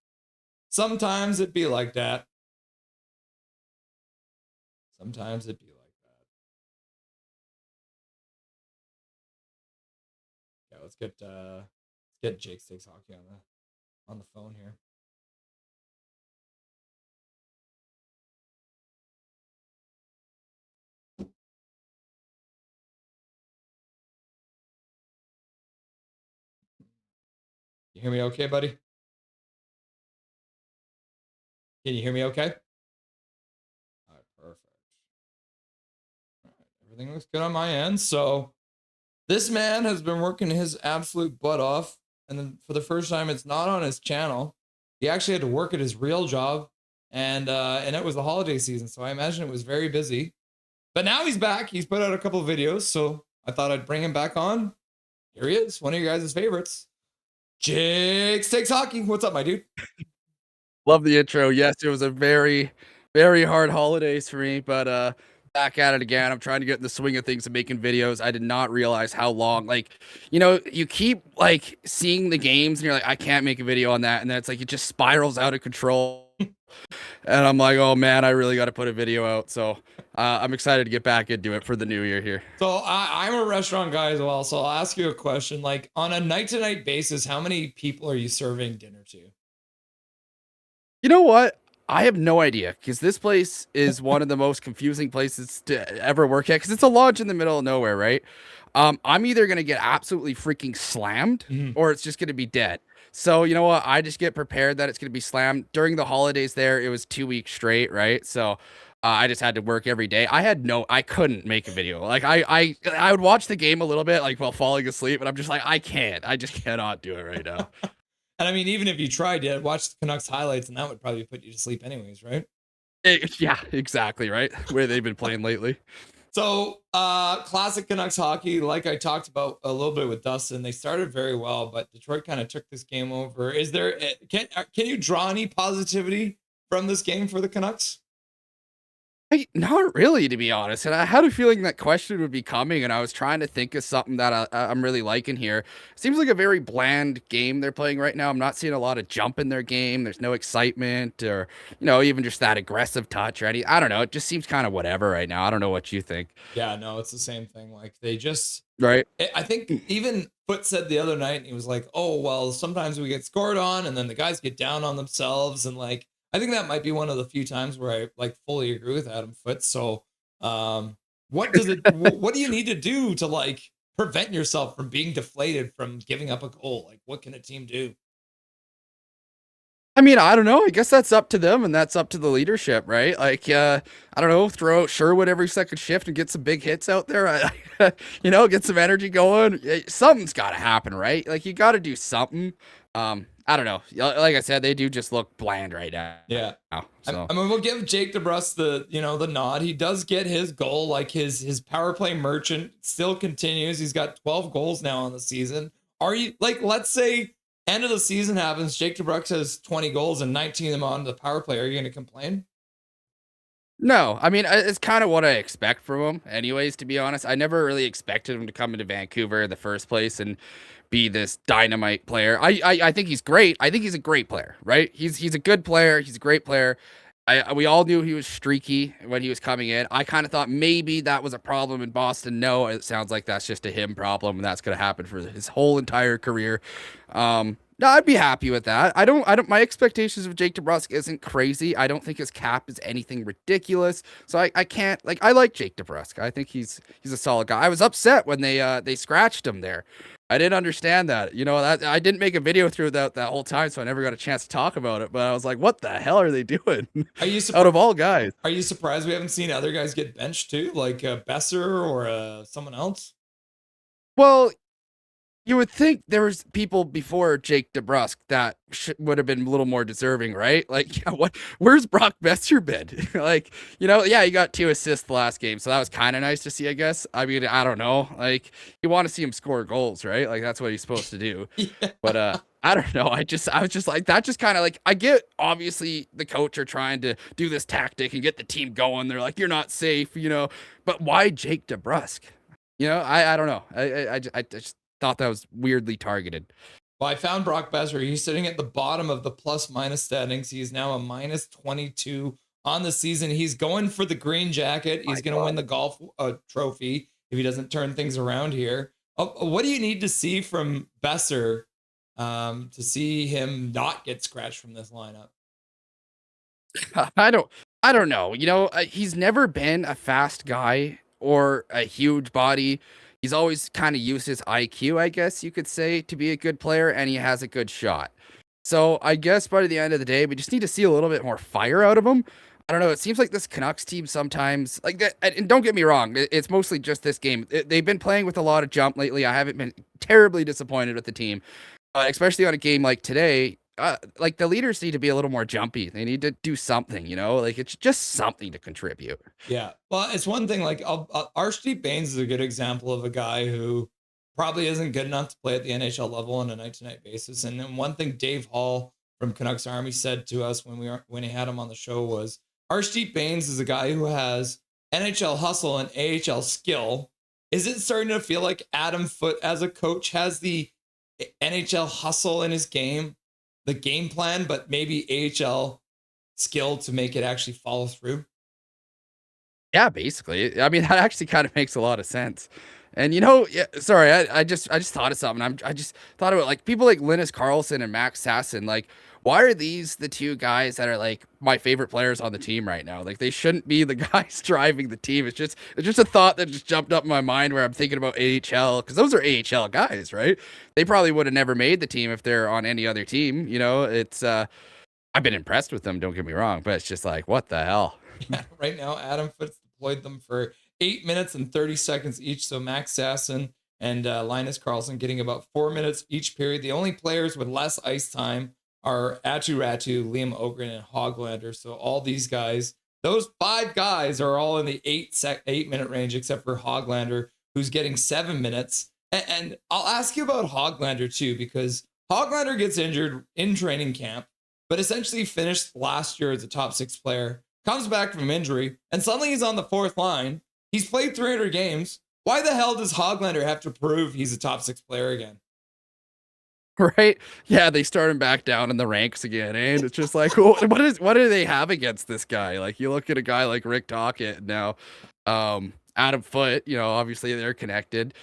Sometimes it be like that. Sometimes it be like that. Yeah, let's get Jake Stakes Hockey on the phone here. You hear me okay, buddy? Can you hear me okay? All right, perfect. All right, everything looks good on my end. So this man has been working his absolute butt off. And then for the first time, it's not on his channel. He actually had to work at his real job. And it was the holiday season. So I imagine it was very busy. But now he's back. He's put out a couple of videos. So I thought I'd bring him back on. Here he is, one of your guys' favorites. Jake Stakes Hockey. What's up, my dude? Love the intro. Yes, it was a very, very hard holidays for me, but back at it again. I'm trying to get in the swing of things and making videos. I did not realize how long, like, you know, you keep like seeing the games and you're like, I can't make a video on that. And then it's like, it just spirals out of control. And I'm like, oh man, I really got to put a video out. So I'm excited to get back into it for the new year here. So I'm a restaurant guy as well. So I'll ask you a question. Like on a night-to-night basis, how many people are you serving dinner to? You know what? I have no idea because this place is one of the most confusing places to ever work at because it's a lodge in the middle of nowhere, right? I'm either going to get absolutely freaking slammed or it's just going to be dead. So, you know what? I just get prepared that it's going to be slammed. During the holidays there, it was 2 weeks straight, right? So I just had to work every day. I couldn't make a video. Like I would watch the game a little bit like while falling asleep, but I'm just like, I just cannot do it right now. And I mean, even if you tried to watch the Canucks highlights, and that would probably put you to sleep anyways, right? Yeah, exactly, right? Where they've been playing lately. So, classic Canucks hockey, like I talked about a little bit with Dustin, they started very well, but Detroit kind of took this game over. Is there, can you draw any positivity from this game for the Canucks? Not really, to be honest. And I had a feeling that question would be coming, and I was trying to think of something that I'm really liking here. Seems like a very bland game they're playing right now. I'm not seeing a lot of jump in their game. There's no excitement or, you know, even just that aggressive touch or any. I don't know. It just seems kind of whatever right now. I don't know what you think. Yeah, no, it's the same thing. Like they just, right. I think even Foote said the other night, he was like, oh, well, sometimes we get scored on and then the guys get down on themselves. And like, I think that might be one of the few times where I like fully agree with Adam Foote. So, what do you need to do to like prevent yourself from being deflated from giving up a goal? Like, what can a team do? I mean, I don't know. I guess that's up to them and that's up to the leadership, right? Like, I don't know, throw out Sherwood every second shift and get some big hits out there. Get some energy going. Something's got to happen, right? Like, you got to do something. I don't know. Like I said, they do just look bland right now. Yeah. So. I mean, we'll give Jake DeBrusk the nod. He does get his goal. Like his power play merchant still continues. He's got 12 goals now on the season. Are you like, let's say end of the season happens, Jake DeBrusk has 20 goals and 19 of them on the power play. Are you going to complain? No, I mean, it's kind of what I expect from him anyways, to be honest. I never really expected him to come into Vancouver in the first place and be this dynamite player. I think he's great. I think he's a great player, right? He's a good player. He's a great player. We all knew he was streaky when he was coming in. I kind of thought maybe that was a problem in Boston. No, it sounds like that's just a him problem, and that's going to happen for his whole entire career. No, I'd be happy with that. I don't. My expectations of Jake DeBrusk isn't crazy. I don't think his cap is anything ridiculous. So I can't like. I like Jake DeBrusk. I think he's a solid guy. I was upset when they scratched him there. I didn't understand that. That I didn't make a video through that whole time, so I never got a chance to talk about it. But I was like, what the hell are they doing? Are you out of all guys? Are you surprised we haven't seen other guys get benched too, like Besser or someone else? Well, you would think there was people before Jake DeBrusk that would have been a little more deserving, right? Like, where's Brock Besser been? Like, yeah, he got 2 assists the last game, so that was kind of nice to see, I guess. I mean, I don't know. Like, you want to see him score goals, right? Like, that's what he's supposed to do. Yeah. But I don't know. I was just like, that just kind of like, I get, obviously, the coach are trying to do this tactic and get the team going. They're like, you're not safe, but why Jake DeBrusk? I don't know. I just thought that was weirdly targeted. Well, I found Brock Besser. He's sitting at the bottom of the plus-minus standings. He's now a minus 22 on the season. He's going for the green jacket. He's going to win the golf trophy if he doesn't turn things around here. What do you need to see from Besser to see him not get scratched from this lineup? I don't know. He's never been a fast guy or a huge body. He's always kind of used his IQ, I guess you could say, to be a good player, and he has a good shot. So I guess by the end of the day, we just need to see a little bit more fire out of him. I don't know. It seems like this Canucks team sometimes, like that, and don't get me wrong, it's mostly just this game. They've been playing with a lot of jump lately. I haven't been terribly disappointed with the team, especially on a game like today. Like the leaders need to be a little more jumpy. They need to do something, like it's just something to contribute. Yeah. Well, it's one thing, like Archdeep Baines is a good example of a guy who probably isn't good enough to play at the NHL level on a night-to-night basis. And then one thing Dave Hall from Canucks Army said to us when he had him on the show was, Archdeep Baines is a guy who has NHL hustle and AHL skill. Is it starting to feel like Adam Foote as a coach has the NHL hustle in his game? The game plan, but maybe AHL skill to make it actually follow through? Yeah, basically. I mean, that actually kind of makes a lot of sense. And sorry, I just thought of something. I just thought about like people like Linus Karlsson and Max Sasson. Like, why are these the two guys that are like my favorite players on the team right now? Like, they shouldn't be the guys driving the team. It's just a thought that just jumped up in my mind where I'm thinking about AHL, because those are AHL guys, right? They probably would have never made the team if they're on any other team. It's I've been impressed with them, don't get me wrong, but it's just like, what the hell? Yeah, right now, Adam Foote's deployed them for 8 minutes and 30 seconds each. So Max Sasson and Linus Karlsson getting about 4 minutes each period. The only players with less ice time are Atu Ratu, Liam Ogren, and Hoglander. So all these guys, those 5 guys are all in the 8-minute range, except for Hoglander, who's getting 7 minutes. And I'll ask you about Hoglander too, because Hoglander gets injured in training camp, but essentially finished last year as a top 6 player, comes back from injury, and suddenly he's on the 4th line. He's played 300 games. Why the hell does Hoglander have to prove he's a top 6 player again? Right? Yeah, they start him back down in the ranks again, and it's just like, what do they have against this guy? Like, you look at a guy like Rick Tocchet now, Adam Foote, obviously they're connected.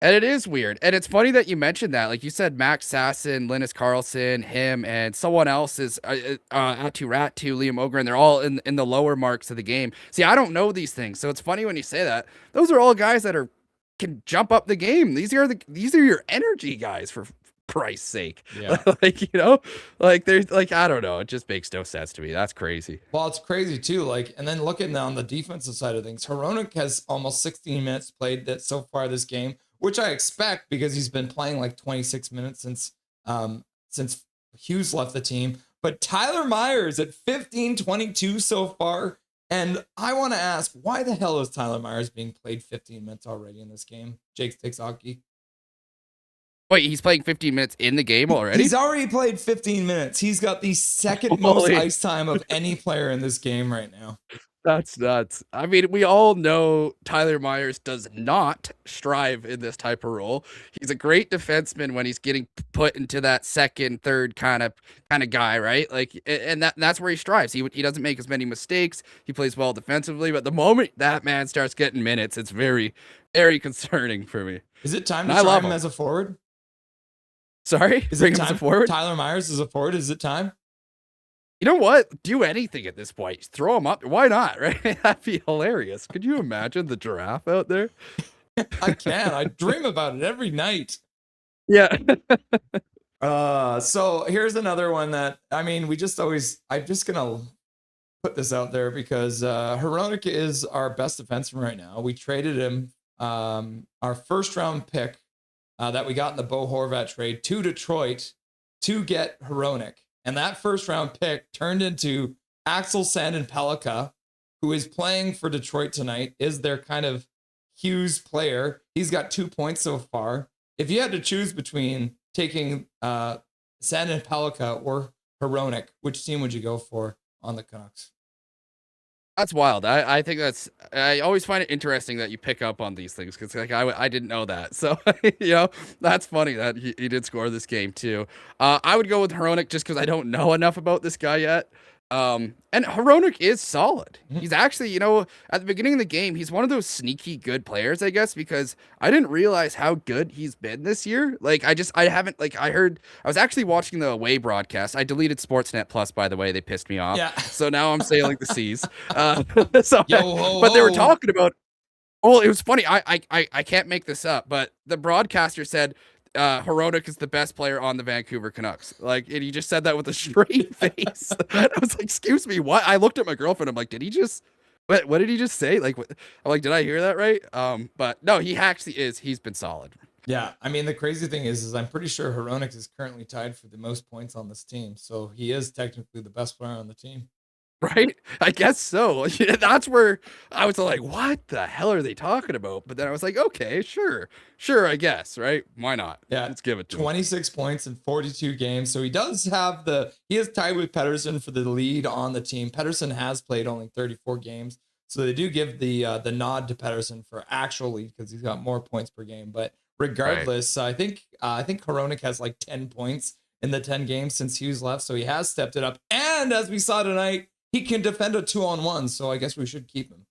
And it is weird. And it's funny that you mentioned that. Like you said, Max Sasson, Linus Karlsson, him, and someone else is Atu Ratu, Liam Ogren. They're all in the lower marks of the game. See, I don't know these things. So it's funny when you say that. Those are all guys that can jump up the game. These are your energy guys, for Christ's sake. Yeah. Like, you know, like there's like, I don't know. It just makes no sense to me. That's crazy. Well, it's crazy too. Like, and then looking on the defensive side of things, Hronek has almost 16 minutes played that so far this game, which I expect because he's been playing like 26 minutes since Hughes left the team. But Tyler Myers at 15-22 so far. And I want to ask, why the hell is Tyler Myers being played 15 minutes already in this game? Jake Takes Hockey. Wait, he's playing 15 minutes in the game already? He's already played 15 minutes. He's got the second most ice time of any player in this game right now. That's nuts. I mean, we all know Tyler Myers does not strive in this type of role. He's a great defenseman when he's getting put into that second, third kind of guy, right? Like, and that's where he strives. He doesn't make as many mistakes. He plays well defensively, but the moment that man starts getting minutes, it's very, very concerning for me. Is it time to try him as a forward? Sorry? Is Bring it him as time? a forward? Tyler Myers is a forward. Is it time? You know what? Do anything at this point. Throw him up. Why not? Right? That'd be hilarious. Could you imagine the giraffe out there? I can. I dream about it every night. Yeah. So here's another one that, I mean, I'm just gonna put this out there because Hronek is our best defenseman right now. We traded him, our first round pick that we got in the Bo Horvat trade to Detroit to get Hronek. And that first round pick turned into Axel Sandin-Pellikka, who is playing for Detroit tonight, is their kind of Hughes player. He's got 2 points so far. If you had to choose between taking Sandin-Pellikka or Hronek, which team would you go for on the Canucks? That's wild. I think I always find it interesting that you pick up on these things because like I didn't know that. So, you know, that's funny that he did score this game too. I would go with Hronek just because I don't know enough about this guy yet. And Hronek is solid. He's actually, you know, at the beginning of the game, he's one of those sneaky good players, I guess, because I didn't realize how good he's been this year. Like, I was actually watching the away broadcast. I deleted Sportsnet Plus, by the way. They pissed me off. Yeah. So now I'm sailing the seas. But they were talking about, well, it was funny. I can't make this up, but the broadcaster said, Hronek is the best player on the Vancouver Canucks. Like, and he just said that with a straight face. I was like, excuse me, what? I looked at my girlfriend. I'm like, did he just, what did he just say? Like, what? I'm like, did I hear that right? But no, he actually is. He's been solid. Yeah. I mean, the crazy thing is I'm pretty sure Hronek is currently tied for the most points on this team. So he is technically the best player on the team. Right? I guess so. That's where I was like, what the hell are they talking about? But then I was like, okay, sure, I guess, right? Why not? Yeah, let's give it to him. 26 points in 42 games. So he is tied with Pettersson for the lead on the team. Pettersson has played only 34 games. So they do give the nod to Pettersson for actual lead because he's got more points per game. But regardless, right. I think Hronek has like 10 points in the 10 games since Hughes left. So he has stepped it up. And as we saw tonight, he can defend a 2-on-1, so I guess we should keep him.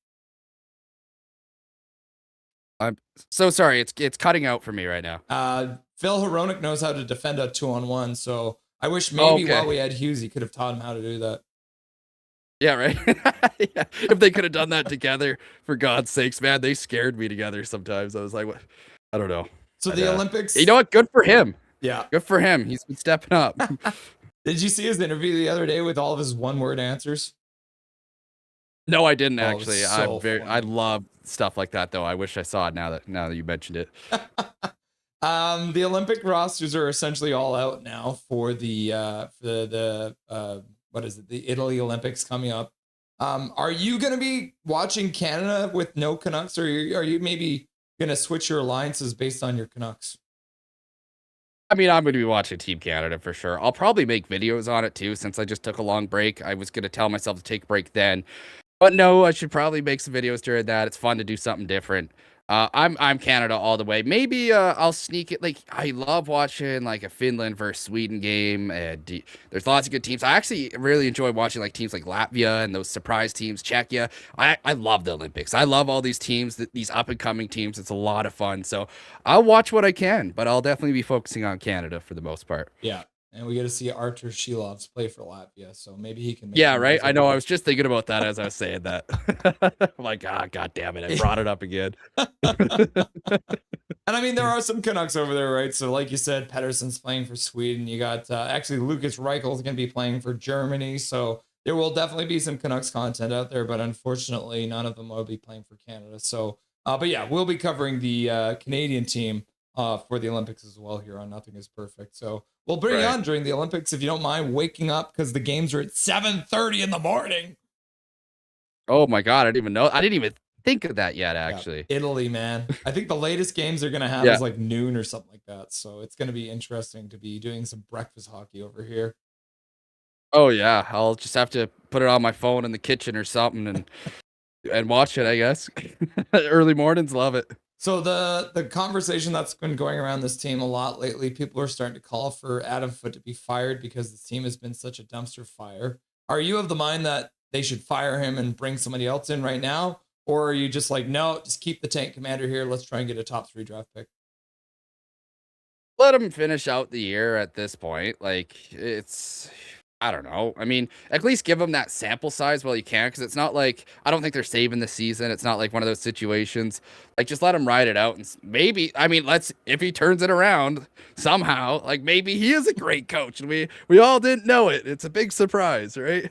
I'm so sorry. It's cutting out for me right now. Phil Hronek knows how to defend a 2-on-1, so I wish maybe while we had Hughes, he could have taught him how to do that. Yeah, right. Yeah. If they could have done that together, for God's sakes, man, they scared me together sometimes. I was like, what? I don't know. So the Olympics. You know what? Good for him. Yeah. Good for him. He's been stepping up. Did you see his interview the other day with all of his one-word answers? No, I didn't actually. So I love stuff like that, though. I wish I saw it now that you mentioned it. The Olympic rosters are essentially all out now for the what is it? The Italy Olympics coming up. Are you going to be watching Canada with no Canucks, or are you maybe going to switch your alliances based on your Canucks? I mean, I'm going to be watching Team Canada for sure. I'll probably make videos on it too, since I just took a long break. I was going to tell myself to take a break then. But no, I should probably make some videos during that. It's fun to do something different. I'm Canada all the way. Maybe I'll sneak it. Like, I love watching like a Finland versus Sweden game. And there's lots of good teams. I actually really enjoy watching like teams like Latvia and those surprise teams, Czechia. I love the Olympics. I love all these teams, these up and coming teams. It's a lot of fun. So I'll watch what I can, but I'll definitely be focusing on Canada for the most part. Yeah. And we get to see Artur Shilovs play for Latvia, so maybe he can. Yeah, right. I know. I was just thinking about that as I was saying that. I'm like, God damn it! I brought it up again. And I mean, there are some Canucks over there, right? So, like you said, Pettersson's playing for Sweden. You got actually Lucas Reichel's going to be playing for Germany. So, there will definitely be some Canucks content out there, but unfortunately, none of them will be playing for Canada. So, but yeah, we'll be covering the Canadian team for the Olympics as well here on Nothing is Perfect. So, we'll bring you on during the Olympics if you don't mind waking up because the games are at 7:30 in the morning. Oh my God, I didn't even know. I didn't even think of that yet, actually. Yeah, Italy, man. I think the latest games they're going to have is like noon or something like that. So it's going to be interesting to be doing some breakfast hockey over here. Oh yeah, I'll just have to put it on my phone in the kitchen or something and watch it, I guess. Early mornings, love it. So the conversation that's been going around this team a lot lately, people are starting to call for Adam Foote to be fired because the team has been such a dumpster fire. Are you of the mind that they should fire him and bring somebody else in right now? Or are you just like, no, just keep the tank commander here. Let's try and get a top 3 draft pick. Let him finish out the year at this point. Like, I don't know. I mean, at least give him that sample size while you can, because it's not like, I don't think they're saving the season. It's not like one of those situations. Like, just let him ride it out. And maybe, I mean, if he turns it around somehow, like maybe he is a great coach and we all didn't know it. It's a big surprise, right?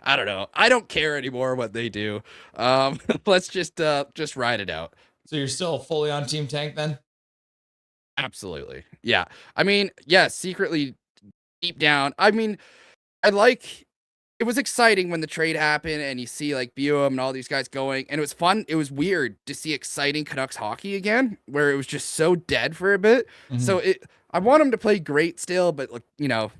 I don't know. I don't care anymore what they do. Let's just ride it out. So you're still fully on Team Tank then? Absolutely. Yeah. I mean, yeah, secretly deep down, I mean, it was exciting when the trade happened and you see like Buem and all these guys going, and it was fun. It was weird to see exciting Canucks hockey again, where it was just so dead for a bit. Mm-hmm. So I want them to play great still, but like,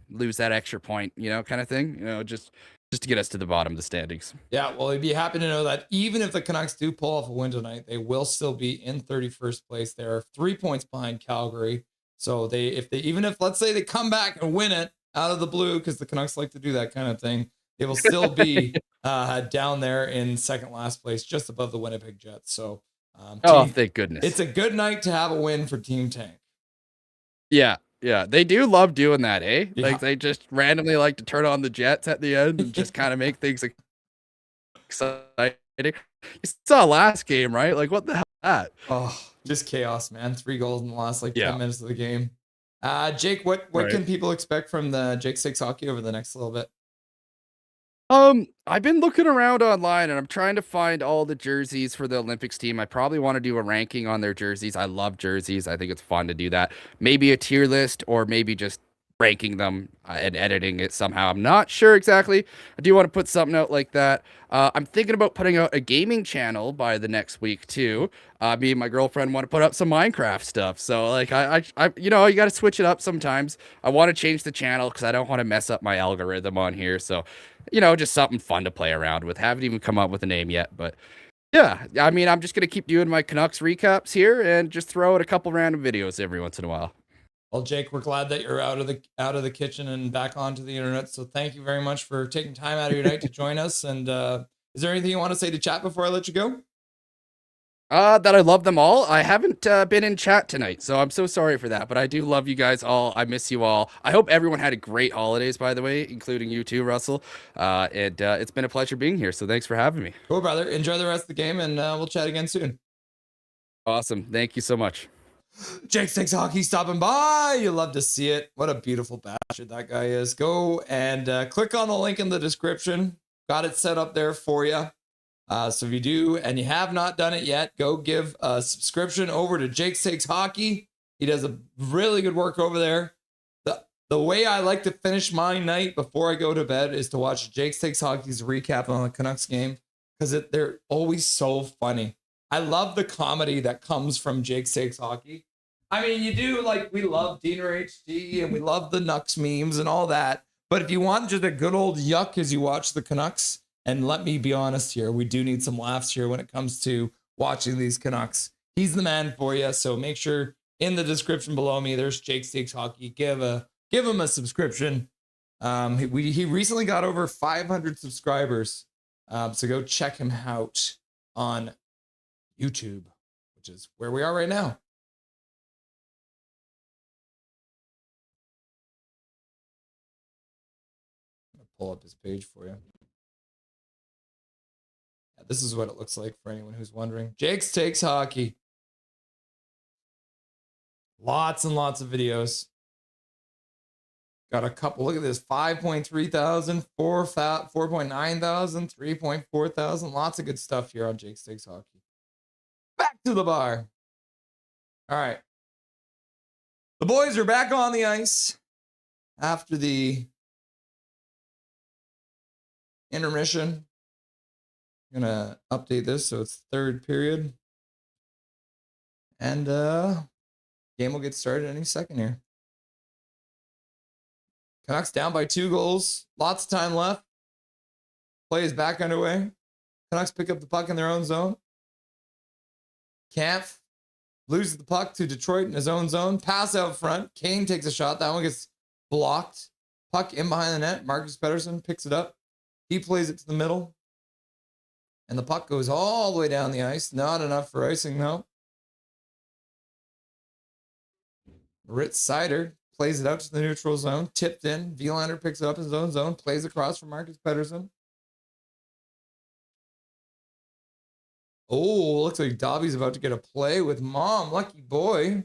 lose that extra point, kind of thing, just to get us to the bottom of the standings. Yeah, well, you'd be happy to know that even if the Canucks do pull off a win tonight, they will still be in 31st place. They are 3 points behind Calgary. So even if let's say they come back and win it out of the blue, because the Canucks like to do that kind of thing, they will still be down there in second last place, just above the Winnipeg Jets. So, thank goodness. It's a good night to have a win for Team Tank. Yeah. Yeah, they do love doing that, eh? Yeah. Like, they just randomly like to turn on the Jets at the end and just kind of make things exciting. You saw last game, right? Like, what the hell is that? Oh, just chaos, man. 3 goals in the last 10 minutes of the game. Jake, what can people expect from the Jake Stakes Hockey over the next little bit? I've been looking around online and I'm trying to find all the jerseys for the Olympics team. I probably want to do a ranking on their jerseys. I love jerseys. I think it's fun to do that. Maybe a tier list, or maybe just ranking them and editing it somehow. I'm not sure exactly. I do want to put something out like that. I'm thinking about putting out a gaming channel by the next week too. Me and my girlfriend want to put up some Minecraft stuff. So like I you got to switch it up sometimes. I want to change the channel because I don't want to mess up my algorithm on here. So, just something fun to play around with. Haven't even come up with a name yet, but yeah, I mean, I'm just going to keep doing my Canucks recaps here and just throw out a couple random videos every once in a while. Well, Jake, we're glad that you're out of the kitchen and back onto the internet. So thank you very much for taking time out of your night to join us. And is there anything you want to say to chat before I let you go? That I love them all. I haven't been in chat tonight, so I'm so sorry for that. But I do love you guys all. I miss you all. I hope everyone had a great holidays, by the way, including you too, Russell. And it's been a pleasure being here. So thanks for having me. Cool, brother. Enjoy the rest of the game, and we'll chat again soon. Awesome. Thank you so much. Jake Stakes Hockey stopping by. You love to see it. What a beautiful bastard that guy is. Go and click on the link in the description. Got it set up there for you. So if you do and you have not done it yet, go give a subscription over to Jake Stakes Hockey. He does a really good work over there. The way I like to finish my night before I go to bed is to watch Jake Stakes Hockey's recap on the Canucks game, because they're always so funny. I love the comedy that comes from Jake Stakes Hockey. I mean, you do, like, we love Diener HD and we love the Nucks memes and all that. But if you want just a good old yuck as you watch the Canucks, and let me be honest here, we do need some laughs here when it comes to watching these Canucks. He's the man for you. So make sure in the description below me, there's Jake Stakes Hockey. Give him a subscription. He recently got over 500 subscribers. So go check him out on YouTube, which is where we are right now. I'm gonna pull up his page for you. Yeah, this is what it looks like for anyone who's wondering. Jake Stakes Hockey. Lots and lots of videos. Got a couple. Look at this. 5.3 thousand, 4.9 thousand, 3.4 thousand. Lots of good stuff here on Jake Stakes Hockey. Back to the bar. All right. The boys are back on the ice after the intermission. I'm gonna update this so it's third period. And game will get started any second here. Canucks down by 2 goals. Lots of time left. Play is back underway. Canucks pick up the puck in their own zone. Kampf loses the puck to Detroit in his own zone. Pass out front. Kane takes a shot. That one gets blocked. Puck in behind the net. Marcus Pettersson picks it up. He plays it to the middle. And the puck goes all the way down the ice. Not enough for icing, though. Ritz Sider plays it out to the neutral zone. Tipped in. Vilander picks it up in his own zone. Plays across for Marcus Pettersson. Oh, looks like Dobby's about to get a play with Mom. Lucky boy.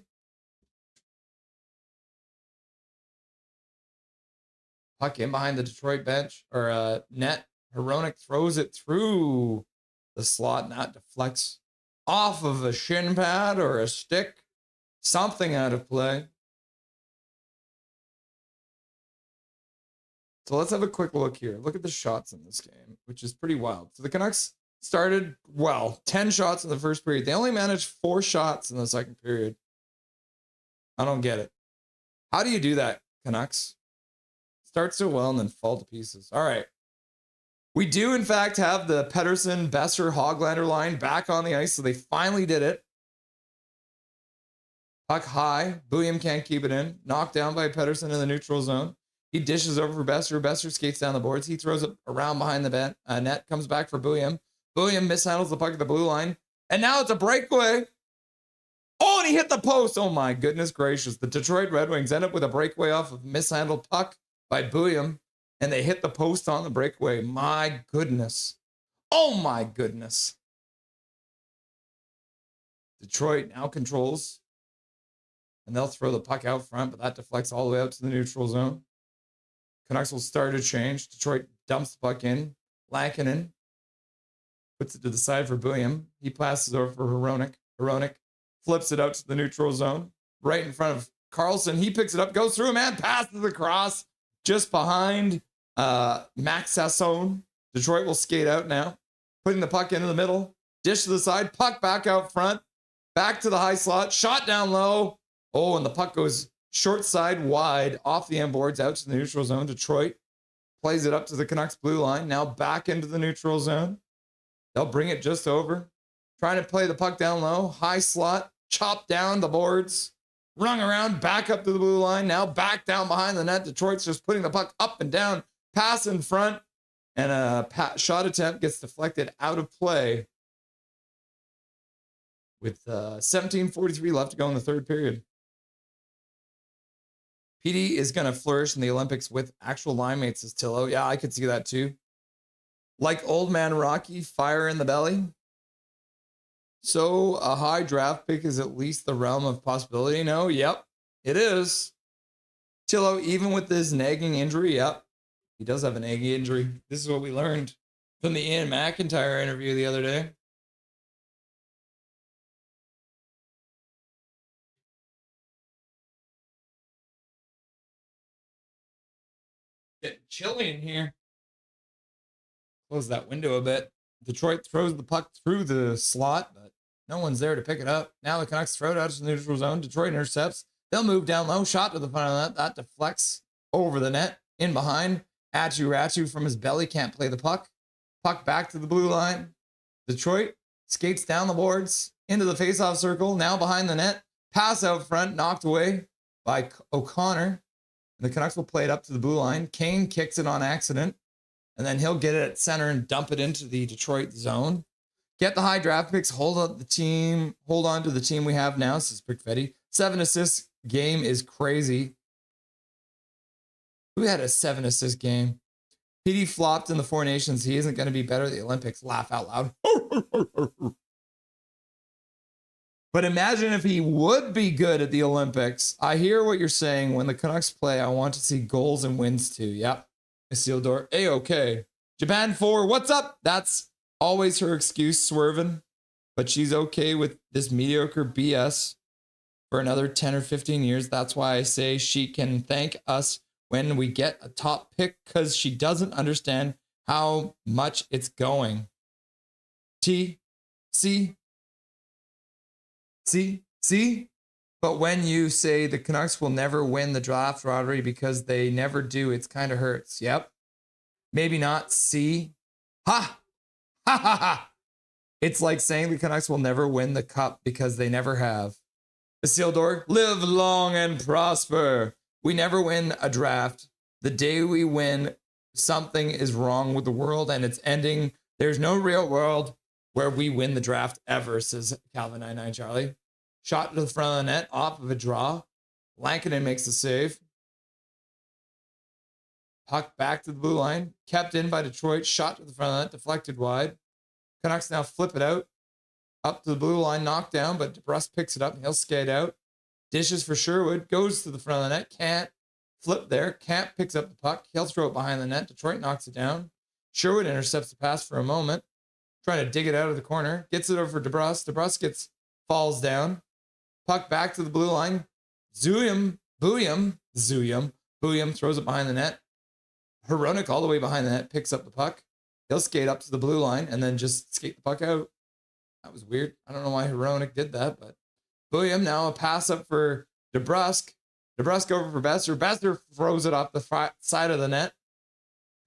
Puck in behind the Detroit bench or net. Hronek throws it through the slot. Not deflects off of a shin pad or a stick. Something out of play. So let's have a quick look here. Look at the shots in this game, which is pretty wild. So the Canucks started well, 10 shots in the first period. They only managed 4 shots in the second period. I don't get it. How do you do that, Canucks? Start so well and then fall to pieces. All right. We do, in fact, have the Pettersson, Besser, Hoglander line back on the ice, so they finally did it. Puck high. Bouillon can't keep it in. Knocked down by Pettersson in the neutral zone. He dishes over for Besser. Besser skates down the boards. He throws it around behind the net. Comes back for Bouillon. Bouillon mishandles the puck at the blue line. And now it's a breakaway. Oh, and he hit the post. Oh, my goodness gracious. The Detroit Red Wings end up with a breakaway off of mishandled puck by Bouillon. And they hit the post on the breakaway. My goodness. Oh, my goodness. Detroit now controls. And they'll throw the puck out front, but that deflects all the way out to the neutral zone. Canucks will start a change. Detroit dumps the puck in. Lankinen puts it to the side for Bouillon. He passes over for Hronek. Hronek flips it out to the neutral zone. Right in front of Carlson. He picks it up, goes through a man, passes across just behind Max Sasson. Detroit will skate out now. Putting the puck into the middle. Dish to the side. Puck back out front. Back to the high slot. Shot down low. Oh, and the puck goes short side wide off the end boards out to the neutral zone. Detroit plays it up to the Canucks blue line. Now back into the neutral zone. They'll bring it just over. Trying to play the puck down low. High slot. Chop down the boards. Rung around. Back up to the blue line. Now back down behind the net. Detroit's just putting the puck up and down. Pass in front. And a shot attempt gets deflected out of play. With 17:43 left to go in the third period. PD is going to flourish in the Olympics with actual line mates, says Tillo. Yeah, I could see that too. Like old man Rocky, fire in the belly. So a high draft pick is at least the realm of possibility. No, yep, it is. Tillo, even with this nagging injury, yep, he does have a nagging injury. This is what we learned from the Ian McIntyre interview the other day. Getting chilly in here. Close that window a bit. Detroit throws the puck through the slot, but no one's there to pick it up. Now the Canucks throw it out to the neutral zone. Detroit intercepts. They'll move down low. Shot to the front of the net. That deflects over the net. In behind. Ratu from his belly can't play the puck. Puck back to the blue line. Detroit skates down the boards into the faceoff circle. Now behind the net. Pass out front. Knocked away by O'Connor. The Canucks will play it up to the blue line. Kane kicks it on accident. And then he'll get it at center and dump it into the Detroit zone. Get the high draft picks. Hold on to the team we have now, says Pickfetti. 7 assists game is crazy. Who had a 7 assist game? PD flopped in the Four Nations. He isn't going to be better at the Olympics. Laugh out loud. But imagine if he would be good at the Olympics. I hear what you're saying. When the Canucks play, I want to see goals and wins too. Yep. Isildur, A-okay. Japan 4, what's up? That's always her excuse, swerving. But she's okay with this mediocre BS for another 10 or 15 years. That's why I say she can thank us when we get a top pick, because she doesn't understand how much it's going. See? But when you say the Canucks will never win the draft lottery because they never do, it's kind of hurts. Yep. Maybe not. See? Ha! Ha ha ha! It's like saying the Canucks will never win the cup because they never have. Isildur, live long and prosper. We never win a draft. The day we win, something is wrong with the world and it's ending. There's no real world where we win the draft ever, says Calvin99 Charlie. Shot to the front of the net, off of a draw. Lankinen makes the save. Puck back to the blue line. Kept in by Detroit. Shot to the front of the net, deflected wide. Canucks now flip it out. Up to the blue line, knocked down, but DeBrusk picks it up. He'll skate out. Dishes for Sherwood. Goes to the front of the net. Can't flip there. Camp picks up the puck. He'll throw it behind the net. Detroit knocks it down. Sherwood intercepts the pass for a moment. Trying to dig it out of the corner. Gets it over for DeBrusk. DeBrusk falls down. Puck back to the blue line. Booyam throws it behind the net. Hronek all the way behind the net, picks up the puck. He'll skate up to the blue line and then just skate the puck out. That was weird. I don't know why Hronek did that, but Booyam now a pass up for DeBrusk. DeBrusk over for Besser. Besser throws it off the side of the net.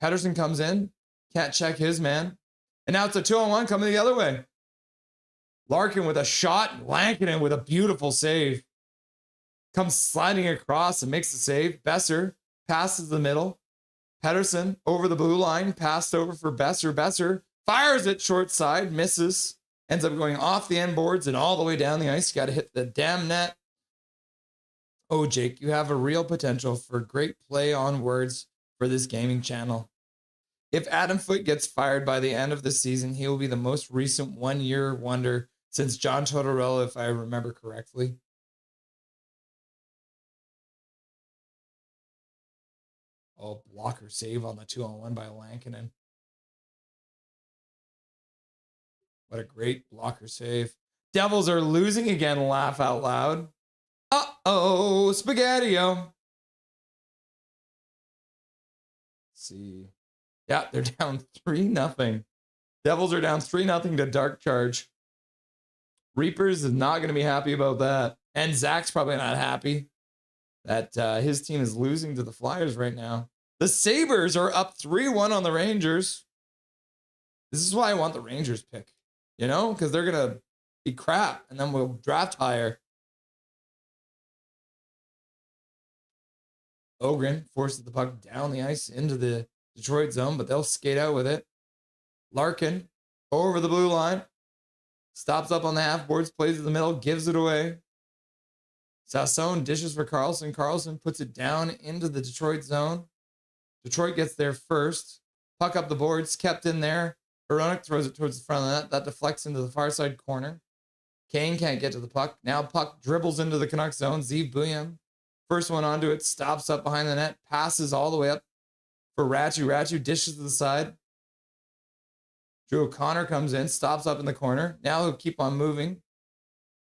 Pettersson comes in. Can't check his man. And now it's a 2-on-1 coming the other way. Larkin with a shot. Lankinen with a beautiful save. Comes sliding across and makes the save. Besser passes the middle. Pettersson over the blue line. Passed over for Besser. Besser fires it short side. Misses. Ends up going off the end boards and all the way down the ice. You got to hit the damn net. Oh, Jake, you have a real potential for great play on words for this gaming channel. If Adam Foote gets fired by the end of the season, he will be the most recent one-year wonder since John Tortorella, if I remember correctly. Oh, blocker save on the 2-on-1 by Lankinen. What a great blocker save. Devils are losing again, laugh out loud. Uh-oh, Spaghetti-O. Let's see. Yeah, they're down 3-0. Devils are down 3-0 to Dark Charge. Reapers is not going to be happy about that. And Zach's probably not happy that his team is losing to the Flyers right now. The Sabres are up 3-1 on the Rangers. This is why I want the Rangers pick. You know, because they're going to be crap. And then we'll draft higher. Ogren forces the puck down the ice into the Detroit zone, but they'll skate out with it. Larkin over the blue line. Stops up on the half boards, plays in the middle, gives it away. Sassone dishes for Carlson. Carlson puts it down into the Detroit zone. Detroit gets there first. Puck up the boards, kept in there. Hronek throws it towards the front of the net. That deflects into the far side corner. Kane can't get to the puck. Now puck dribbles into the Canucks zone. Zeev Booyam. First one onto it, stops up behind the net, passes all the way up for Ratu. Ratu dishes to the side. Drew O'Connor comes in, stops up in the corner. Now he'll keep on moving.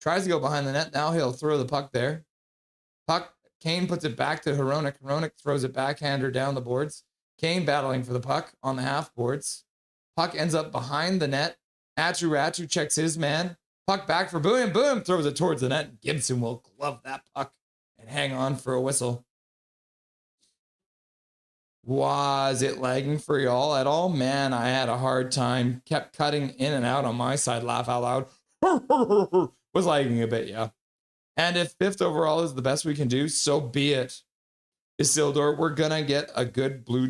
Tries to go behind the net. Now he'll throw the puck there. Puck, Kane puts it back to Hronek. Hronek throws it backhander down the boards. Kane battling for the puck on the half boards. Puck ends up behind the net. Ratu checks his man. Puck back for Booyam. Booyam throws it towards the net. Gibson will glove that puck and hang on for a whistle. Was it lagging for y'all at all? Man, I had a hard time. Kept cutting in and out on my side. Laugh out loud. Was lagging a bit, yeah. And if 5th overall is the best we can do, so be it. Isildur, we're going to get a good blue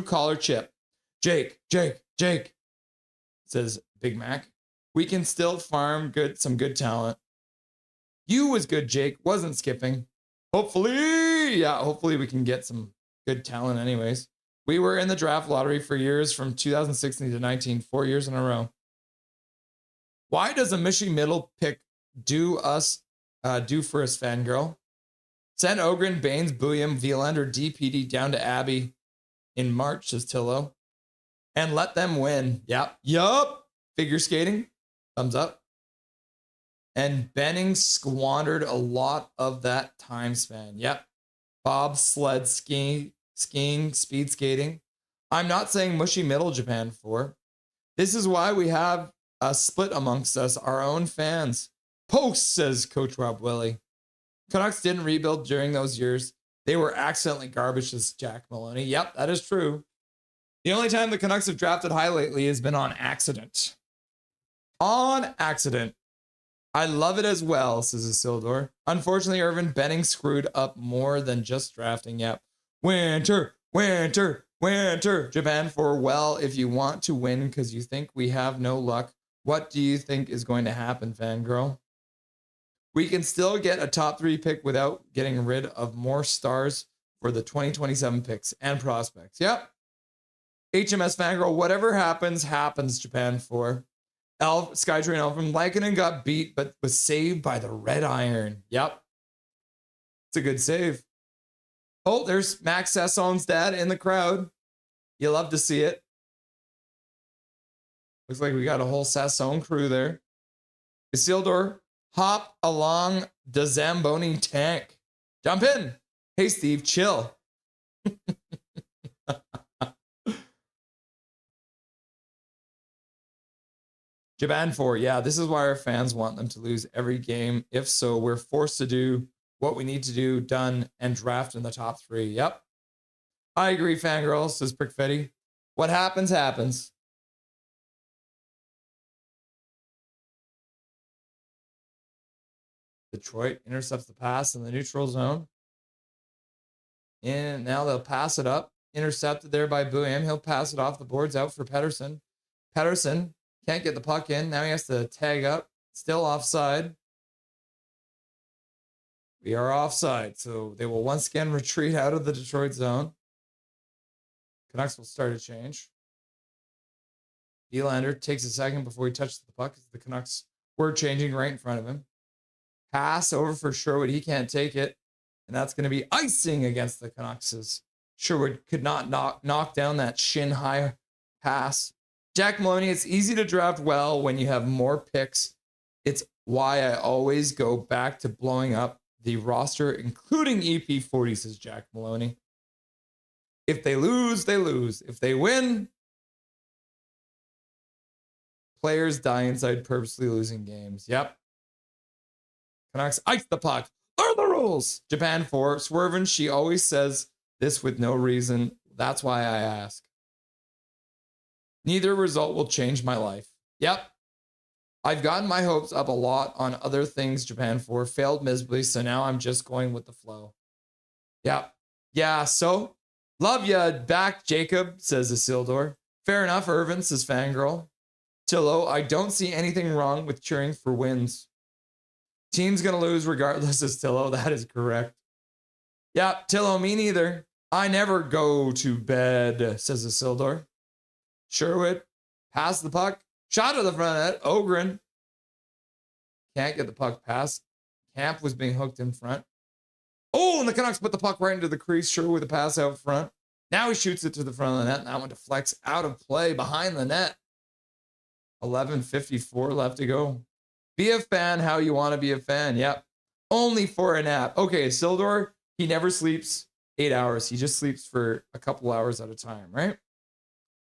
collar chip. Jake, says Big Mac. We can still farm some good talent. You was good, Jake. Wasn't skipping. Hopefully we can get some good talent anyways. We were in the draft lottery for years from 2016 to 19, 4 years in a row. Why does a Michi Middle pick do for us, fangirl? Send Ogren, Baines, Bouillon, Vielander, DPD down to Abbey in March, says Tillo. And let them win. Yup. Figure skating. Thumbs up. And Benning squandered a lot of that time span. Yep. Bob sled skiing, speed skating. I'm not saying mushy middle Japan for. This is why we have a split amongst us, our own fans. Post, says Coach Rob Willie. Canucks didn't rebuild during those years. They were accidentally garbage, says Jack Maloney. Yep, that is true. The only time the Canucks have drafted high lately has been on accident. On accident. I love it as well, says Isildur. Unfortunately, Irvin Benning screwed up more than just drafting. Yep. Winter. Japan for, well, if you want to win because you think we have no luck, what do you think is going to happen, fangirl? We can still get a top 3 pick without getting rid of more stars for the 2027 picks and prospects. Yep. HMS fangirl, whatever happens, Japan for. Skytrain Elfman, Lankinen got beat, but was saved by the Red Iron. Yep. It's a good save. Oh, there's Max Sasson's dad in the crowd. You love to see it. Looks like we got a whole Sasson crew there. Isildur, hop along the Zamboni tank. Jump in. Hey, Steve, chill. Japan 4, yeah, this is why our fans want them to lose every game. If so, we're forced to do what we need to do, done, and draft in the top 3. Yep. I agree, fangirl, says Prickfetti. What happens, happens. Detroit intercepts the pass in the neutral zone. And now they'll pass it up. Intercepted there by Bouillon. He'll pass it off the boards out for Pettersson. Pettersson can't get the puck in. Now he has to tag up. Still offside. We are offside. So they will once again retreat out of the Detroit zone. Canucks will start a change. Nylander takes a second before he touches the puck. The Canucks were changing right in front of him. Pass over for Sherwood. He can't take it. And that's going to be icing against the Canucks as Sherwood could not knock down that shin-high pass. Jack Maloney, it's easy to draft well when you have more picks. It's why I always go back to blowing up the roster, including EP40, says Jack Maloney. If they lose, they lose. If they win, players die inside purposely losing games. Yep. Canucks ice the puck. Are the rules? Japan 4. Swervin, she always says this with no reason. That's why I ask. Neither result will change my life. Yep. I've gotten my hopes up a lot on other things Japan 4. Failed miserably, so now I'm just going with the flow. Yep. Yeah, so love ya back, Jacob, says Isildur. Fair enough, Irvin, says Fangirl. Tillo, I don't see anything wrong with cheering for wins. Team's gonna lose regardless, says Tillo. That is correct. Yep, Tillo, me neither. I never go to bed, says Isildur. Sherwood, pass the puck. Shot to the front of that. Ogren can't get the puck past. Camp was being hooked in front. Oh, and the Canucks put the puck right into the crease. Sherwood with the pass out front. Now he shoots it to the front of the net. And that one deflects out of play behind the net. 11:54 left to go. Be a fan how you want to be a fan. Yep. Only for a nap. Okay, Isildur, he never sleeps 8 hours. He just sleeps for a couple hours at a time, right?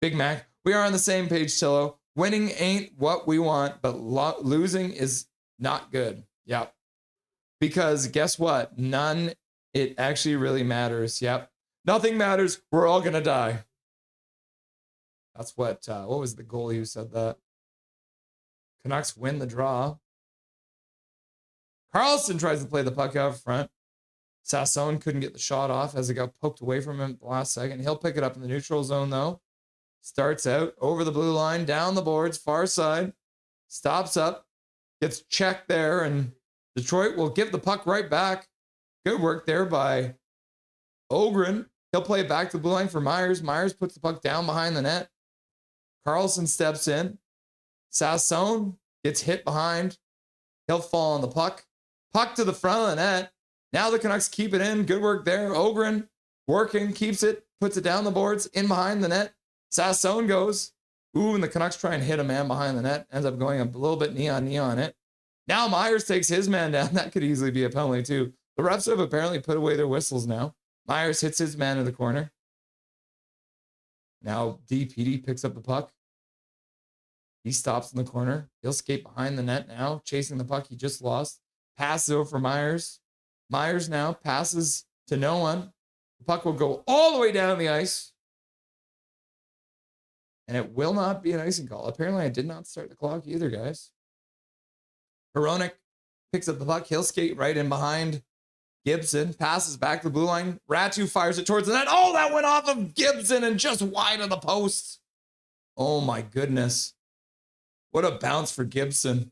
Big Mac, we are on the same page, Tillo. Winning ain't what we want, but losing is not good. Yep. Because guess what? It actually really matters. Yep. Nothing matters. We're all going to die. That's what was the goalie who said that? Canucks win the draw. Carlson tries to play the puck out front. Sasson couldn't get the shot off as it got poked away from him at the last second. He'll pick it up in the neutral zone, though. Starts out over the blue line, down the boards, far side. Stops up, gets checked there, and Detroit will give the puck right back. Good work there by Ogren. He'll play it back to the blue line for Myers. Myers puts the puck down behind the net. Carlson steps in. Sasson gets hit behind. He'll fall on the puck. Puck to the front of the net. Now the Canucks keep it in. Good work there. Ogren working, keeps it, puts it down the boards, in behind the net. Sassone goes. Ooh, and the Canucks try and hit a man behind the net. Ends up going a little bit knee on it. Now Myers takes his man down. That could easily be a penalty too. The refs have apparently put away their whistles now. Myers hits his man in the corner. Now DPD picks up the puck. He stops in the corner. He'll skate behind the net now, chasing the puck he just lost. Passes over for Myers. Myers now passes to no one. The puck will go all the way down the ice. And it will not be an icing call. Apparently, I did not start the clock either, guys. Hronek picks up the puck. He'll skate right in behind Gibson. Passes back to the blue line. Ratu fires it towards the net. Oh, that went off of Gibson and just wide of the post. Oh, my goodness. What a bounce for Gibson.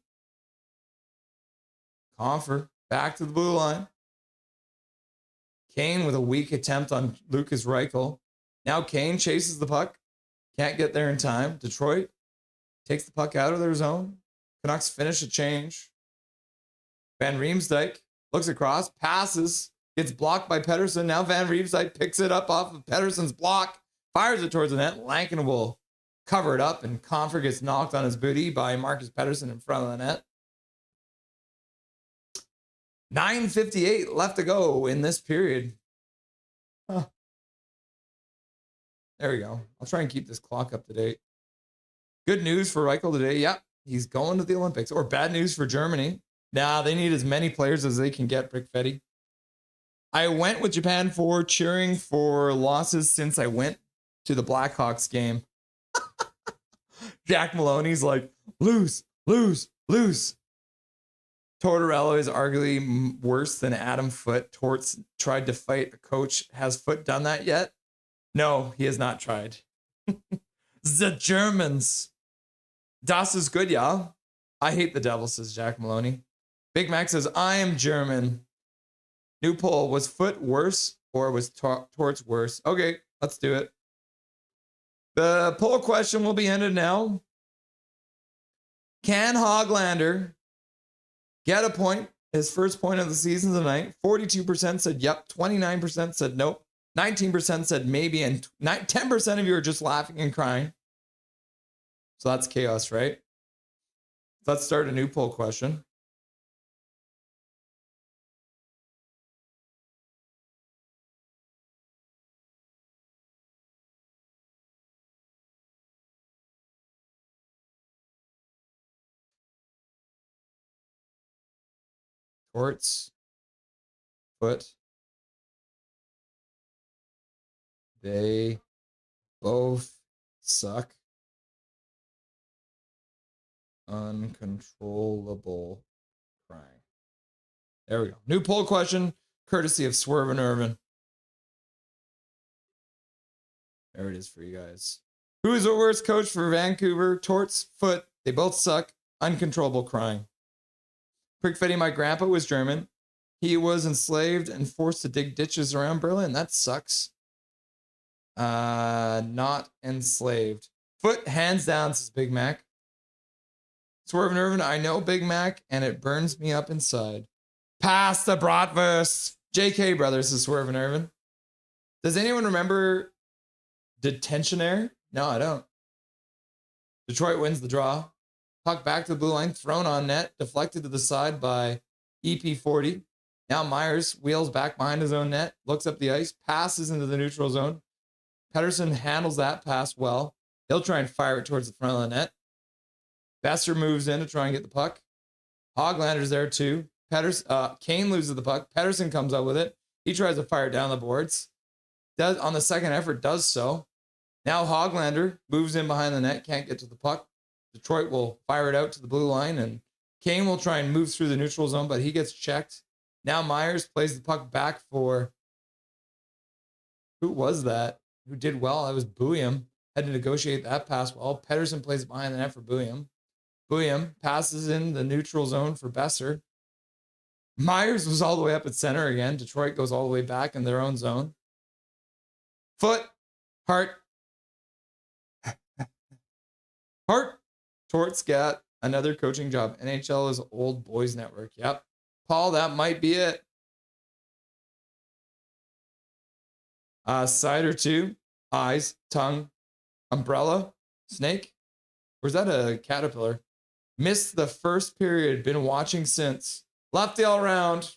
Confer back to the blue line. Kane with a weak attempt on Lucas Reichel. Now Kane chases the puck. Can't get there in time. Detroit takes the puck out of their zone. Canucks finish a change. Van Riemsdyk looks across, passes, gets blocked by Pettersson. Now Van Riemsdyk picks it up off of Pettersson's block, fires it towards the net. Lankin will cover it up, and Confer gets knocked on his booty by Marcus Pettersson in front of the net. 9:58 left to go in this period. Huh. There we go. I'll try and keep this clock up to date. Good news for Reichel today. Yep, he's going to the Olympics. Or bad news for Germany. Nah, they need as many players as they can get, Brick Fetty. I went with Japan for cheering for losses since I went to the Blackhawks game. Jack Maloney's like, lose, lose, lose. Tortorella is arguably worse than Adam Foote. Torts tried to fight a coach. Has Foote done that yet? No, he has not tried. The Germans. Das is good, y'all. I hate the devil, says Jack Maloney. Big Mac says, I am German. New poll, was Foote worse or was Torts worse? Okay, let's do it. The poll question will be ended now. Can Hoglander get a point, his first point of the season tonight? 42% said yep, 29% said nope, 19% said maybe, and 10% of you are just laughing and crying. So that's chaos, right? Let's start a new poll question. Torts, Foote, they both suck. Uncontrollable crying. There we go. New poll question, courtesy of Swerve and Irvin. There it is for you guys. Who is the worst coach for Vancouver? Torts, Foote, they both suck. Uncontrollable crying. Prickfetti, my grandpa was German. He was enslaved and forced to dig ditches around Berlin. That sucks. Not enslaved. Foote, hands down, says Big Mac. Swerve and Irvin, I know Big Mac, and it burns me up inside. Pass the bratwurst. JK Brothers, says Swerve and Irvin. Does anyone remember Detentionaire? No, I don't. Detroit wins the draw. Puck back to the blue line, thrown on net, deflected to the side by EP40. Now Myers wheels back behind his own net, looks up the ice, passes into the neutral zone. Pettersson handles that pass well. He'll try and fire it towards the front of the net. Besser moves in to try and get the puck. Hoglander's there too. Kane loses the puck. Pettersson comes up with it. He tries to fire it down the boards. Does on the second effort, does so. Now Hoglander moves in behind the net, can't get to the puck. Detroit will fire it out to the blue line, and Kane will try and move through the neutral zone, but he gets checked. Now Myers plays the puck back for... Who was that? Who did well? That was Bouillon. Had to negotiate that pass well. Pettersson plays behind the net for Bouillon. Bouillon passes in the neutral zone for Besser. Myers was all the way up at center again. Detroit goes all the way back in their own zone. Foote. Hart. Torts got another coaching job. NHL is old boys network. Yep. Paul, that might be it. Cider 2, eyes, tongue, umbrella, snake. Or is that a caterpillar? Missed the first period. Been watching since. Lefty all around.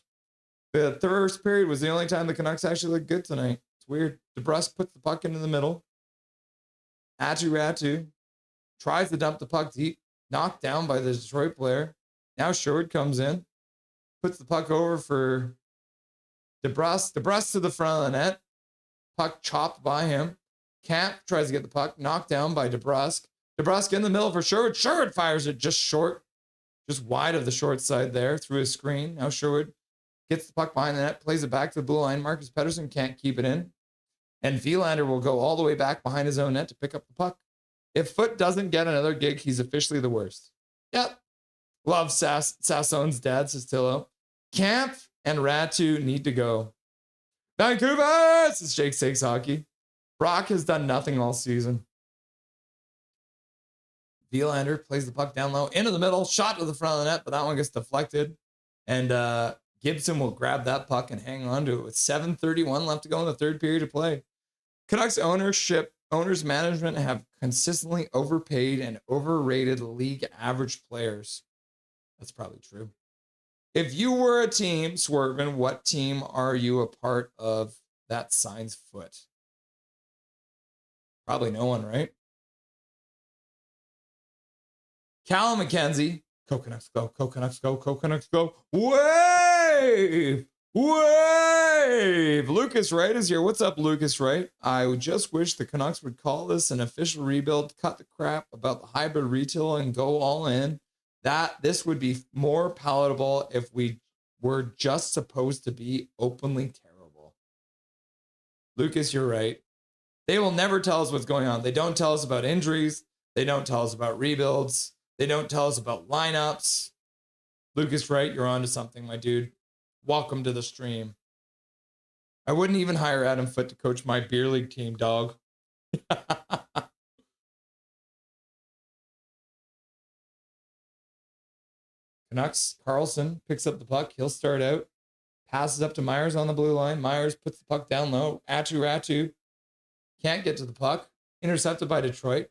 The first period was the only time the Canucks actually looked good tonight. It's weird. DeBrusk puts the puck into the middle. Ratu tries to dump the puck deep. Knocked down by the Detroit player. Now Sherwood comes in. Puts the puck over for DeBrusk. DeBrusk to the front of the net. Puck chopped by him. Camp tries to get the puck. Knocked down by DeBrusk. DeBrusk in the middle for Sherwood. Sherwood fires it just short. Just wide of the short side there through his screen. Now Sherwood gets the puck behind the net. Plays it back to the blue line. Marcus Pettersson can't keep it in. And Vilander will go all the way back behind his own net to pick up the puck. If Foote doesn't get another gig, he's officially the worst. Yep. Love Sassone's dad, says Tillo. Camp and Ratu need to go. Vancouver, says Jake Sakes Hockey. Brock has done nothing all season. Vilander plays the puck down low into the middle, shot to the front of the net, but that one gets deflected. And Gibson will grab that puck and hang on to it with 7:31 left to go in the third period of play. Canucks owners management have consistently overpaid and overrated league average players. That's probably true. If you were a team, Swervin, what team are you a part of that signs Foot? Probably no one, right? Callum McKenzie. Canucks go, Canucks go, Canucks go. Wave! Wave! Lucas Wright is here. What's up, Lucas Wright? I just wish the Canucks would call this an official rebuild, cut the crap about the hybrid retail and go all in. This would be more palatable if we were just supposed to be openly terrible. Lucas, you're right. They will never tell us what's going on. They don't tell us about injuries. They don't tell us about rebuilds. They don't tell us about lineups. Lucas Wright, you're onto something, my dude. Welcome to the stream. I wouldn't even hire Adam Foote to coach my beer league team, dog. Canucks, Carlson picks up the puck. He'll start out. Passes up to Myers on the blue line. Myers puts the puck down low. Ratu can't get to the puck. Intercepted by Detroit.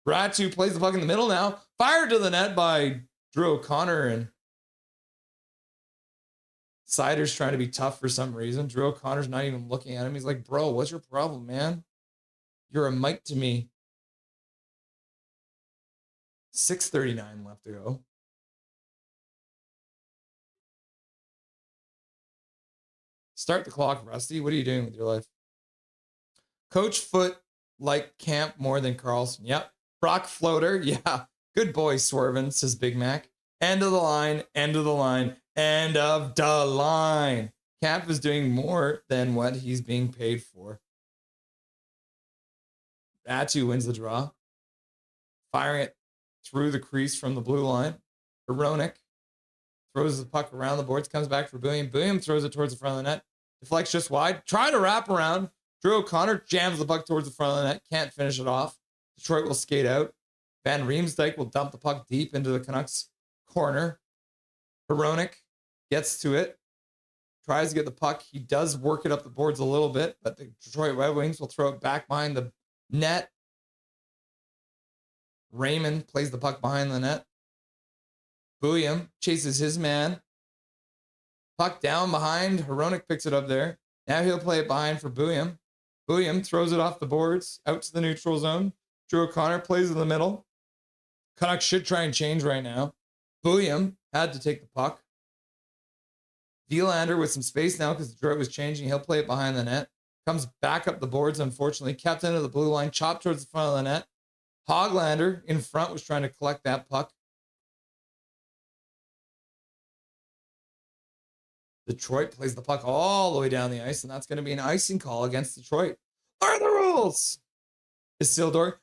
Ratu plays the puck in the middle now. Fired to the net by Drew O'Connor. And Sider's trying to be tough for some reason. Drew O'Connor's not even looking at him. He's like, bro, what's your problem, man? You're a mic to me. 6:39 left to go. Start the clock, Rusty. What are you doing with your life? Coach Foote like Camp more than Carlson. Yep. Brock Floater. Yeah. Good boy, Swervin, says Big Mac. End of the line. End of the line. End of the line. Camp is doing more than what he's being paid for. Ratu wins the draw. Firing it through the crease from the blue line. Hronek throws the puck around the boards, comes back for Boehm. Boehm throws it towards the front of the net. Deflects just wide. Try to wrap around. Drew O'Connor jams the puck towards the front of the net. Can't finish it off. Detroit will skate out. Van Riemsdyk will dump the puck deep into the Canucks corner. Hronek gets to it. Tries to get the puck. He does work it up the boards a little bit, but the Detroit Red Wings will throw it back behind the net. Raymond plays the puck behind the net. Boehm chases his man. Puck down behind. Hronek picks it up there. Now he'll play it behind for Boehm. Boehm throws it off the boards out to the neutral zone. Drew O'Connor plays in the middle. Canucks should try and change right now. Boehm had to take the puck. Vilander with some space now because Detroit was changing. He'll play it behind the net. Comes back up the boards, unfortunately. Kept into the blue line. Chopped towards the front of the net. Hoglander in front was trying to collect that puck. Detroit plays the puck all the way down the ice, and that's going to be an icing call against Detroit. What are the rules? Isildur.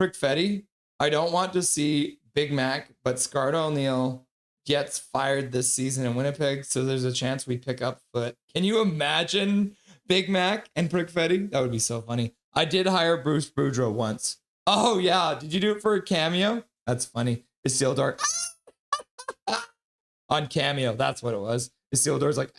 Rick Fetty. I don't want to see Big Mac, but Scarta O'Neill gets fired this season in Winnipeg, so there's a chance we pick up Foot. Can you imagine Big Mac and Prick Fetty? That would be so funny. I did hire Bruce Boudreau once. Oh, yeah. Did you do it for a cameo? That's funny. Isildur on Cameo. That's what it was. Isildur's like,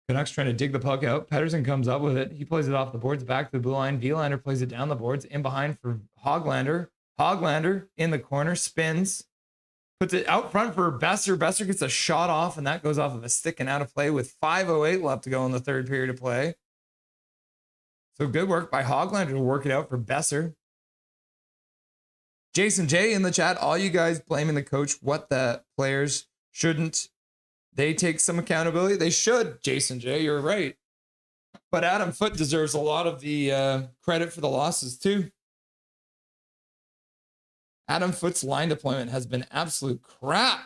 Canucks trying to dig the puck out. Pettersson comes up with it. He plays it off the boards back to the blue line. Vilander plays it down the boards. In behind for Hoglander. Hoglander in the corner. Spins. Puts it out front for Besser. Besser gets a shot off, and that goes off of a stick and out of play with 5:08 left to go in the third period of play. So good work by Hoglander to work it out for Besser. Jason J in the chat. All you guys blaming the coach. What the players shouldn't they take some accountability? They should, Jason J. You're right. But Adam Foote deserves a lot of the credit for the losses too. Adam Foote's line deployment has been absolute crap.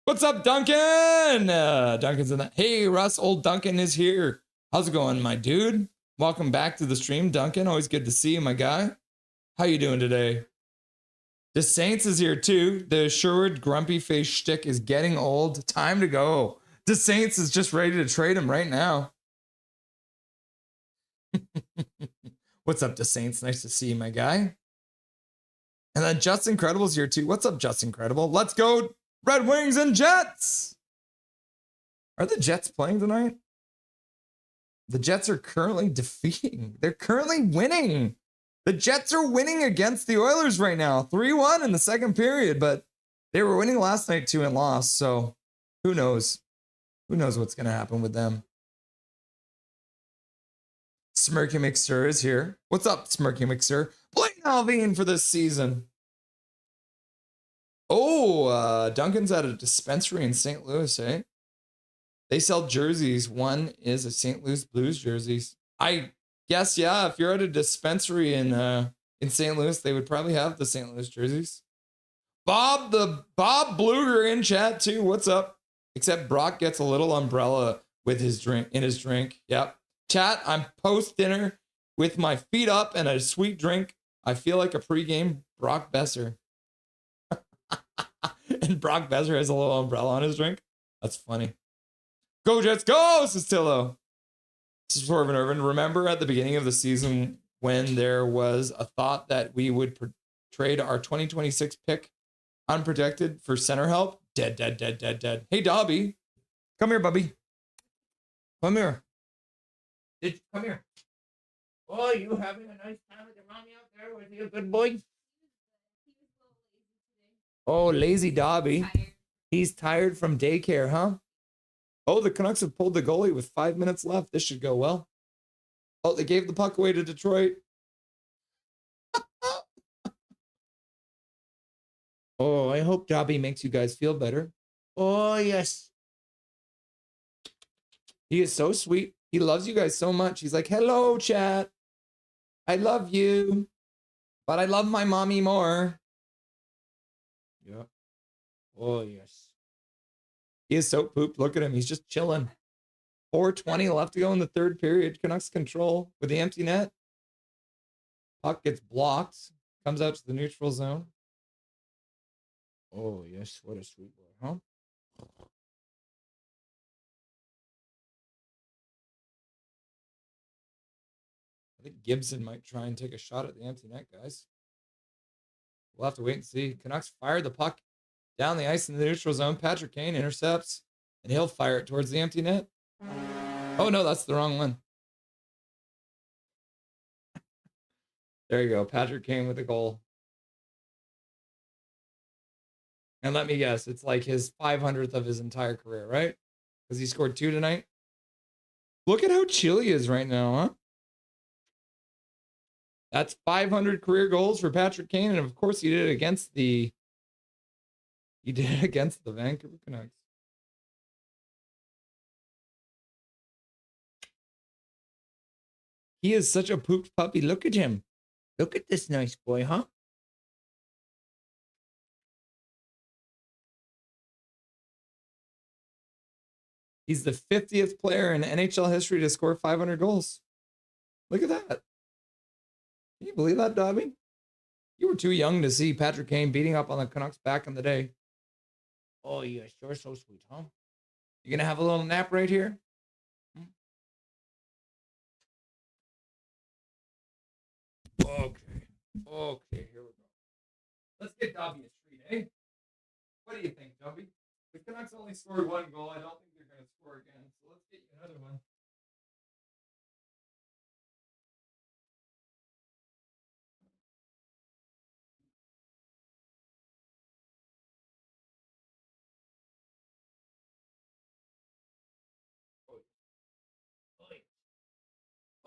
What's up, Duncan? Duncan's in that. Hey, Russ, old Duncan is here. How's it going, my dude? Welcome back to the stream, Duncan. Always good to see you, my guy. How you doing today? The Saints is here too. The Sherwood grumpy face shtick is getting old. Time to go. The Saints is just ready to trade him right now. What's up, the Saints? Nice to see you, my guy. And then Just Incredible's here too. What's up, Just Incredible? Let's go, Red Wings and Jets. Are the Jets playing tonight? The Jets are currently defeating. They're currently winning. The Jets are winning against the Oilers right now. 3-1 in the second period, but they were winning last night too and lost. So who knows? Who knows what's going to happen with them? Smirky Mixer is here. What's up, Smirky Mixer? Blaine Alvin for this season. Oh, Duncan's at a dispensary in St. Louis, eh? They sell jerseys. One is a St. Louis Blues jerseys. I guess, yeah, if you're at a dispensary in St. Louis, they would probably have the St. Louis jerseys. Bob Bluger in chat too. What's up? Except Brock gets a little umbrella with his drink in his drink. Yep. Chat, I'm post dinner with my feet up and a sweet drink. I feel like a pregame Brock Besser. And Brock Besser has a little umbrella on his drink. That's funny. Go Jets, go, says Tillo. This is Torvin Irvin. Remember at the beginning of the season when there was a thought that we would trade our 2026 pick unprotected for center help? Dead. Hey, Dobby. Come here, Bubby. Come here. Come here. Oh, you having a nice time with your mommy out there? Was he a good boy? Oh, lazy Dobby. He's tired from daycare, huh? Oh, the Canucks have pulled the goalie with 5 minutes left. This should go well. Oh, they gave the puck away to Detroit. Oh, I hope Dobby makes you guys feel better. Oh, yes. He is so sweet. He loves you guys so much. He's like, hello, chat. I love you, but I love my mommy more. Yeah. Oh, yes. He is so pooped. Look at him. He's just chilling. 4:20 left to go in the third period. Canucks control with the empty net. Puck gets blocked. Comes out to the neutral zone. Oh, yes. What a sweet boy, huh? I think Gibson might try and take a shot at the empty net, guys. We'll have to wait and see. Canucks fired the puck down the ice in the neutral zone. Patrick Kane intercepts, and he'll fire it towards the empty net. Oh, no, that's the wrong one. There you go. Patrick Kane with a goal. And let me guess, it's like his 500th of his entire career, right? Because he scored 2 tonight. Look at how chill he is right now, huh? That's 500 career goals for Patrick Kane, and of course he did it against the Vancouver Canucks. He is such a pooped puppy. Look at him. Look at this nice boy, huh? He's the 50th player in NHL history to score 500 goals. Look at that. Can you believe that, Dobby? You were too young to see Patrick Kane beating up on the Canucks back in the day. Oh, yes, you're so sweet, huh? You gonna have a little nap right here? Okay. Okay, here we go. Let's get Dobby a treat, eh? What do you think, Dobby? The Canucks only scored one goal. I don't think they're going to score again. So let's get you another one.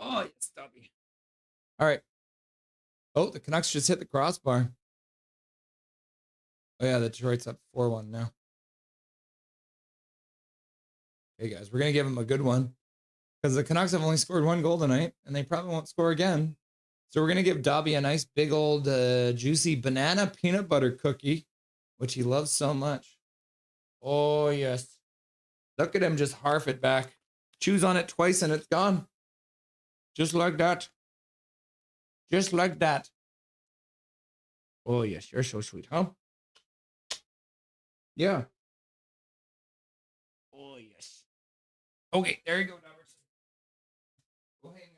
Oh, yes, Dobby. All right. Oh, the Canucks just hit the crossbar. Oh, yeah, the Detroit's up 4-1 now. Hey, guys, we're going to give them a good one because the Canucks have only scored one goal tonight, and they probably won't score again. So we're going to give Dobby a nice big old juicy banana peanut butter cookie, which he loves so much. Oh, yes. Look at him just harf it back. Chews on it twice, and it's gone. Just like that. Just like that. Oh, yes, you're so sweet, huh? Yeah. Oh, yes. Okay, there you go, Dobbers. Go hang out.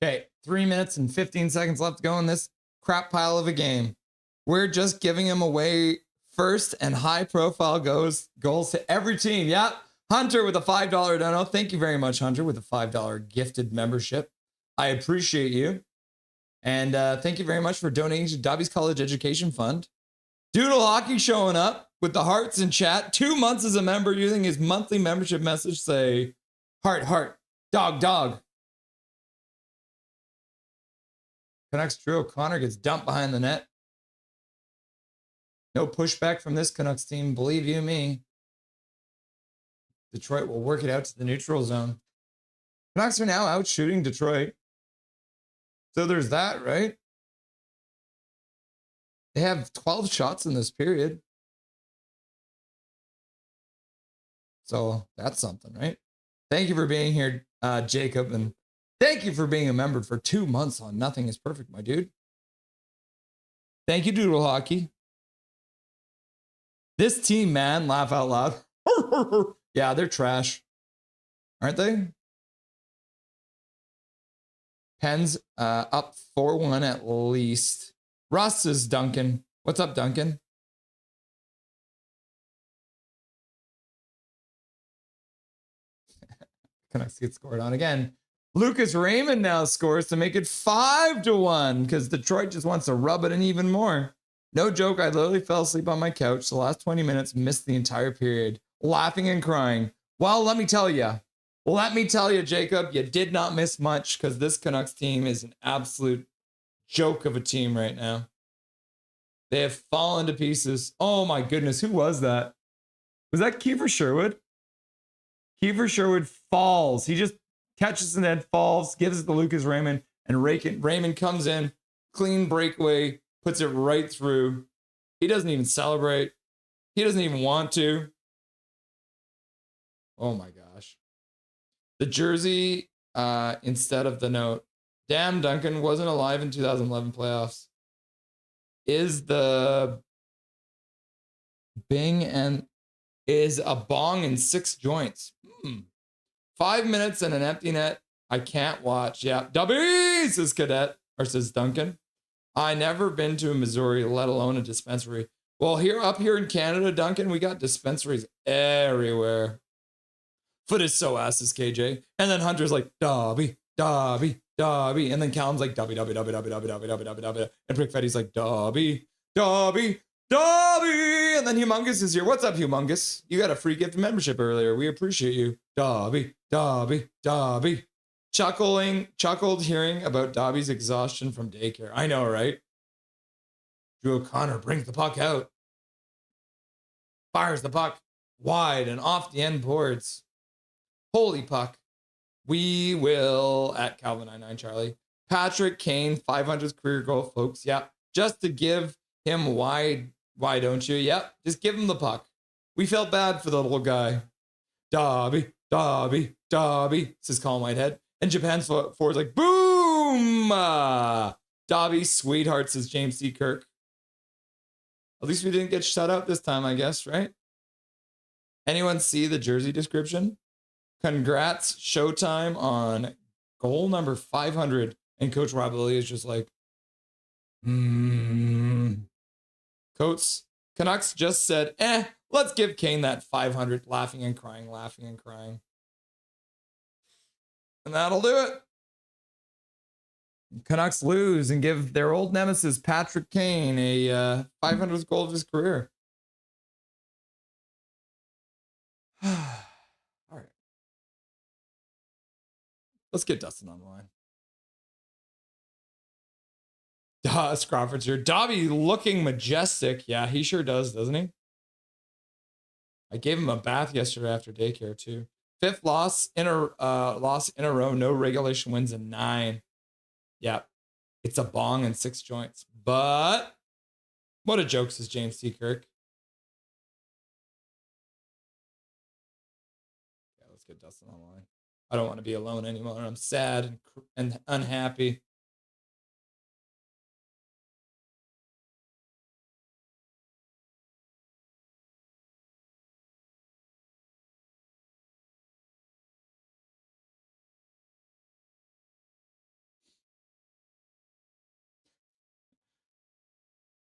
Okay, 3 minutes and 15 seconds left to go in this crap pile of a game. We're just giving him away first and high profile goals to every team. Yep. Hunter with a $5 dono. Thank you very much, Hunter, with a $5 gifted membership. I appreciate you. And thank you very much for donating to Dobby's College Education Fund. Doodle Hockey showing up with the hearts in chat. 2 months as a member using his monthly membership message. Say, heart, heart, dog, dog. Canucks Drew O'Connor gets dumped behind the net. No pushback from this Canucks team, believe you me. Detroit will work it out to the neutral zone. Canucks are now out shooting Detroit. So there's that, right? They have 12 shots in this period. So that's something, right? Thank you for being here, Jacob, and thank you for being a member for 2 months on Nothing is Perfect, my dude. Thank you, Doodle Hockey. This team, man, laugh out loud. Yeah, they're trash. Aren't they? Pens up 4-1 at least. Russ is Duncan. What's up, Duncan? Canucks get scored on again. Lucas Raymond now scores to make it 5-1 because Detroit just wants to rub it in even more. No joke, I literally fell asleep on my couch the last 20 minutes, missed the entire period, laughing and crying. Well, let me tell you, Jacob, you did not miss much because this Canucks team is an absolute joke of a team right now. They have fallen to pieces. Oh my goodness, who was that? Was that Kiefer Sherwood? Kiefer Sherwood falls. He just catches the net, falls, gives it to Lucas Raymond, and Raymond comes in, clean breakaway, puts it right through. He doesn't even celebrate. He doesn't even want to. Oh my gosh. The jersey instead of the note. Damn, Duncan wasn't alive in 2011 playoffs. Is the Bing and is a bong in 6 joints. 5 minutes and an empty net. I can't watch. Yeah. W says Cadet, or says Duncan. I never been to Missouri, let alone a dispensary. Well, up here in Canada, Duncan, we got dispensaries everywhere. Foot is so ass, says KJ. And then Hunter's like, Dobby, Dobby, Dobby. And then Callum's like, Dobby, Dobby, Dobby, Dobby, Dobby, Dobby, Dobby, Dobby, Dobby. And Prick Fetty's like, Dobby, Dobby, Dobby. And then Humongous is here. What's up, Humongous? You got a free gift membership earlier. We appreciate you. Dobby, Dobby, Dobby. Chuckled hearing about Dobby's exhaustion from daycare. I know, right? Drew O'Connor brings the puck out. Fires the puck wide and off the end boards. Holy puck. We will at Calvin99 Charlie. Patrick Kane, 500th career goal, folks. Yep. Just to give him why don't you? Yep. Just give him the puck. We felt bad for the little guy. Dobby, Dobby, Dobby, says Colin Whitehead. And Japan's forward's like, boom! Dobby, sweetheart, says James C. Kirk. At least we didn't get shut out this time, I guess, right? Anyone see the jersey description? Congrats, Showtime on goal number 500. And Coach Rob Lilly is just like, Coach, Canucks just said, let's give Kane that 500. Laughing and crying, laughing and crying. And that'll do it. Canucks lose and give their old nemesis, Patrick Kane, a 500th goal of his career. All right. Let's get Dustin on the line. Scrofford's here. Dobby looking majestic. Yeah, he sure does, doesn't he? I gave him a bath yesterday after daycare, too. 5th loss in a row. No regulation wins in 9. Yeah, it's a bong and 6 joints. But what a joke, says James T. Kirk. Yeah, let's get Dustin on the line. I don't want to be alone anymore. I'm sad and unhappy.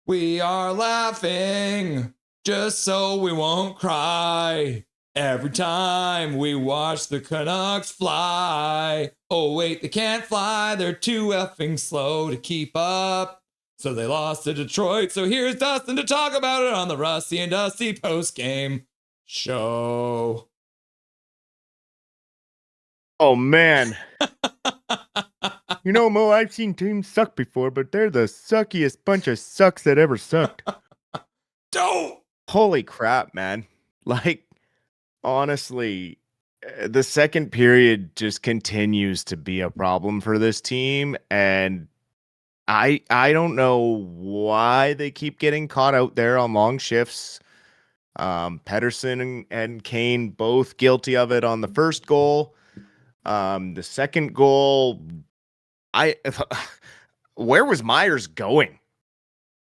We are laughing just so we won't cry every time we watch the Canucks fly. Oh, wait, they can't fly. They're too effing slow to keep up. So they lost to Detroit. So here's Dustin to talk about it on the Rusty and Dusty post-game show. Oh, man. You know, Mo, I've seen teams suck before, but they're the suckiest bunch of sucks that ever sucked. Don't! Holy crap, man. Like, honestly, the second period just continues to be a problem for this team, and I don't know why they keep getting caught out there on long shifts. Pedersen and Kane both guilty of it on the first goal. The second goal, where was Myers going?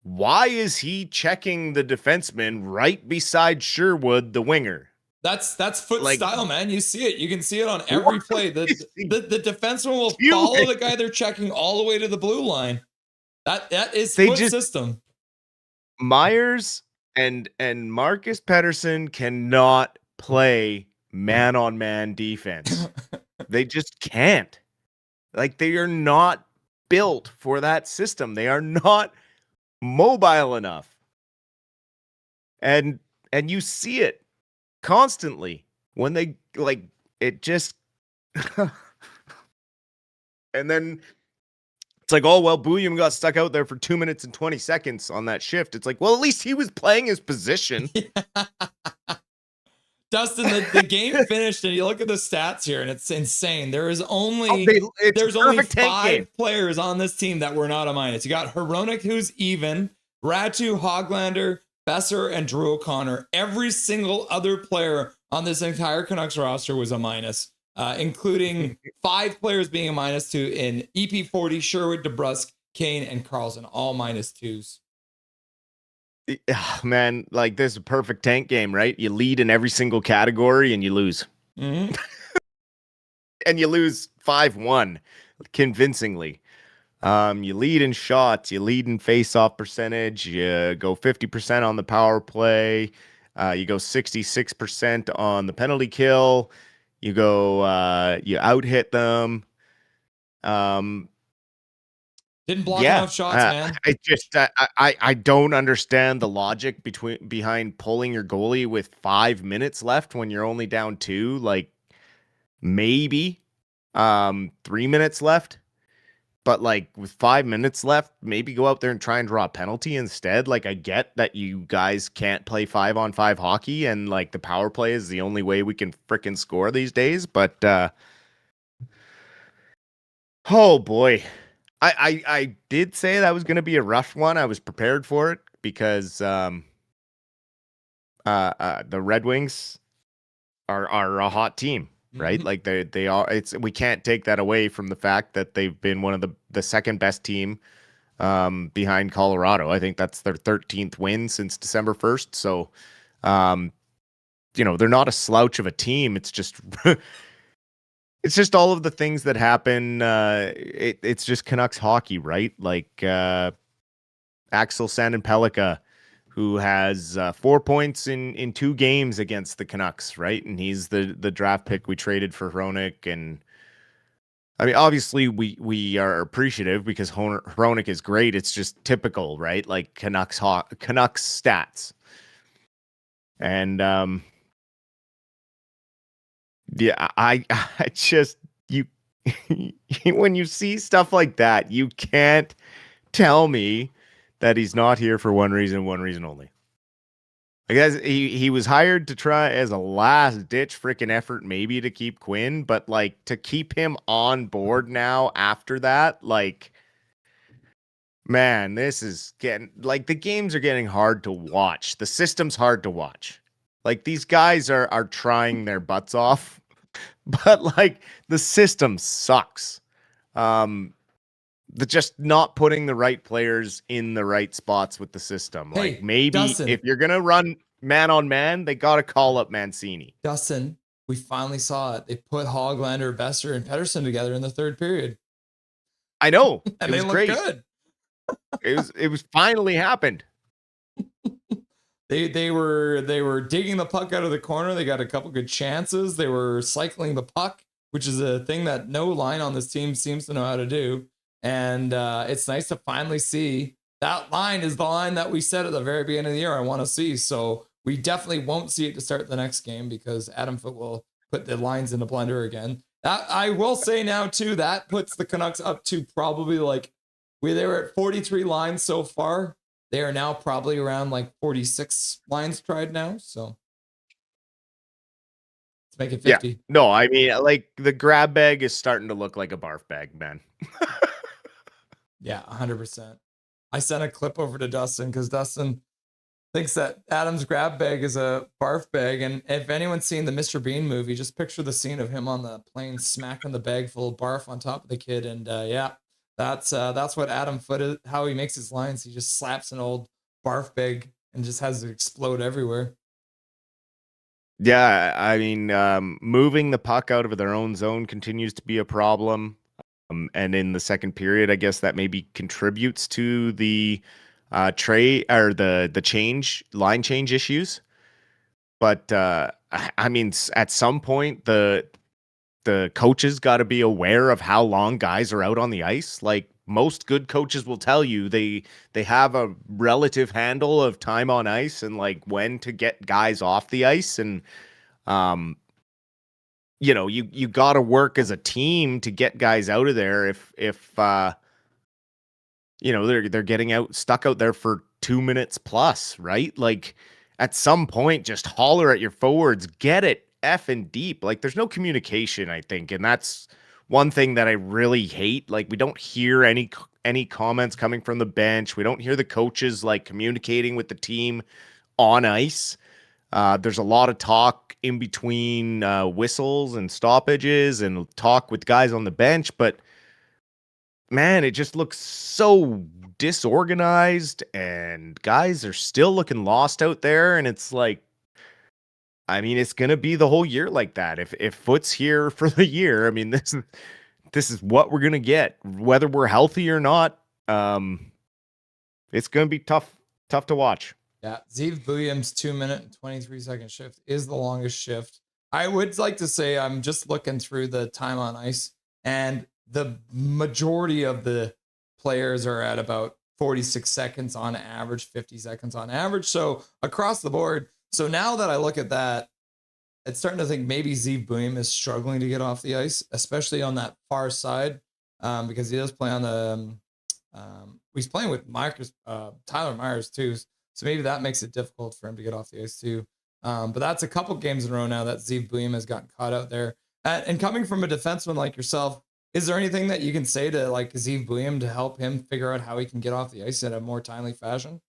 Why is he checking the defenseman right beside Sherwood, the winger? That's foot style, man. You see it. You can see it on every play. The defenseman will follow the guy they're checking all the way to the blue line. That is foot system. Myers and Marcus Pedersen cannot play man-on-man defense. They just can't. Like, they are not built for that system. They are not mobile enough. And you see it constantly when they, like, it just and then it's like, oh, well, Bouillon got stuck out there for 2 minutes and 20 seconds on that shift. It's like, well, at least he was playing his position. Dustin, the game finished, and you look at the stats here, and it's insane. There is only there's only 5 players on this team that were not a minus. You got Hronek, who's even, Ratu, Hoglander, Besser, and Drew O'Connor. Every single other player on this entire Canucks roster was a minus, including 5 players being a -2 in EP40, Sherwood, DeBrusk, Kane, and Carlson, all -2s. Man, like, this is a perfect tank game, right? You lead in every single category and you lose. Mm-hmm. And you lose 5-1 convincingly. You lead in shots, you lead in face-off percentage, you go 50% on the power play, you go 66% on the penalty kill, you go you out-hit them. Didn't block enough shots, man. I don't understand the logic behind pulling your goalie with 5 minutes left when you're only down 2. Like, maybe 3 minutes left, but like with 5 minutes left, maybe go out there and try and draw a penalty instead. Like, I get that you guys can't play 5-on-5 hockey, and like the power play is the only way we can frickin' score these days. But oh boy. I did say that was going to be a rough one. I was prepared for it because the Red Wings are a hot team. right? Like they are. We can't take that away from the fact that they've been one of the second best team behind Colorado. I think that's their 13th win since December 1st. So, they're not a slouch of a team. It's just it's just all of the things that happen. It's just Canucks hockey, right? Like Axel Sandin-Pellikka, who has 4 points in 2 games against the Canucks, right? And he's the draft pick we traded for Hronek. And I mean, obviously we are appreciative because Hronek is great. It's just typical, right? Like Canucks stats. And yeah, I just when you see stuff like that, you can't tell me that he's not here for one reason only. I guess he was hired to try as a last ditch freaking effort, maybe to keep Quinn, but like to keep him on board now after that, like, man, this is getting like the games are getting hard to watch. The system's hard to watch. Like these guys are trying their butts off, but like the system sucks. Just not putting the right players in the right spots with the system. Hey, like maybe Dustin, if you're gonna run man on man, they gotta call up Mancini. Dustin, we finally saw it. They put Hoglander, Besser, and Pettersson together in the third period. I know. And it they was look great. good. It was finally happened. They were digging the puck out of the corner. They got a couple good chances. They were cycling the puck, which is a thing that no line on this team seems to know how to do. And it's nice to finally see that line is the line that we said at the very beginning of the year I want to see. So we definitely won't see it to start the next game because Adam Foote will put the lines in the blender again. That, I will say now too, that puts the Canucks up to probably like where they were at 43 lines so far. They are now probably around like 46 lines tried now. So let's make it 50. Yeah. No, I mean, like the grab bag is starting to look like a barf bag, man. Yeah, 100%. I sent a clip over to Dustin because Dustin thinks that Adam's grab bag is a barf bag. And if anyone's seen the Mr. Bean movie, just picture the scene of him on the plane smacking the bag full of barf on top of the kid. And yeah, that's what Adam Foote is, how he makes his lines. He just slaps an old barf bag and just has it explode everywhere. Yeah, I mean, moving the puck out of their own zone continues to be a problem. And in the second period, I guess that maybe contributes to the trade or the line change issues. But I mean, at some point, the coaches got to be aware of how long guys are out on the ice. Like most good coaches will tell you, they have a relative handle of time on ice and like when to get guys off the ice. And you got to work as a team to get guys out of there. If they're getting stuck out there for 2 minutes plus, right? Like at some point, just holler at your forwards, get it effing deep. Like there's no communication, I think, and that's one thing that I really hate. Like we don't hear any comments coming from the bench. We don't hear the coaches like communicating with the team on ice. There's a lot of talk in between whistles and stoppages and talk with guys on the bench, but man, it just looks so disorganized and guys are still looking lost out there. And it's like, I mean, it's going to be the whole year like that. If Foote's here for the year, I mean, this is what we're going to get, whether we're healthy or not. It's going to be tough to watch. Yeah, Zeev Buium's 2-minute and 23-second shift is the longest shift. I would like to say I'm just looking through the time on ice, and the majority of the players are at about 46 seconds on average, 50 seconds on average. So across the board. So now that I look at that, it's starting to think maybe Zeev Buium is struggling to get off the ice, especially on that far side, because he does play on the. He's playing with Tyler Myers too. So maybe that makes it difficult for him to get off the ice too. But that's a couple games in a row now that Zeev Buium has gotten caught out there. And coming from a defenseman like yourself, is there anything that you can say to like Zeev Buium to help him figure out how he can get off the ice in a more timely fashion?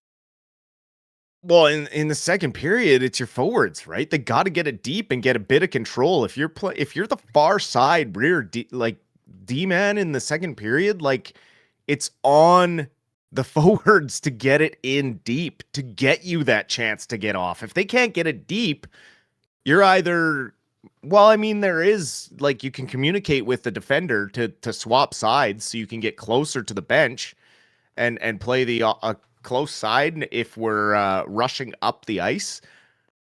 Well, in the second period, it's your forwards, right? They got to get it deep and get a bit of control. If you're the far side rear D man in the second period, like it's on the forwards to get it in deep to get you that chance to get off. If they can't get it deep, you're either there is like you can communicate with the defender to swap sides so you can get closer to the bench and play the close side if we're rushing up the ice.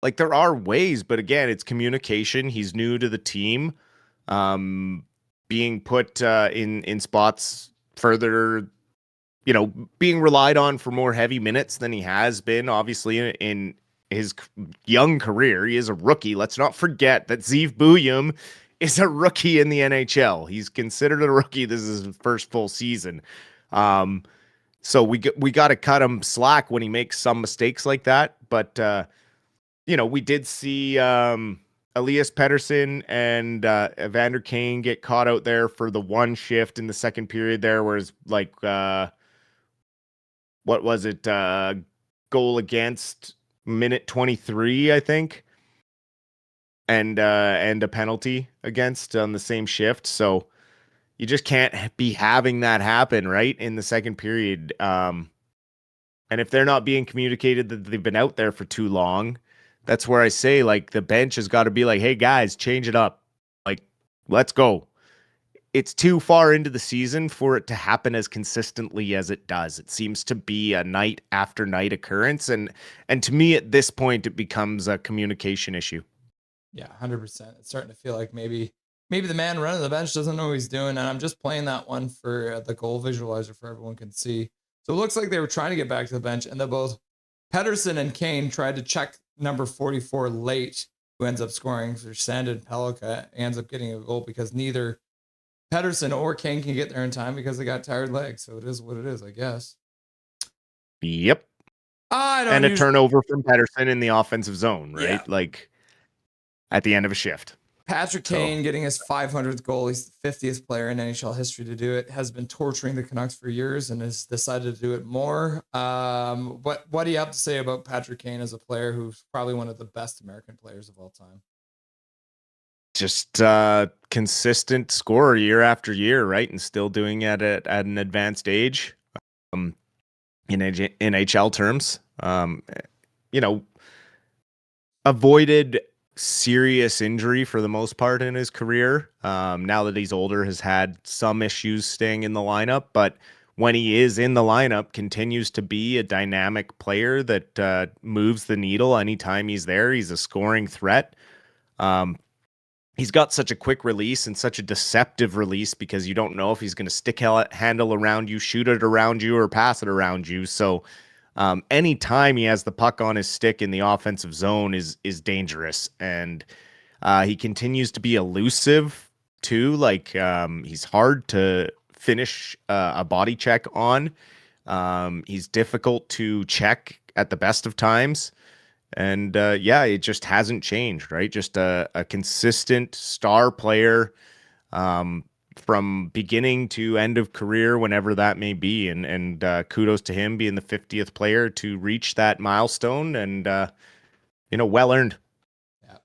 Like there are ways, but again, it's communication. He's new to the team, being put in spots further, being relied on for more heavy minutes than he has been. Obviously, in his young career, he is a rookie. Let's not forget that Zeev Buyum is a rookie in the NHL. He's considered a rookie. This is his first full season. So we got to cut him slack when he makes some mistakes like that. But, we did see Elias Pettersson and Evander Kane get caught out there for the one shift in the second period there, whereas like, what was it? Goal against minute 23, I think. And a penalty against on the same shift. So you just can't be having that happen, right, in the second period. And if they're not being communicated that they've been out there for too long, that's where I say, like, the bench has got to be like, hey, guys, change it up. Like, let's go. It's too far into the season for it to happen as consistently as it does. It seems to be a night after night occurrence. And to me, at this point, it becomes a communication issue. Yeah, 100%. It's starting to feel like maybe the man running the bench doesn't know what he's doing, and I'm just playing that one for the goal visualizer for everyone can see. So it looks like they were trying to get back to the bench, and then both Pettersson and Kane tried to check number 44 late, who ends up scoring. So Sandin Pellikka ends up getting a goal because neither Pettersson or Kane can get there in time because they got tired legs. So it is what it is, I guess. Yep. And a turnover from Pettersson in the offensive zone, right? Yeah. Like at the end of a shift. Patrick Kane getting his 500th goal. He's the 50th player in NHL history to do it. Has been torturing the Canucks for years and has decided to do it more. What do you have to say about Patrick Kane as a player who's probably one of the best American players of all time? Just consistent scorer year after year, right? And still doing it at an advanced age. In NHL terms, avoided serious injury for the most part in his career. Now that he's older, has had some issues staying in the lineup, but when he is in the lineup, continues to be a dynamic player that moves the needle anytime he's there. He's a scoring threat. He's got such a quick release and such a deceptive release because you don't know if he's going to stick handle around you, shoot it around you, or pass it around you. So anytime he has the puck on his stick in the offensive zone is dangerous. And he continues to be elusive too. Like he's hard to finish a body check on. He's difficult to check at the best of times. And it just hasn't changed, right? Just a consistent star player from beginning to end of career, whenever that may be. And kudos to him being the 50th player to reach that milestone and, well earned. Yeah.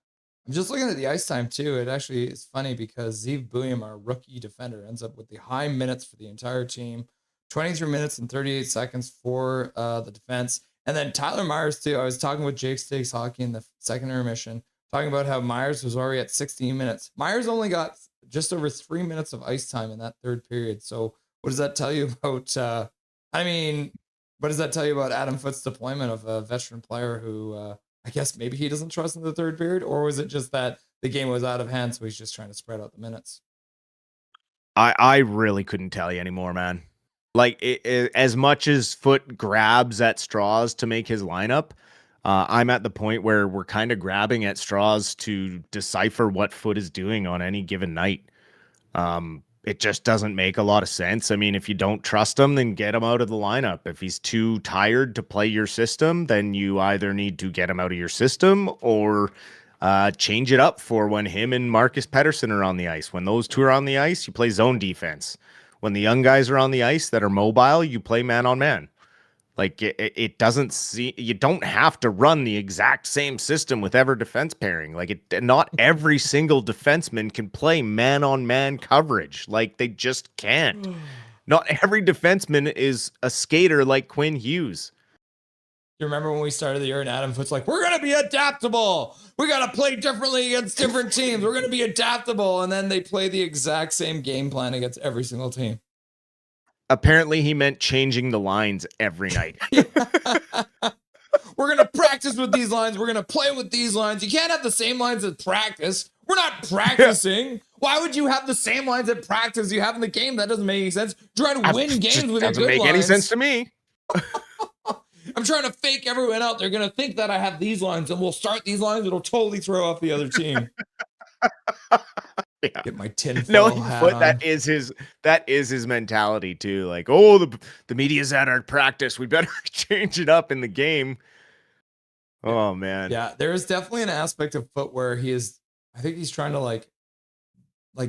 I'm just looking at the ice time too. It actually is funny because Zeev Buyum, our rookie defender, ends up with the high minutes for the entire team. 23 minutes and 38 seconds for the defense. And then Tyler Myers, too. I was talking with Jake Stakes Hockey in the second intermission, talking about how Myers was already at 16 minutes. Myers only got just over 3 minutes of ice time in that third period. So what does that tell you about, what does that tell you about Adam Foote's deployment of a veteran player who, I guess maybe he doesn't trust in the third period? Or was it just that the game was out of hand, so he's just trying to spread out the minutes? I really couldn't tell you anymore, man. Like, as much as Foote grabs at straws to make his lineup, I'm at the point where we're kind of grabbing at straws to decipher what Foote is doing on any given night. It just doesn't make a lot of sense. I mean, if you don't trust him, then get him out of the lineup. If he's too tired to play your system, then you either need to get him out of your system or change it up for when him and Marcus Pettersson are on the ice. When those two are on the ice, you play zone defense. When the young guys are on the ice that are mobile, you play man on man. Like it doesn't see, you don't have to run the exact same system with every defense pairing. Like not every single defenseman can play man-on-man coverage. Like they just can't. Not every defenseman is a skater like Quinn Hughes. You remember when we started the year and Adam Foote's like, we're going to be adaptable. We got to play differently against different teams. We're going to be adaptable. And then they play the exact same game plan against every single team. Apparently he meant changing the lines every night. We're going to practice with these lines. We're going to play with these lines. You can't have the same lines at practice. We're not practicing. Why would you have the same lines at practice you have in the game? That doesn't make any sense. Trying to win games with your good lines. Doesn't make any sense to me. I'm trying to fake everyone out. They're going to think that I have these lines and we'll start these lines. It'll totally throw off the other team. Yeah. Get my tinfoil No, hat but on. that is his mentality too. Like, oh, the media's at our practice. We better change it up in the game. Oh man. Yeah, there is definitely an aspect of Foot where I think he's trying to like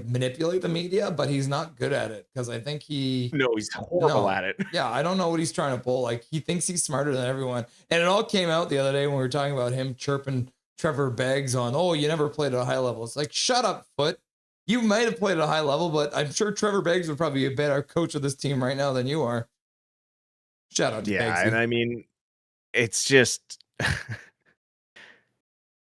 manipulate the media, but he's not good at it because I think he's horrible at it. Yeah, I don't know what he's trying to pull. Like he thinks he's smarter than everyone. And it all came out the other day when we were talking about him chirping Trevor Beggs on, oh, you never played at a high level. It's like, shut up, Foot. You might have played at a high level, but I'm sure Trevor Beggs would probably be a better coach of this team right now than you are. Shout out to Beggsy. And I mean, it's just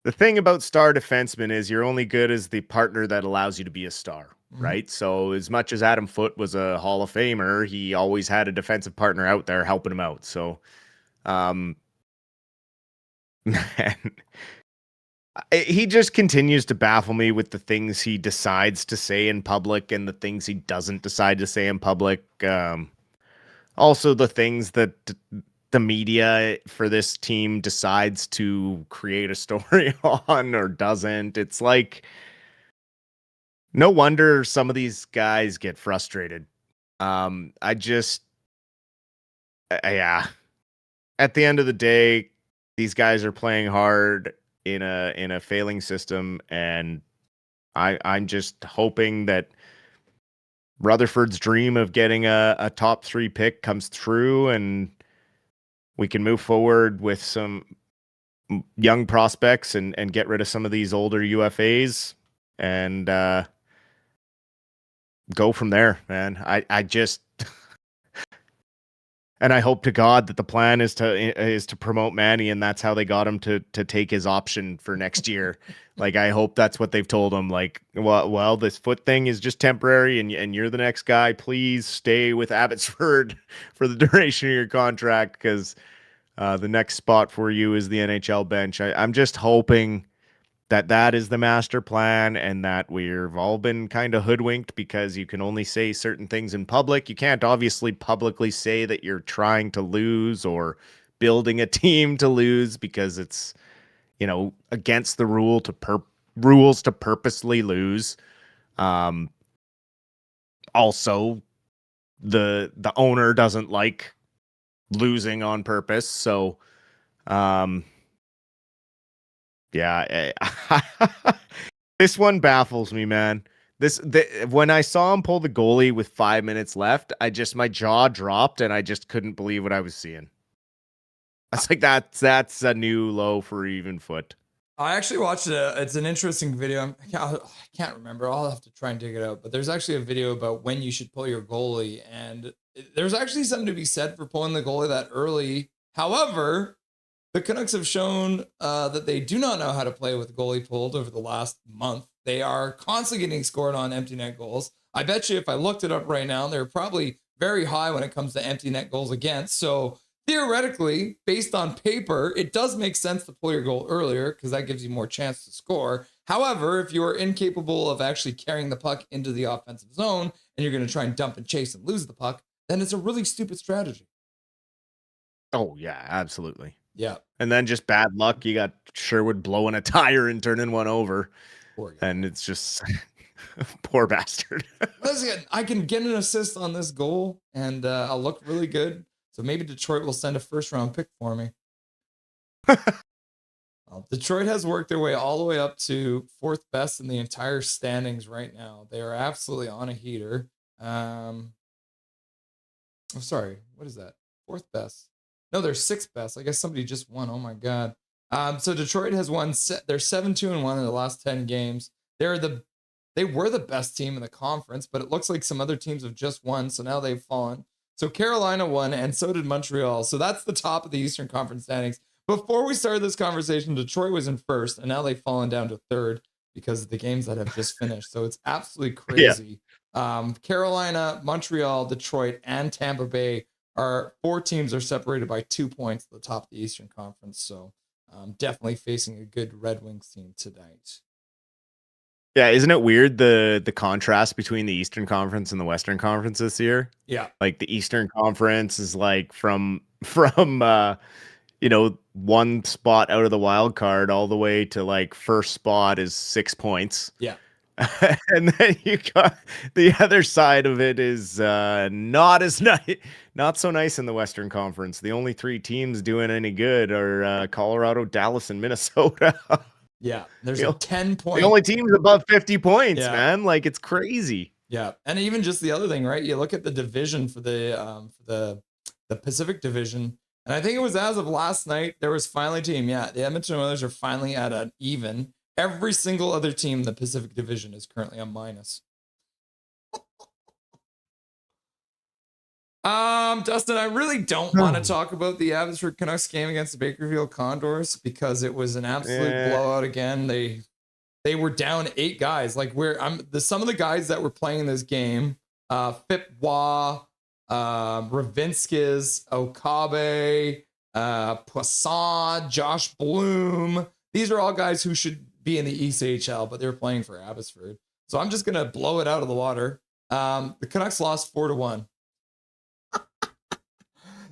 the thing about star defensemen is you're only good as the partner that allows you to be a star, right? So as much as Adam Foote was a Hall of Famer, he always had a defensive partner out there helping him out. So, man, he just continues to baffle me with the things he decides to say in public and the things he doesn't decide to say in public. Also, the things that the media for this team decides to create a story on or doesn't. It's like, no wonder some of these guys get frustrated. Yeah. At the end of the day, these guys are playing hard in a failing system, and I'm just hoping that Rutherford's dream of getting a top 3 pick comes true, and we can move forward with some young prospects and get rid of some of these older UFAs and go from there, man. I just and I hope to God that the plan is to promote Manny, and that's how they got him to take his option for next year. Like, I hope that's what they've told him. Like, well, this Foot thing is just temporary, and you're the next guy. Please stay with Abbotsford for the duration of your contract, because the next spot for you is the NHL bench. I'm just hoping that is the master plan, and that we've all been kind of hoodwinked because you can only say certain things in public. You can't obviously publicly say that you're trying to lose or building a team to lose, because it's, against the rules to purposely lose. Also, the owner doesn't like losing on purpose, so yeah, this one baffles me, man. When I saw him pull the goalie with 5 minutes left, my jaw dropped, and I just couldn't believe what I was seeing. I was like, that's a new low for even Foot. I actually watched it. It's an interesting video. I can't remember. I'll have to try and dig it out. But there's actually a video about when you should pull your goalie, and there's actually something to be said for pulling the goalie that early. However, the Canucks have shown that they do not know how to play with goalie pulled over the last month. They are constantly getting scored on empty net goals. I bet you if I looked it up right now, they're probably very high when it comes to empty net goals against. So theoretically, based on paper, it does make sense to pull your goal earlier because that gives you more chance to score. However, if you are incapable of actually carrying the puck into the offensive zone and you're going to try and dump and chase and lose the puck, then it's a really stupid strategy. Oh, yeah, absolutely. Yeah. And then just bad luck. You got Sherwood blowing a tire and turning one over. And it's just poor bastard. Listen, I can get an assist on this goal and I'll look really good. So maybe Detroit will send a first-round pick for me. Well, Detroit has worked their way all the way up to 4th best in the entire standings right now. They are absolutely on a heater. Oh, sorry. What is that? 4th best. No, they're sixth best. I guess somebody just won. Oh my god. So Detroit has won. They're 7-2-1 in the last 10 games. They were the best team in the conference, but it looks like some other teams have just won, so now they've fallen. So Carolina won, and so did Montreal. So that's the top of the Eastern Conference standings. Before we started this conversation, Detroit was in first, and now they've fallen down to third because of the games that have just finished. So it's absolutely crazy. Carolina, Montreal, Detroit, and Tampa Bay four teams are separated by 2 points at the top of the Eastern Conference. So definitely facing a good Red Wings team tonight. Yeah, isn't it weird the contrast between the Eastern Conference and the Western Conference this year? Yeah. Like the Eastern Conference is like from one spot out of the wild card all the way to like first spot is 6 points. Yeah. And then you got the other side of it is not as nice, not so nice in the Western Conference. The only 3 teams doing any good are Colorado, Dallas, and Minnesota. Yeah, there's a 10 point. The only teams above 50 points, Yeah. man. Like it's crazy. Yeah, and even just the other thing, right? You look at the division for the Pacific Division, and I think it was as of last night there was finally a team. Yeah, the Edmonton Oilers are finally at an even. Every single other team in the Pacific Division is currently a minus. Dustin, I really don't want to talk about the Abbotsford Canucks game against the Bakersfield Condors because it was an absolute blowout again. They were down 8 guys. Like some of the guys that were playing this game, Phip Wah, Ravinskis, Okabe, Poisson, Josh Bloom. These are all guys who should be in the ECHL, but they were playing for Abbotsford. So I'm just gonna blow it out of the water. The Canucks lost 4-1.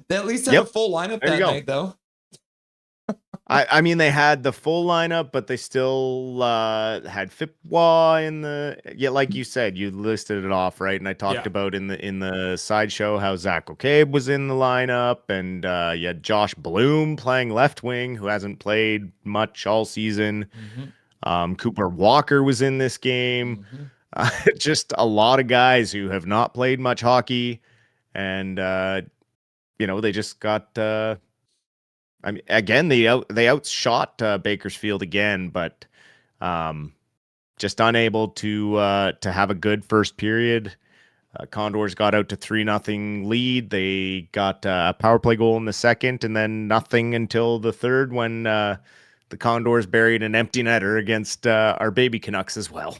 They at least had a full lineup that night, though. I mean, they had the full lineup, but they still had Fipwa in the like you said, you listed it off, right? And I talked about in the sideshow how Zach O'Cabe was in the lineup, and you had Josh Bloom playing left wing, who hasn't played much all season. Cooper Walker was in this game. Just a lot of guys who have not played much hockey, and they just got. I mean, again, they outshot Bakersfield again, but just unable to have a good first period. Condors got out to 3-0 lead. They got a power play goal in the second, and then nothing until the third when the Condors buried an empty netter against our baby Canucks as well.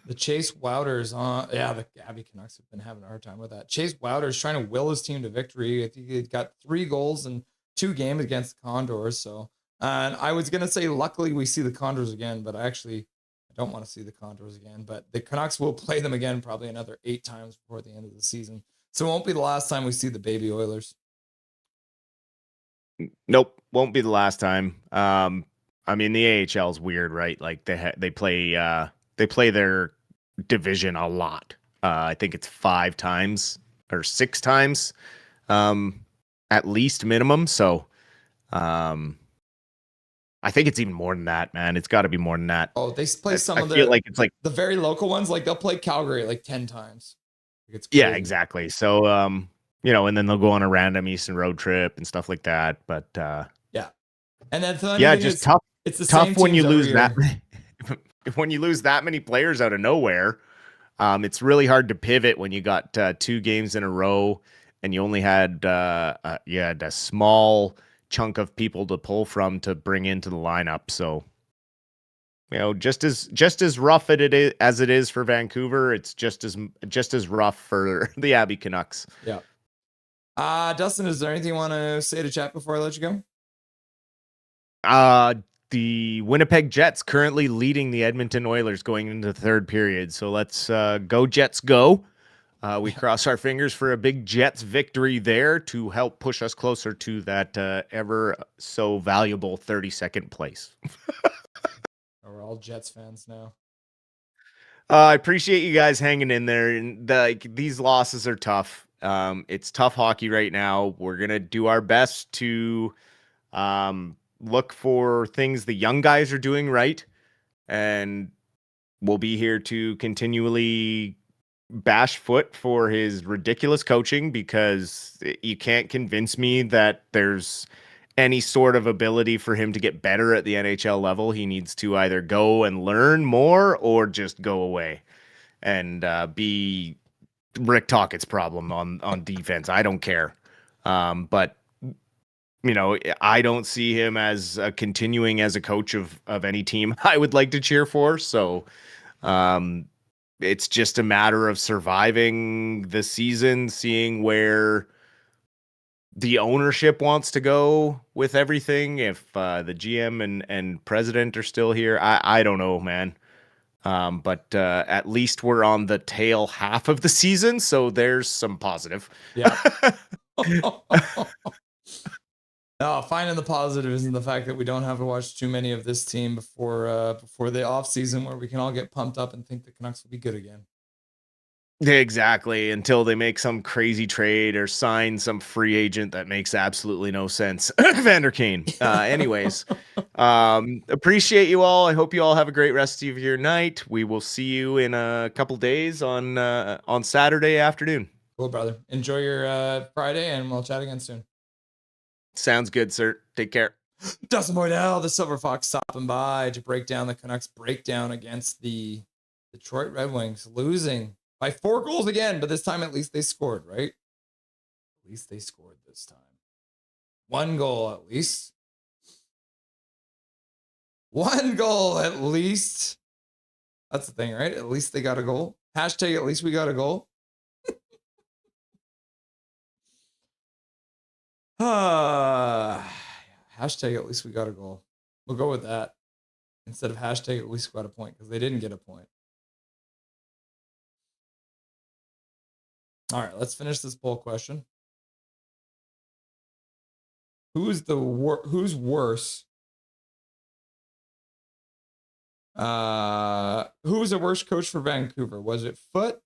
The Chase Wouters, the Abby Canucks have been having a hard time with that. Chase Wouters trying to will his team to victory. I think he got 3 goals in 2 games against the Condors. So, and I was going to say, luckily we see the Condors again, but I don't want to see the Condors again, but the Canucks will play them again, probably another 8 times before the end of the season. So it won't be the last time we see the baby Oilers. Nope. Won't be the last time. I mean, the AHL is weird, right? Like they play their division a lot. I think it's 5 times or 6 times. At least minimum. So, I think it's even more than that, man. It's got to be more than that. Oh, they play some I of feel like it's like the very local ones. Like they'll play Calgary like 10 times. It's crazy. Yeah, exactly. So, and then they'll go on a random Eastern road trip and stuff like that. But yeah, and then just tough. It's the tough same when you teams lose every year. that. When you lose that many players out of nowhere, it's really hard to pivot when you got 2 games in a row. And you only had a small chunk of people to pull from to bring into the lineup. So, just as rough as it is for Vancouver, it's just as rough for the Abbey Canucks. Yeah. Dustin, is there anything you want to say to chat before I let you go? The Winnipeg Jets currently leading the Edmonton Oilers going into the 3rd period. So let's go Jets go. We cross our fingers for a big Jets victory there to help push us closer to that ever so valuable 32nd place. We're all Jets fans now. I appreciate you guys hanging in there. And these losses are tough. It's tough hockey right now. We're going to do our best to look for things the young guys are doing right. And we'll be here to continually bash foot for his ridiculous coaching, because you can't convince me that there's any sort of ability for him to get better at the NHL level. He needs to either go and learn more or just go away and be Rick Tockett's problem on defense. I don't care. But you know, I don't see him as continuing as a coach of any team I would like to cheer for. So it's just a matter of surviving the season, seeing where the ownership wants to go with everything. If the GM and president are still here, I don't know, man. But at least we're on the tail half of the season, so there's some positive. Yeah. No, finding the positive is in the fact that we don't have to watch too many of this team before the off season, where we can all get pumped up and think the Canucks will be good again. Exactly, until they make some crazy trade or sign some free agent that makes absolutely no sense. Vander Kane. Anyways, appreciate you all. I hope you all have a great rest of your night. We will see you in a couple days on Saturday afternoon. Cool, brother. Enjoy your Friday, and we'll chat again soon. Sounds good, sir. Take care. Dustin Boydell, the Silver Fox, stopping by to break down the Canucks breakdown against the Detroit Red Wings, losing by 4 goals again, but this time at least they scored, right? At least they scored this time. 1 goal at least. 1 goal at least. That's the thing, right? At least they got a goal. Hashtag at least we got a goal. Hashtag at least we got a goal. We'll go with that instead of hashtag at least we got a point, because they didn't get a point. All right, let's finish this poll question. Who's worse? Who's the worst coach for Vancouver? Was it Foote,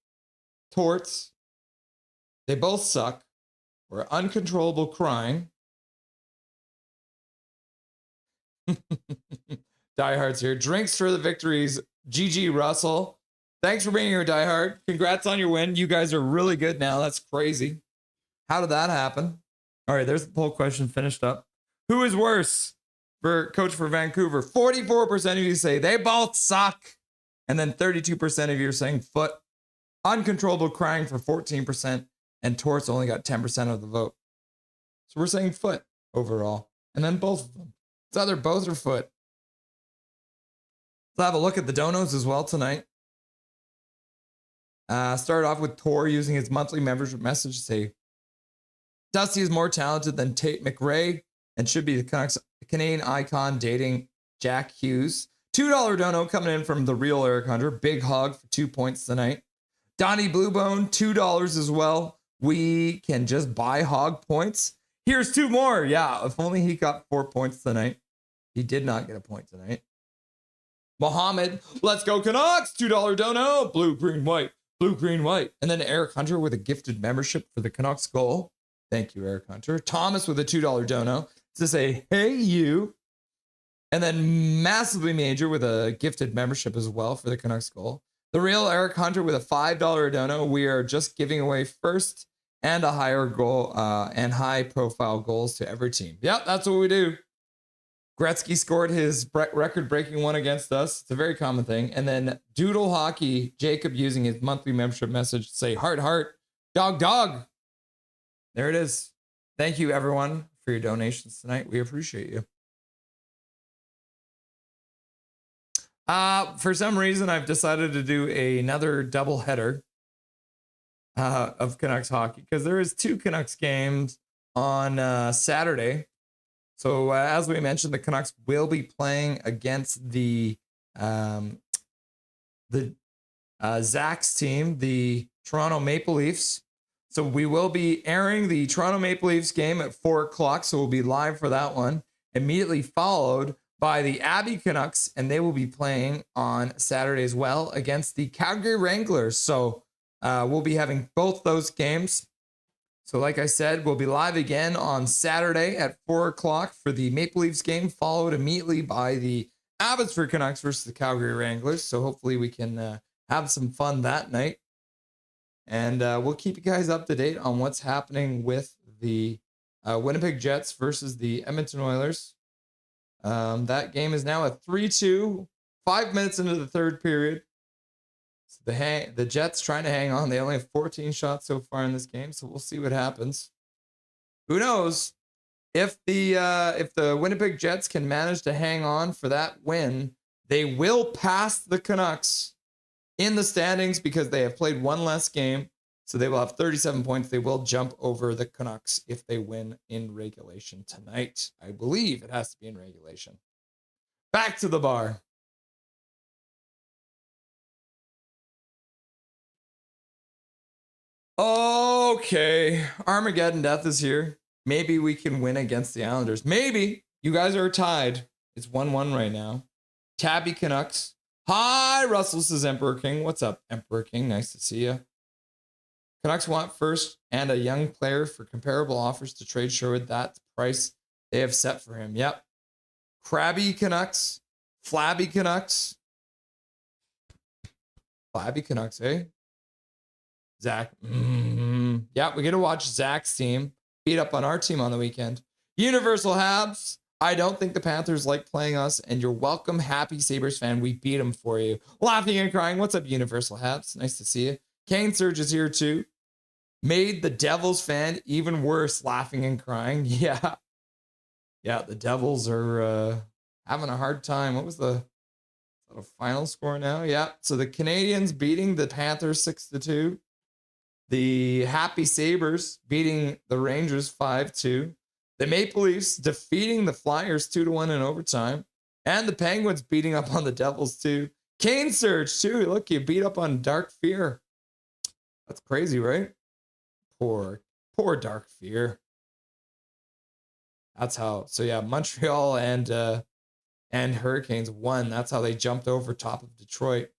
Torts? They both suck. Or uncontrollable crying? Diehards here. Drinks for the victories. GG Russell. Thanks for being here, Diehard. Congrats on your win. You guys are really good now. That's crazy. How did that happen? All right, there's the poll question finished up. Who is worse for coach for Vancouver? 44% of you say they both suck. And then 32% of you are saying Foote. Uncontrollable crying for 14%. And Torts only got 10% of the vote. So we're saying Foote overall. And then both of them. It's either both or Foote. Let's have a look at the donos as well tonight. Started off with Tor using his monthly membership message to say, Dusty is more talented than Tate McRae and should be the Canucks Canadian icon dating Jack Hughes. $2 dono coming in from the real Eric Hunter. Big hog for 2 points tonight. Donnie Bluebone, $2 as well. We can just buy hog points. Here's 2 more. Yeah, if only he got 4 points tonight. He did not get a point tonight. Mohammed, let's go Canucks. $2 dono. Blue, green, white. Blue, green, white. And then Eric Hunter with a gifted membership for the Canucks goal. Thank you, Eric Hunter. Thomas with a $2 dono to say, hey, you. And then Massively Major with a gifted membership as well for the Canucks goal. The real Eric Hunter with a $5 dono. We are just giving away first and a higher goal and high profile goals to every team. Yep, that's what we do. Gretzky scored his record-breaking one against us. It's a very common thing. And then Doodle Hockey, Jacob using his monthly membership message to say heart, heart, dog, dog. There it is. Thank you, everyone, for your donations tonight. We appreciate you. For some reason, I've decided to do another double header of Canucks hockey because there is 2 Canucks games on Saturday. So as we mentioned, the Canucks will be playing against the Zach's team, the Toronto Maple Leafs. So we will be airing the Toronto Maple Leafs game at 4:00. So we'll be live for that one. Immediately followed by the Abbey Canucks, and they will be playing on Saturday as well against the Calgary Wranglers. So we'll be having both those games. So like I said, we'll be live again on Saturday at 4:00 for the Maple Leafs game, followed immediately by the Abbotsford Canucks versus the Calgary Wranglers. So hopefully we can have some fun that night. And we'll keep you guys up to date on what's happening with the Winnipeg Jets versus the Edmonton Oilers. That game is now at 3-2, 5 minutes into the third period. So the Jets trying to hang on. They only have 14 shots so far in this game, so we'll see what happens. Who knows? If the Winnipeg Jets can manage to hang on for that win, they will pass the Canucks in the standings because they have played one less game. So they will have 37 points. They will jump over the Canucks if they win in regulation tonight. I believe it has to be in regulation. Back to the bar. Okay, Armageddon Death is here. Maybe we can win against the Islanders. Maybe. You guys are tied. It's 1-1 right now. Tabby Canucks. Hi, Russell, says Emperor King. What's up, Emperor King? Nice to see you. Canucks want first and a young player for comparable offers to trade Sherwood. That's the price they have set for him. Yep. Crabby Canucks. Flabby Canucks. Flabby Canucks, eh? Zach. Yeah, we get to watch Zach's team beat up on our team on the weekend. Universal Habs. I don't think the Panthers like playing us, and you're welcome, happy Sabres fan. We beat them for you. Laughing and crying. What's up, Universal Habs? Nice to see you. Kane Surge is here too. Made the Devils fan even worse, laughing and crying. Yeah. Yeah, the Devils are having a hard time. What was the final score now? Yeah. So the Canadians beating the Panthers 6-2. The Happy Sabres beating the Rangers 5-2. The Maple Leafs defeating the Flyers 2-1 in overtime. And the Penguins beating up on the Devils too. Kane Surge too. Look, you beat up on Dark Fear. That's crazy, right? Poor Dark Fear. That's how. So yeah, Montreal and Hurricanes won. That's how they jumped over top of Detroit.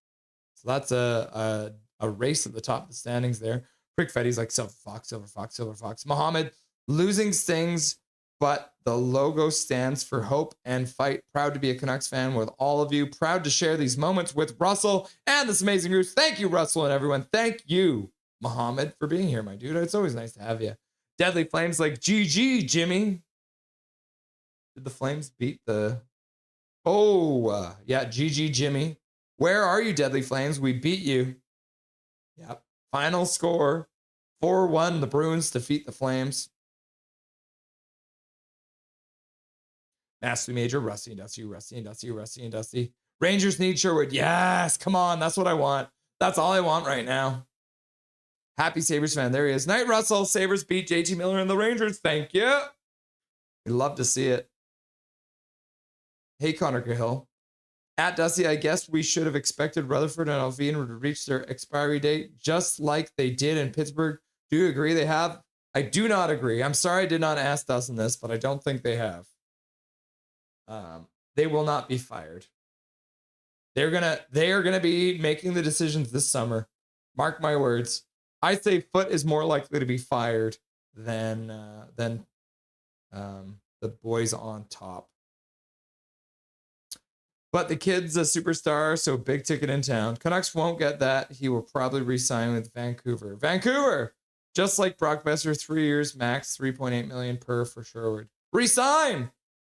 So that's a race at the top of the standings there. Prick Fetty's like Silver Fox. Mohammed losing stings, but the logo stands for hope and fight. Proud to be a Canucks fan with all of you. Proud to share these moments with Russell and this amazing group. Thank you, Russell, and everyone. Thank you, Mohammed, for being here, my dude. It's always nice to have you. Deadly Flames like GG, Jimmy. Did the Flames beat the... yeah, GG, Jimmy. Where are you, Deadly Flames? We beat you. Yep. Final score, 4-1. The Bruins defeat the Flames. Mastery Major, Rusty and Dusty. Rangers need Sherwood. Yes, come on. That's what I want. That's all I want right now. Happy Sabres fan. There he is. Night, Russell. Sabres beat JT Miller and the Rangers. Thank you. We'd love to see it. Hey, Connor Cahill. At Dusty, I guess we should have expected Rutherford and Alvin to reach their expiry date, just like they did in Pittsburgh. Do you agree they have? I do not agree. I'm sorry I did not ask Dustin this, but I don't think they have. They will not be fired. They are gonna be making the decisions this summer. Mark my words. I say Foote is more likely to be fired than the boys on top. But the kid's a superstar, so big ticket in town. Canucks won't get that. He will probably re-sign with Vancouver. Vancouver! Just like Brock Besser, 3 years, max, $3.8 million per for Sherwood. Resign!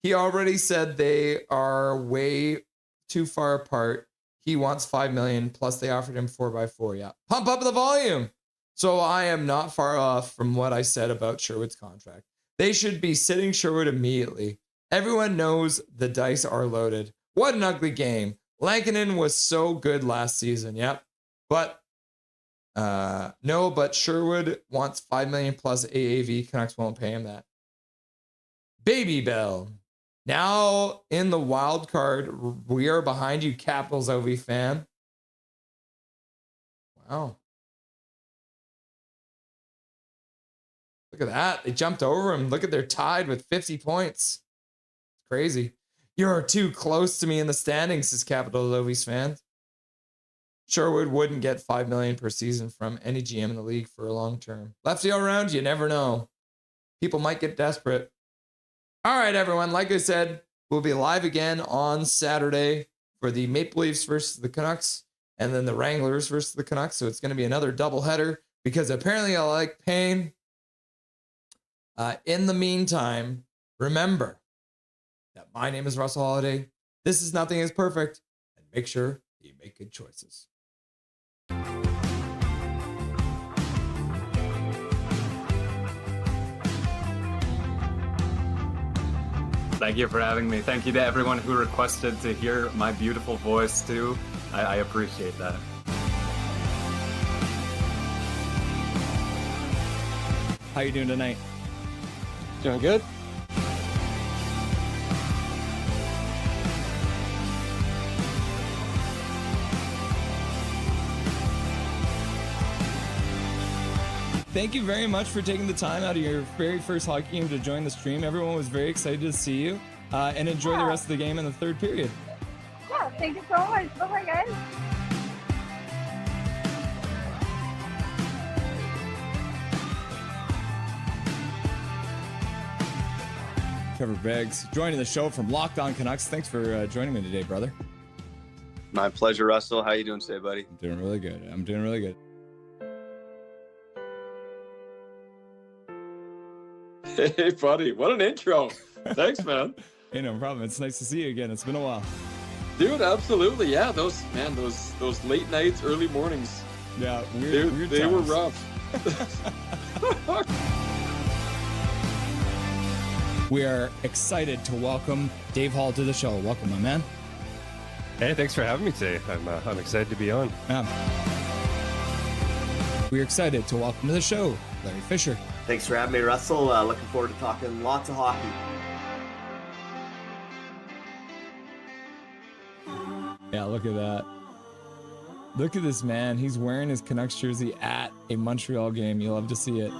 He already said they are way too far apart. He wants $5 million, plus they offered him 4x4. Yeah. Pump up the volume! So I am not far off from what I said about Sherwood's contract. They should be sitting Sherwood immediately. Everyone knows the dice are loaded. What an ugly game. Lankinen was so good last season. Yep. But but Sherwood wants $5 million plus AAV. Canucks won't pay him that. Baby Bell. Now in the wild card, we are behind you, Capitals OV fan. Wow. Look at that. They jumped over him. Look at they're tied with 50 points. It's crazy. You're too close to me in the standings, says Capital Lovies fans. Sherwood wouldn't get $5 million per season from any GM in the league for a long term. Lefty all around, you never know. People might get desperate. All right, everyone. Like I said, we'll be live again on Saturday for the Maple Leafs versus the Canucks, and then the Wranglers versus the Canucks. So it's going to be another doubleheader because apparently I like pain. In the meantime, remember that my name is Russell Holiday. This is Nothing is Perfect. And make sure you make good choices. Thank you for having me. Thank you to everyone who requested to hear my beautiful voice too. I appreciate that. How you doing tonight? Doing good. Thank you very much for taking the time out of your very first hockey game to join the stream. Everyone was very excited to see you, and enjoy the rest of the game in the third period. Yeah, thank you so much. Bye-bye, guys. Trevor Beggs joining the show from Locked On Canucks. Thanks for joining me today, brother. My pleasure, Russell. How you doing today, buddy? I'm doing really good. I'm doing really good. Hey, buddy, what an intro. Thanks, man. Hey, no problem. It's nice to see you again. It's been a while. Dude, absolutely. Yeah, those late nights, early mornings. Yeah, weird they were times. rough. We are excited to welcome Dave Hall to the show. Welcome, my man. Hey, thanks for having me today. I'm excited to be on. We're excited to welcome to the show Larry Fisher. Thanks for having me, Russell. Looking forward to talking lots of hockey. Yeah, look at that. Look at this man. He's wearing his Canucks jersey at a Montreal game. You'll love to see it.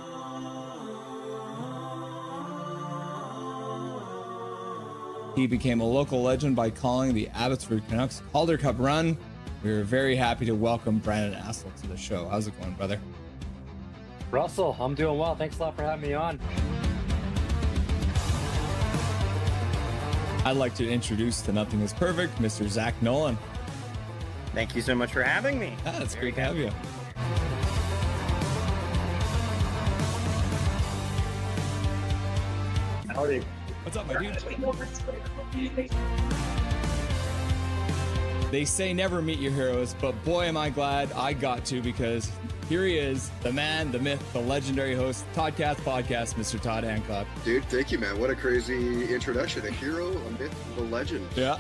He became a local legend by calling the Abbotsford Canucks Calder Cup run. We are very happy to welcome Brandon Assel to the show. How's it going, brother? Russell, I'm doing well. Thanks a lot for having me on. I'd like to introduce to Nothing is Perfect, Mr. Zach Nolan. Thank you so much for having me. Ah, it's great to have you. Howdy. What's up, my dude? They say never meet your heroes, but boy, am I glad I got to, because here he is, the man, the myth, the legendary host, Toddcast Podcast, Mr. Todd Hancock. Dude, thank you, man. What a crazy introduction. A hero, a myth, a legend. Yeah.